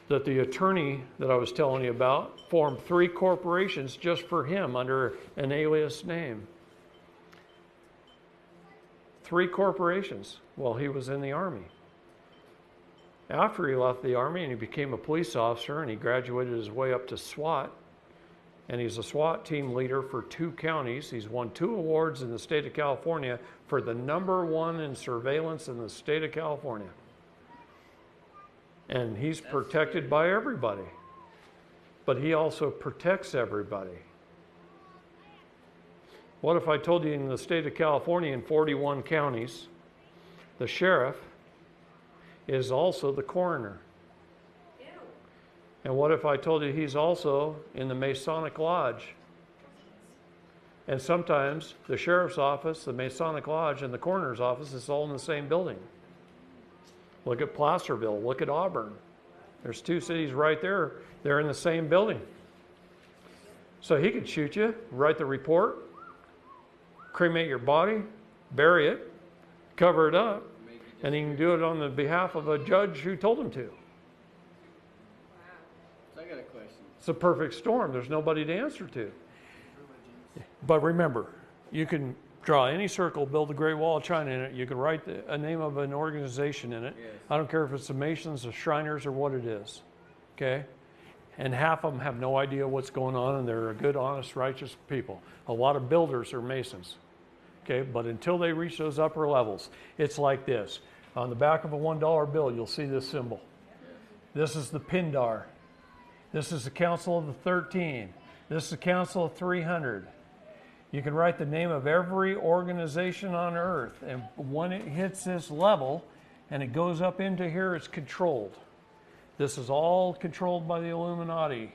that the attorney that I was telling you about formed 3 corporations just for him under an alias name. 3 corporations while he was in the Army. After he left the Army and he became a police officer and he graduated his way up to SWAT, and he's a SWAT team leader for 2 counties. He's won 2 awards in the state of California for the #1 in surveillance in the state of California. And he's protected by everybody. But he also protects everybody. What if I told you in the state of California, in 41 counties, the sheriff is also the coroner? Ew. And what if I told you he's also in the Masonic Lodge? And sometimes the sheriff's office, the Masonic Lodge, and the coroner's office is all in the same building. Look at Placerville, look at Auburn. There's two cities right there. They're in the same building. So he could shoot you, write the report, cremate your body, bury it, cover it up, and he can do it on the behalf of a judge who told him to. So I got a question. It's a perfect storm. There's nobody to answer to. But remember, you can draw any circle, build the Great Wall of China in it. You can write a name of an organization in it. Yes. I don't care if it's the Masons, the Shriners, or what it is. Okay? And half of them have no idea what's going on, and they're good, honest, righteous people. A lot of builders are Masons. Okay? But until they reach those upper levels, it's like this. On the back of a $1 bill, you'll see this symbol. This is the Pindar. This is the Council of the 13. This is the Council of 300. You can write the name of every organization on earth, and when it hits this level and it goes up into here, it's controlled. This is all controlled by the Illuminati,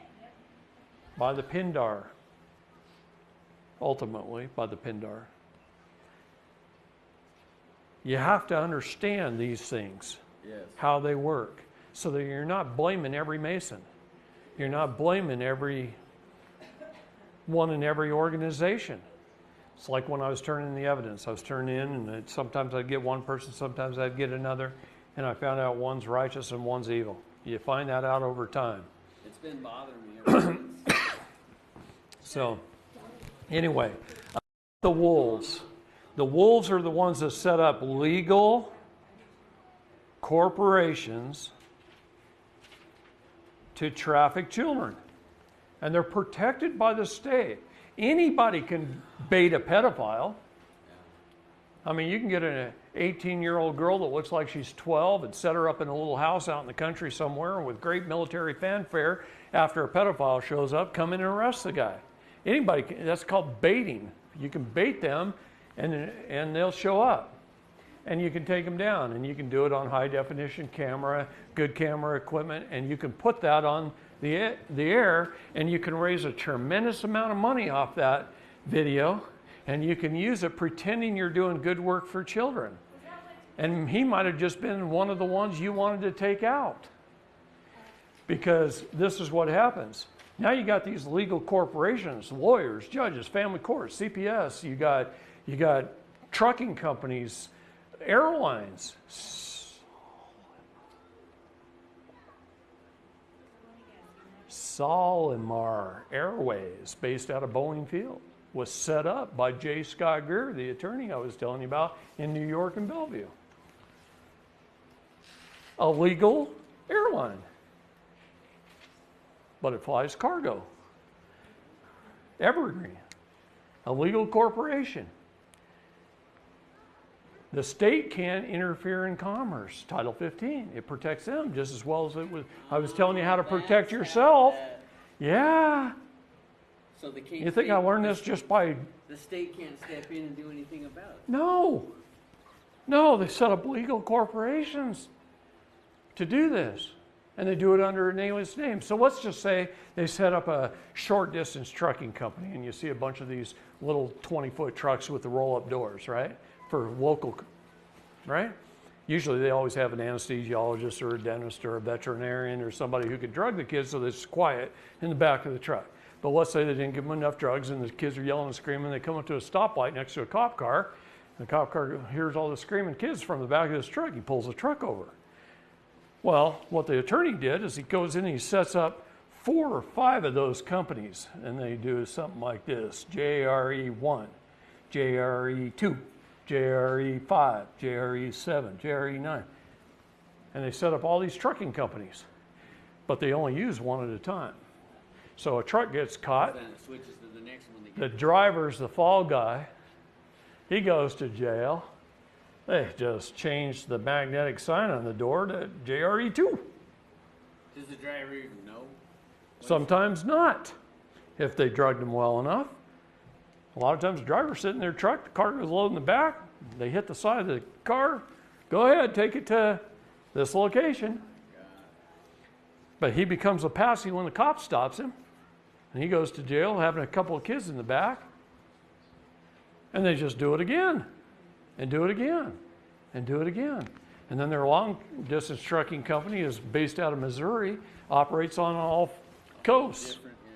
by the Pindar, ultimately by the Pindar. You have to understand these things, Yes. how they work, so that you're not blaming every Mason. You're not blaming every one in every organization. It's like when I was turning in the evidence. I was turning in, and sometimes I'd get one person, sometimes I'd get another, and I found out one's righteous and one's evil. You find that out over time. It's been bothering me ever since. So, anyway, the wolves. The wolves are the ones that set up legal corporations to traffic children. And they're protected by the state. Anybody can bait a pedophile. I mean, you can get an 18-year-old girl that looks like she's 12 and set her up in a little house out in the country somewhere with great military fanfare. After a pedophile shows up, come in and arrest the guy. Anybody can, that's called baiting. You can bait them and they'll show up. And you can take them down, and you can do it on high-definition camera, good camera equipment, and you can put that on the air, and you can raise a tremendous amount of money off that video, and you can use it pretending you're doing good work for children. And he might have just been one of the ones you wanted to take out. Because this is what happens. Now you got these legal corporations, lawyers, judges, family courts, CPS, you got trucking companies, airlines. Solomar Airways, based out of Boeing Field, was set up by J. Scott Greer, the attorney I was telling you about, in New York and Bellevue. A legal airline, but it flies cargo. Evergreen, a legal corporation. The state can't interfere in commerce. Title 15, it protects them just as well as it was. I was telling you how to protect yourself. Yeah. So they can't. You think I learned this just by... The state can't step in and do anything about it. No. No, they set up legal corporations to do this. And they do it under a nameless name. So let's just say they set up a short distance trucking company, and you see a bunch of these little 20-foot trucks with the roll-up doors, right? For local, right? Usually they always have an anesthesiologist or a dentist or a veterinarian or somebody who could drug the kids so that it's quiet in the back of the truck. But let's say they didn't give them enough drugs and the kids are yelling and screaming. They come up to a stoplight next to a cop car. And the cop car hears all the screaming kids from the back of this truck. He pulls the truck over. Well, what the attorney did is he goes in and he sets up 4 or 5 of those companies. And they do something like this: JRE1, JRE2, JRE5, JRE7, JRE9. And they set up all these trucking companies, but they only use one at a time. So a truck gets caught, Then it switches to the next one. the driver's the fall guy, he goes to jail. They just changed the magnetic sign on the door to JRE2. Does the driver even know? Sometimes not, if they drugged them well enough. A lot of times the driver's sitting in their truck, the car goes low in the back, they hit the side of the car, go ahead, take it to this location. But he becomes a patsy when the cop stops him, and he goes to jail having a couple of kids in the back, and they just do it again, and do it again, and do it again. And then their long distance trucking company is based out of Missouri, operates on all coasts. Different, yeah.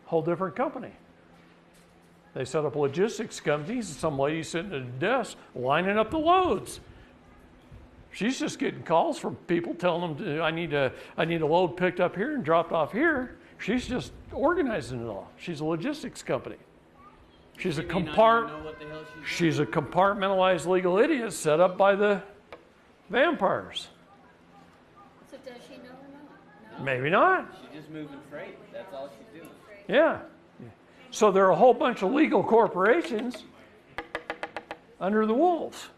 Whole different company. They set up logistics companies, and some lady sitting at a desk lining up the loads. She's just getting calls from people telling them, I need a load picked up here and dropped off here. She's just organizing it all. She's a logistics company. She's a She may not even know what the hell she's She's a compartmentalized legal idiot set up by the vampires. So does she know or not? No? Maybe not. She's just moving freight. That's all she's doing. Yeah. So there are a whole bunch of legal corporations under the wolves,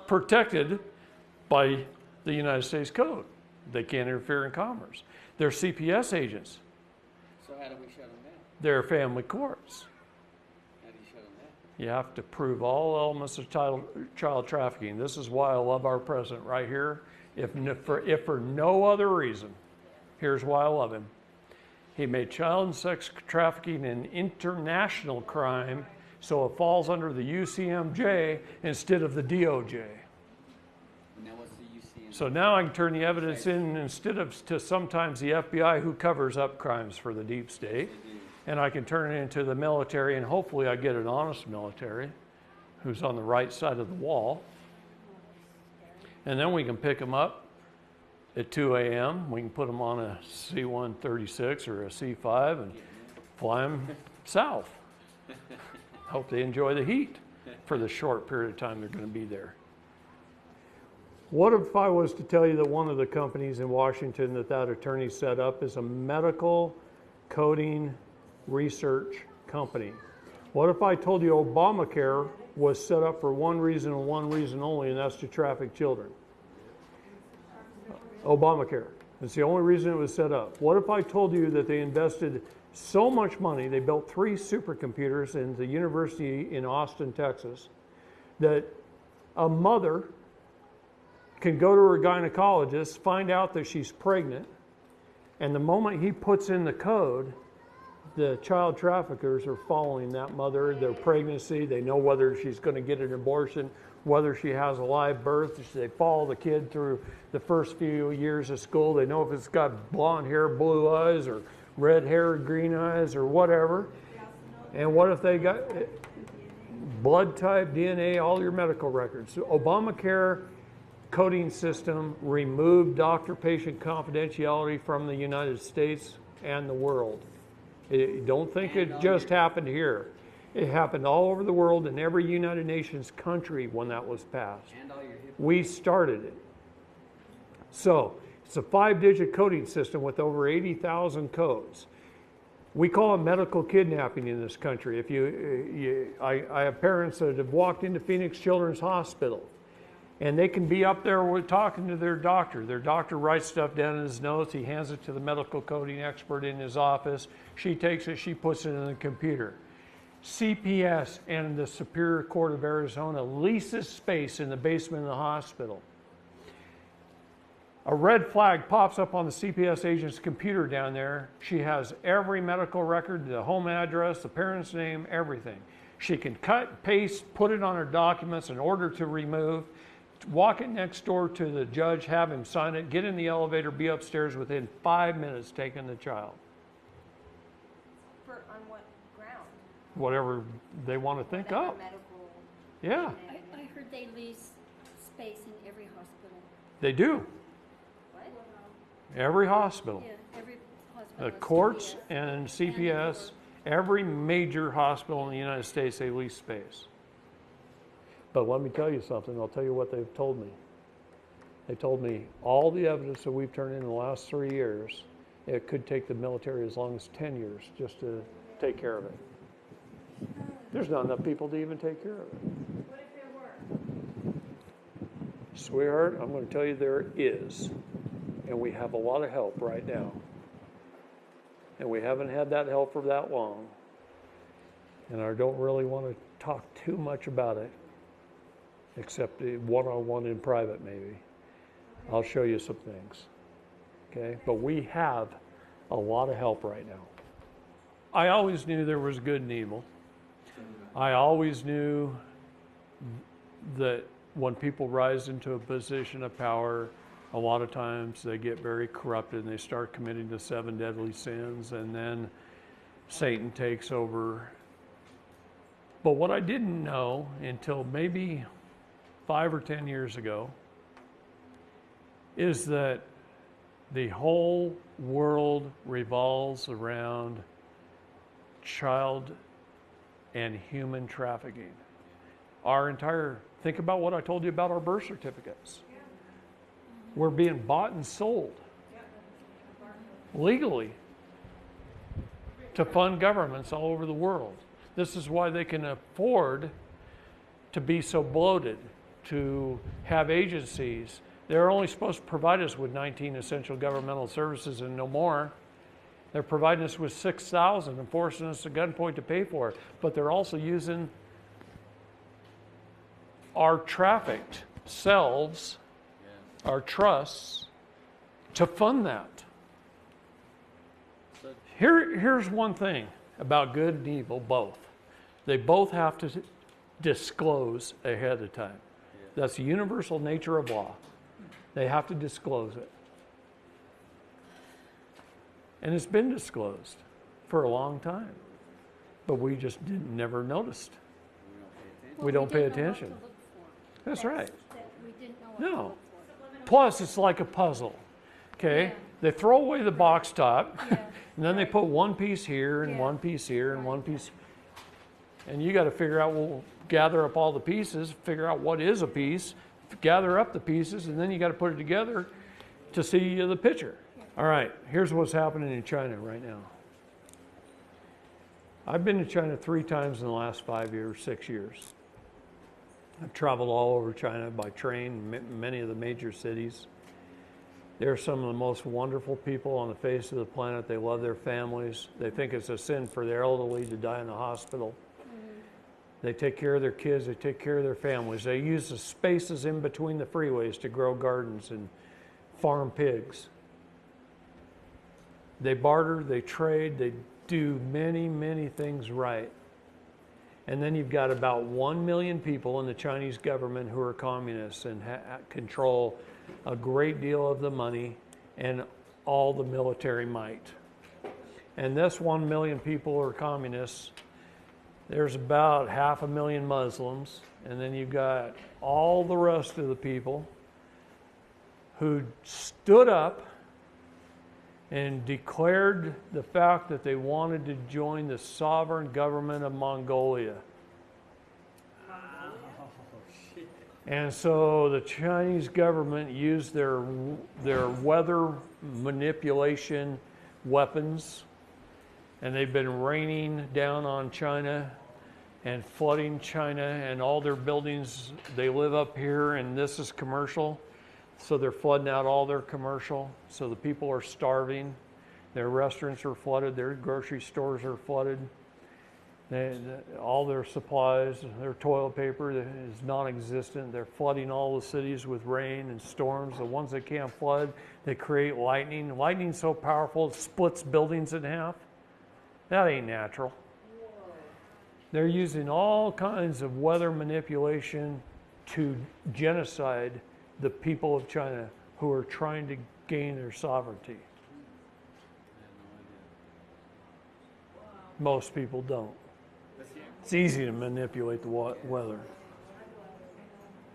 protected by the United States Code. They can't interfere in commerce. They're CPS agents. So how do we shut them down? They're family courts. How do you shut them down? You have to prove all elements of child trafficking. This is why I love our president right here. If for no other reason, here's why I love him. He made child and sex trafficking an international crime, so it falls under the UCMJ instead of the DOJ. Now what's the UCM? So now I can turn the evidence in instead of to sometimes the FBI, who covers up crimes for the deep state, and I can turn it into the military, and hopefully I get an honest military who's on the right side of the wall. And then we can pick them up at 2 a.m. We can put them on a C-136 or a C-5 and fly them south. Hope they enjoy the heat for the short period of time they're going to be there. What if I was to tell you that one of the companies in Washington that attorney set up is a medical coding research company? What if I told you Obamacare was set up for one reason and one reason only, and that's to traffic children? Obamacare. It's the only reason it was set up. What if I told you that they invested so much money, they built 3 supercomputers in the university in Austin, Texas, that a mother can go to her gynecologist, find out that she's pregnant, and the moment he puts in the code, the child traffickers are following that mother, their pregnancy. They know whether she's going to get an abortion, whether she has a live birth. They follow the kid through the first few years of school. They know if it's got blonde hair, blue eyes, or red hair, green eyes, or whatever. And what if they got blood type, DNA, all your medical records? So Obamacare coding system removed doctor-patient confidentiality from the United States and the world. Don't think it just happened here. It happened all over the world in every United Nations country when that was passed. We started it. So it's a 5-digit coding system with over 80,000 codes. We call it medical kidnapping in this country. I have parents that have walked into Phoenix Children's Hospital, and they can be up there talking to their doctor. Their doctor writes stuff down in his notes. He hands it to the medical coding expert in his office. She takes it, she puts it in the computer. CPS and the Superior Court of Arizona leases space in the basement of the hospital. A red flag pops up on the CPS agent's computer down there. She has every medical record, the home address, the parent's name, everything. She can cut, paste, put it on her documents, an order to remove, walk it next door to the judge, have him sign it, get in the elevator, be upstairs within 5 minutes taking the child. On what ground? Whatever they want to think Whatever up. medical. Yeah, I heard they lease space in every hospital. they do. What? Every hospital. Yeah, every hospital. The has courts CPS. and CPS, every major hospital in the United States, they lease space. But let me tell you something. I'll tell you what they've told me. They told me all the evidence that we've turned in the last 3 years, it could take the military as long as 10 years just to take care of it. There's not enough people to even take care of it. What if there were? Sweetheart, I'm going to tell you there is. And we have a lot of help right now. And we haven't had that help for that long. And I don't really want to talk too much about it, except one-on-one in private maybe. I'll show you some things. Okay? But we have a lot of help right now. I always knew there was good and evil. I always knew that when people rise into a position of power, a lot of times they get very corrupted and they start committing the 7 deadly sins, and then Satan takes over. But what I didn't know until maybe 5 or 10 years ago is that the whole world revolves around child and human trafficking. Think about what I told you about our birth certificates. We're being bought and sold legally to fund governments all over the world. This is why they can afford to be so bloated, to have agencies. They're only supposed to provide us with 19 essential governmental services and no more. They're providing us with 6,000 and forcing us at gunpoint to pay for it. But they're also using our trafficked selves, our trusts, to fund that. Here's one thing about good and evil, both. They both have to disclose ahead of time. That's the universal nature of law. They have to disclose it. And it's been disclosed for a long time. But we just never noticed. We don't pay attention. That's right. That we didn't know what to No. look for. Plus, it's like a puzzle. Okay? Yeah. They throw away the box top, Yeah. and then they put one piece here and Yeah. one piece here and Right. one piece. And you got to figure out, gather up all the pieces, figure out what is a piece, gather up the pieces, and then you got to put it together to see the picture. All right, here's what's happening in China right now. I've been to China 3 times in the last 5 years, 6 years. I've traveled all over China by train, many of the major cities. They're some of the most wonderful people on the face of the planet. They love their families. They think it's a sin for their elderly to die in the hospital. They take care of their kids. They take care of their families. They use the spaces in between the freeways to grow gardens and farm pigs. They barter, they trade, they do many, many things right. And then you've got about 1 million people in the Chinese government who are communists and control a great deal of the money and all the military might. And this 1 million people are communists. There's about 500,000 Muslims, and then you've got all the rest of the people who stood up and declared the fact that they wanted to join the sovereign government of Mongolia. And so the Chinese government used their weather manipulation weapons, and they've been raining down on China and flooding China and all their buildings. They live up here, and this is commercial. So they're flooding out all their commercial. So the people are starving. Their restaurants are flooded. Their grocery stores are flooded. All their supplies, their toilet paper is non-existent. They're flooding all the cities with rain and storms. The ones that can't flood, they create lightning. Lightning's so powerful it splits buildings in half. That ain't natural. They're using all kinds of weather manipulation to genocide the people of China who are trying to gain their sovereignty. Most people don't. It's easy to manipulate the weather.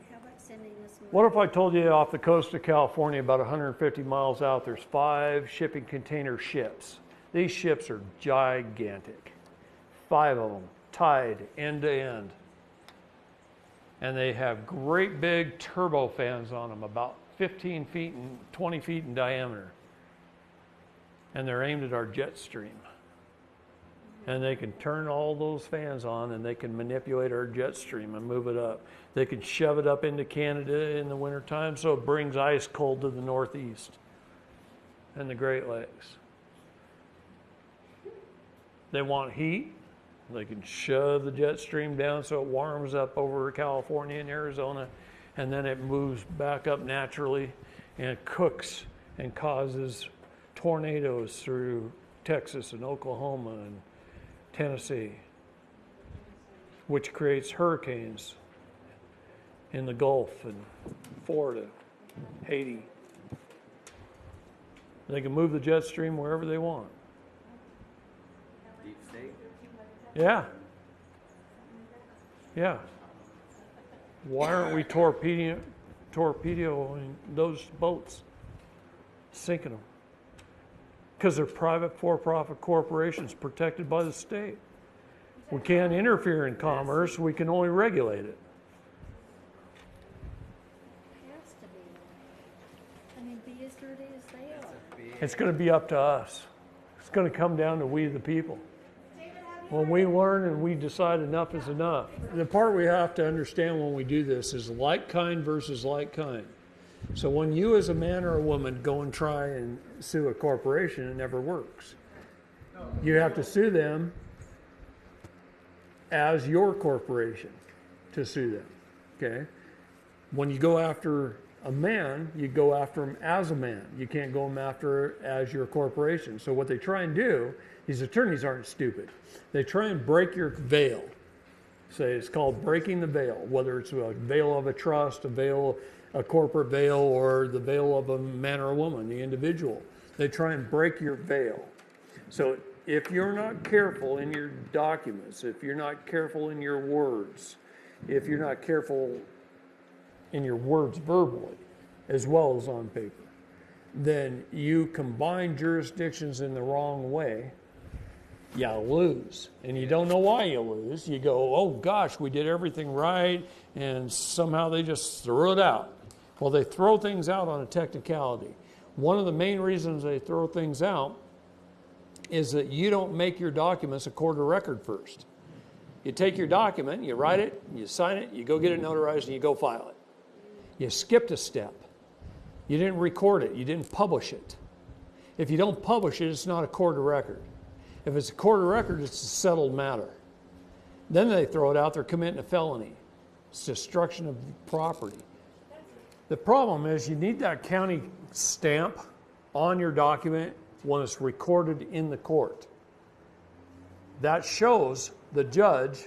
How about sending us more? What if I told you off the coast of California, about 150 miles out, there's 5 shipping container ships. These ships are gigantic. 5 of them, tied end to end. And they have great big turbofans on them, about 15 feet and 20 feet in diameter. And they're aimed at our jet stream. And they can turn all those fans on and they can manipulate our jet stream and move it up. They can shove it up into Canada in the wintertime so it brings ice cold to the Northeast and the Great Lakes. They want heat. They can shove the jet stream down so it warms up over California and Arizona, and then it moves back up naturally and it cooks and causes tornadoes through Texas and Oklahoma and Tennessee, which creates hurricanes in the Gulf and Florida, Haiti. They can move the jet stream wherever they want. Deep state. Yeah. Yeah. Why aren't we torpedoing those boats, sinking them? Because they're private for-profit corporations protected by the state. We can't interfere in commerce, we can only regulate it. Has to be. I mean, be as dirty as they are. It's going to be up to us. It's going to come down to we the people. When we learn and we decide enough is enough. The part we have to understand when we do this is like kind versus like kind. So when you as a man or a woman go and try and sue a corporation, it never works. You have to sue them as your corporation to sue them, okay? When you go after a man, you go after him as a man. You can't go after as your corporation. So what they try and do, these attorneys aren't stupid. They try and break your veil. Say it's called breaking the veil, whether it's a veil of a trust, a corporate veil, or the veil of a man or a woman, the individual. They try and break your veil. So if you're not careful in your documents, if you're not careful in your words, if you're not careful in your words verbally as well as on paper, then you combine jurisdictions in the wrong way, you lose. And you don't know why you lose. You go, oh gosh, we did everything right, and somehow they just threw it out. Well, they throw things out on a technicality. One of the main reasons they throw things out is that you don't make your documents a court of record first. You take your document, you write it, you sign it, you go get it notarized, and you go file it. You skipped a step. You didn't record it. You didn't publish it. If you don't publish it, it's not a court of record. If it's a court of record, it's a settled matter. Then they throw it out, they're committing a felony. It's destruction of property. The problem is you need that county stamp on your document when it's recorded in the court. That shows the judge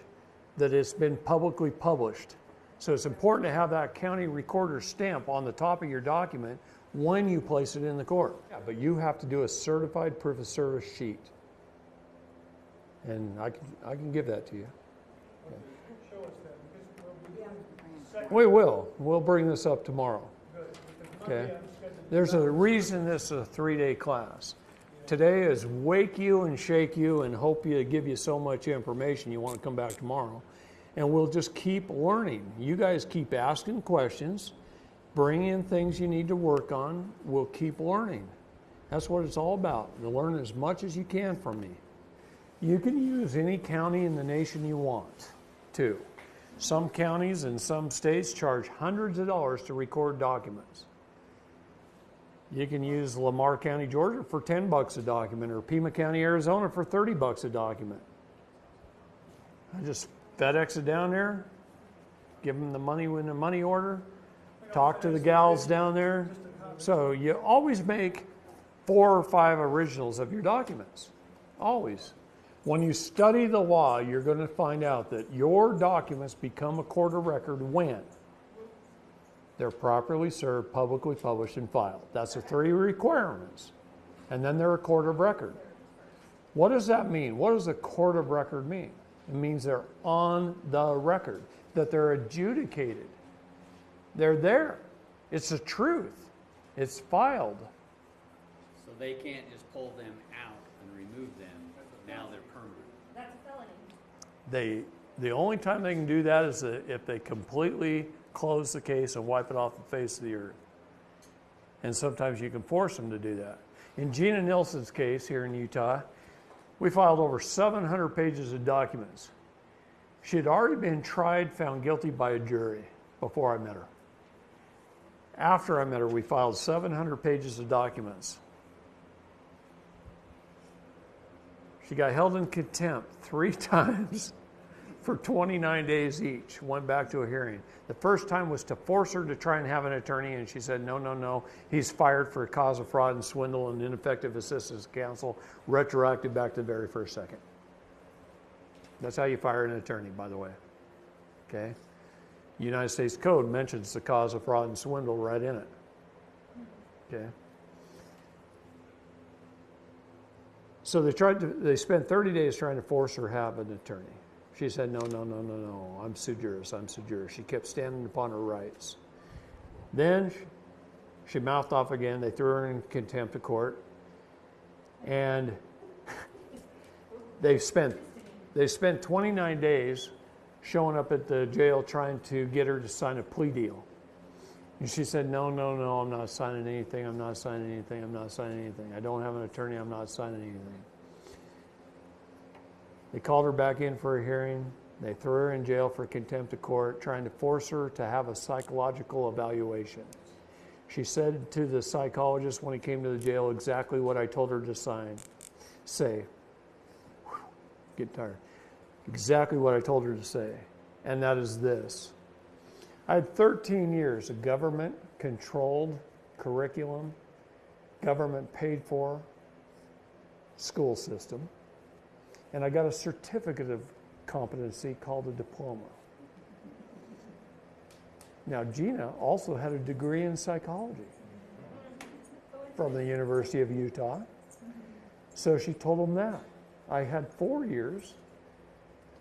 that it's been publicly published. So it's important to have that county recorder stamp on the top of your document when you place it in the court. Yeah, but you have to do a certified proof of service sheet. And I can give that to you. Show us that, because We will. We'll bring this up tomorrow. Okay. There's a reason this is a 3-day class. Today is wake you and shake you and hope you give you so much information you want to come back tomorrow. And we'll just keep learning. You guys keep asking questions, bring in things you need to work on. We'll keep learning. That's what it's all about. To learn as much as you can from me. You can use any county in the nation you want to. Some counties and some states charge hundreds of dollars to record documents. You can use Lamar County, Georgia for $10 a document, or Pima County, Arizona for $30 a document. I just FedEx it down there, give them the money in the money order, talk to the gals down there. So you always make 4 or 5 originals of your documents. Always. When you study the law, you're going to find out that your documents become a court of record when they're properly served, publicly published, and filed. That's the 3 requirements. And then they're a court of record. What does that mean? What does a court of record mean? It means they're on the record, that they're adjudicated. They're there. It's the truth. It's filed. So they can't just pull them out and remove them. Now they're permanent. That's a felony. The only time they can do that is if they completely close the case and wipe it off the face of the earth. And sometimes you can force them to do that. In Gina Nilsson's case here in Utah, we filed over 700 pages of documents. She had already been tried, found guilty by a jury before I met her. After I met her, we filed 700 pages of documents. She got held in contempt 3 times for 29 days each, went back to a hearing. The first time was to force her to try and have an attorney, and she said, no, he's fired for a cause of fraud and swindle and ineffective assistance of counsel, retroactive back to the very first second. That's how you fire an attorney, by the way. Okay? United States Code mentions the cause of fraud and swindle right in it. Okay. So they spent 30 days trying to force her to have an attorney. She said, no, I'm sui juris. She kept standing upon her rights. Then she mouthed off again. They threw her in contempt of court. And they spent 29 days showing up at the jail trying to get her to sign a plea deal. And she said, no, I'm not signing anything. I don't have an attorney. I'm not signing anything. They called her back in for a hearing. They threw her in jail for contempt of court, trying to force her to have a psychological evaluation. She said to the psychologist when he came to the jail exactly what I told her to say. Get tired. Exactly what I told her to say. And that is this. I had 13 years of government-controlled curriculum, government-paid-for school system, and I got a certificate of competency called a diploma. Now, Gina also had a degree in psychology from the University of Utah, so she told them that. I had 4 years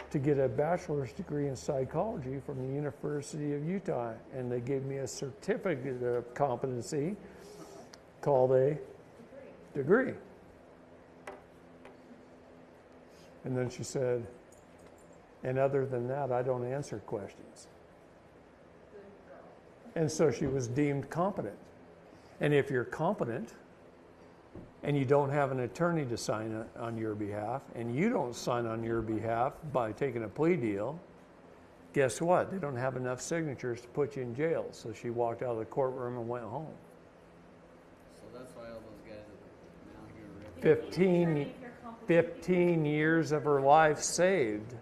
to get a bachelor's degree in psychology from the University of Utah, and they gave me a certificate of competency called a degree. And then she said, and other than that, I don't answer questions. And so she was deemed competent. And if you're competent and you don't have an attorney to sign on your behalf, and you don't sign on your behalf by taking a plea deal, guess what? They don't have enough signatures to put you in jail. So she walked out of the courtroom and went home. So that's why all those guys are now here. 15 years of her life saved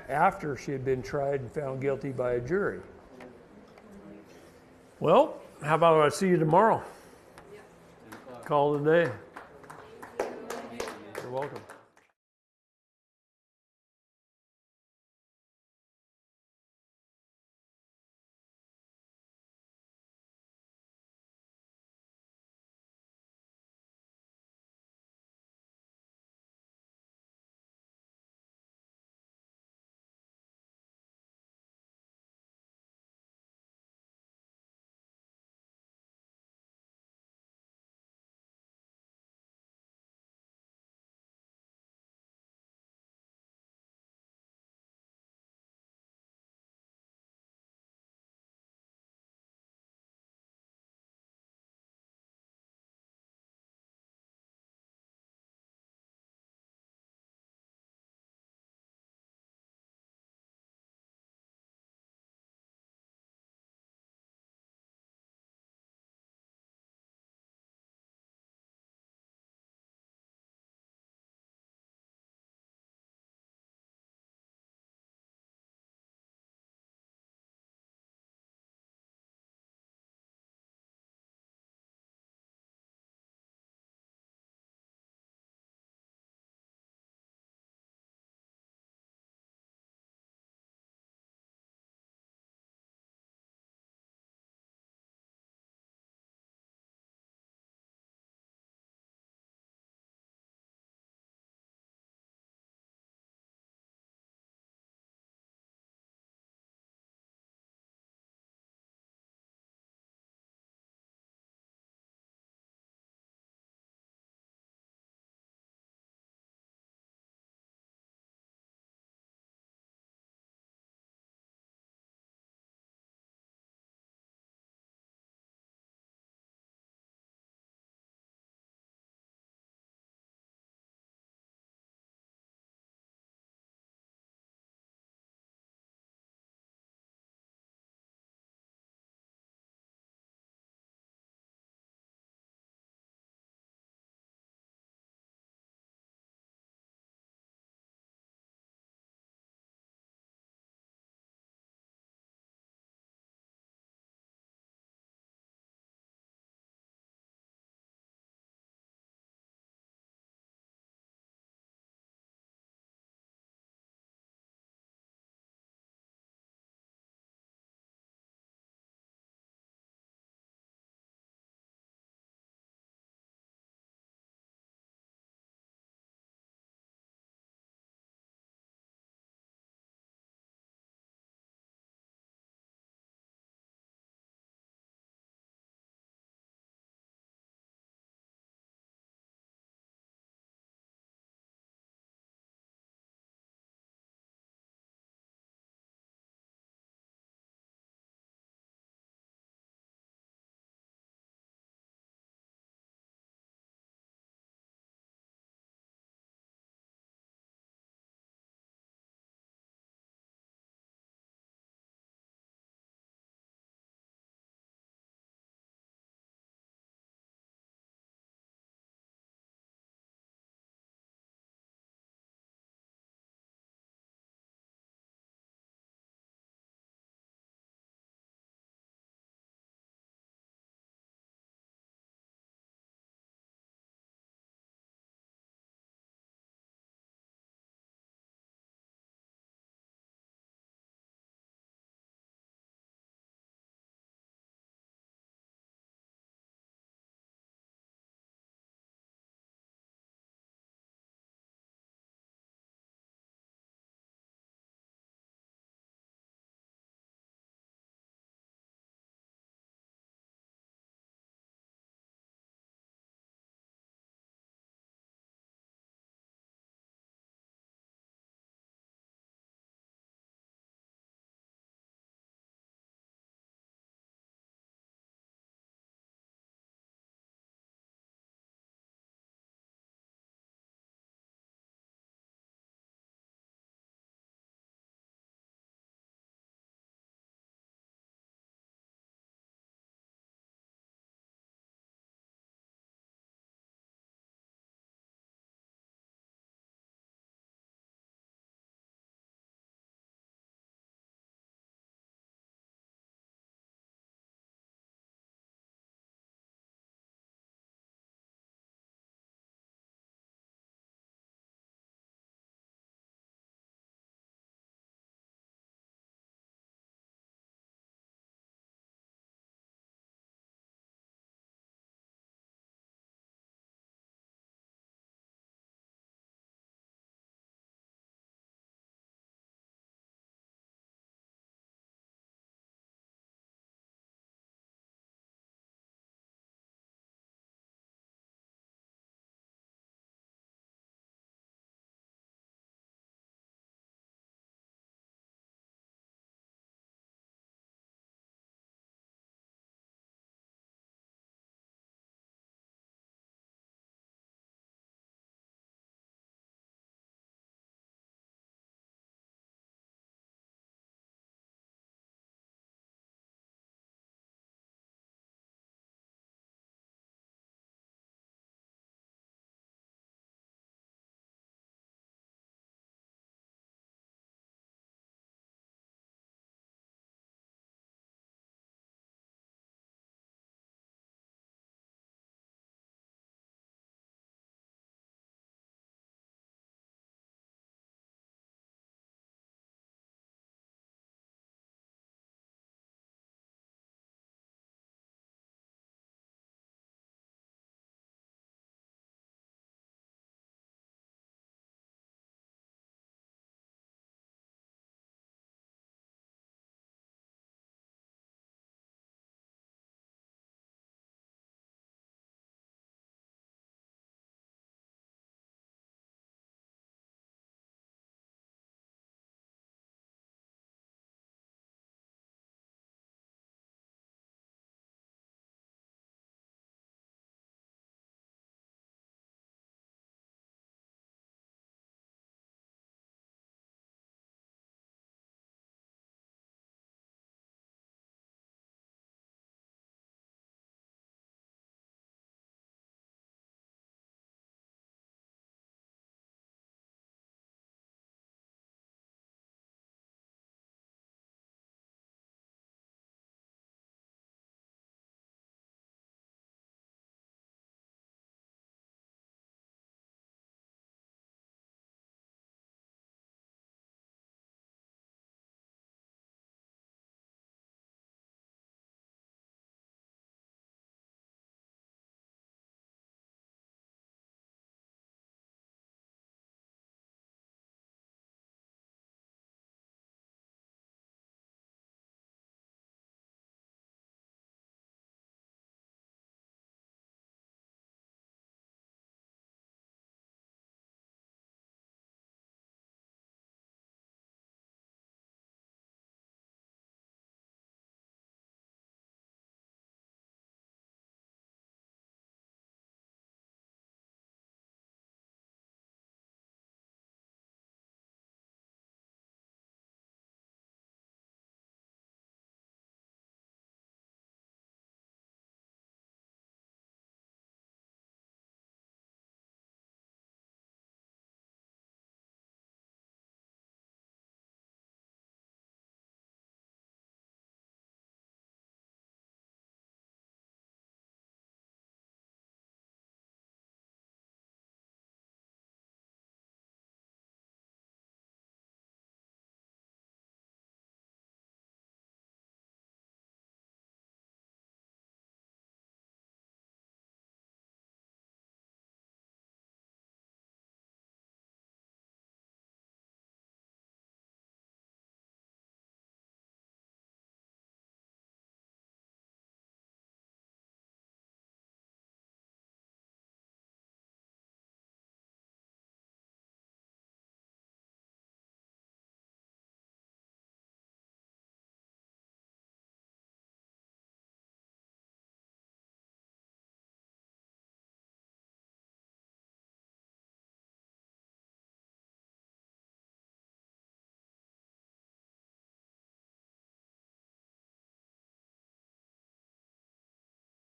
after she had been tried and found guilty by a jury. Well, how about I see you tomorrow? Call it a day. You're welcome.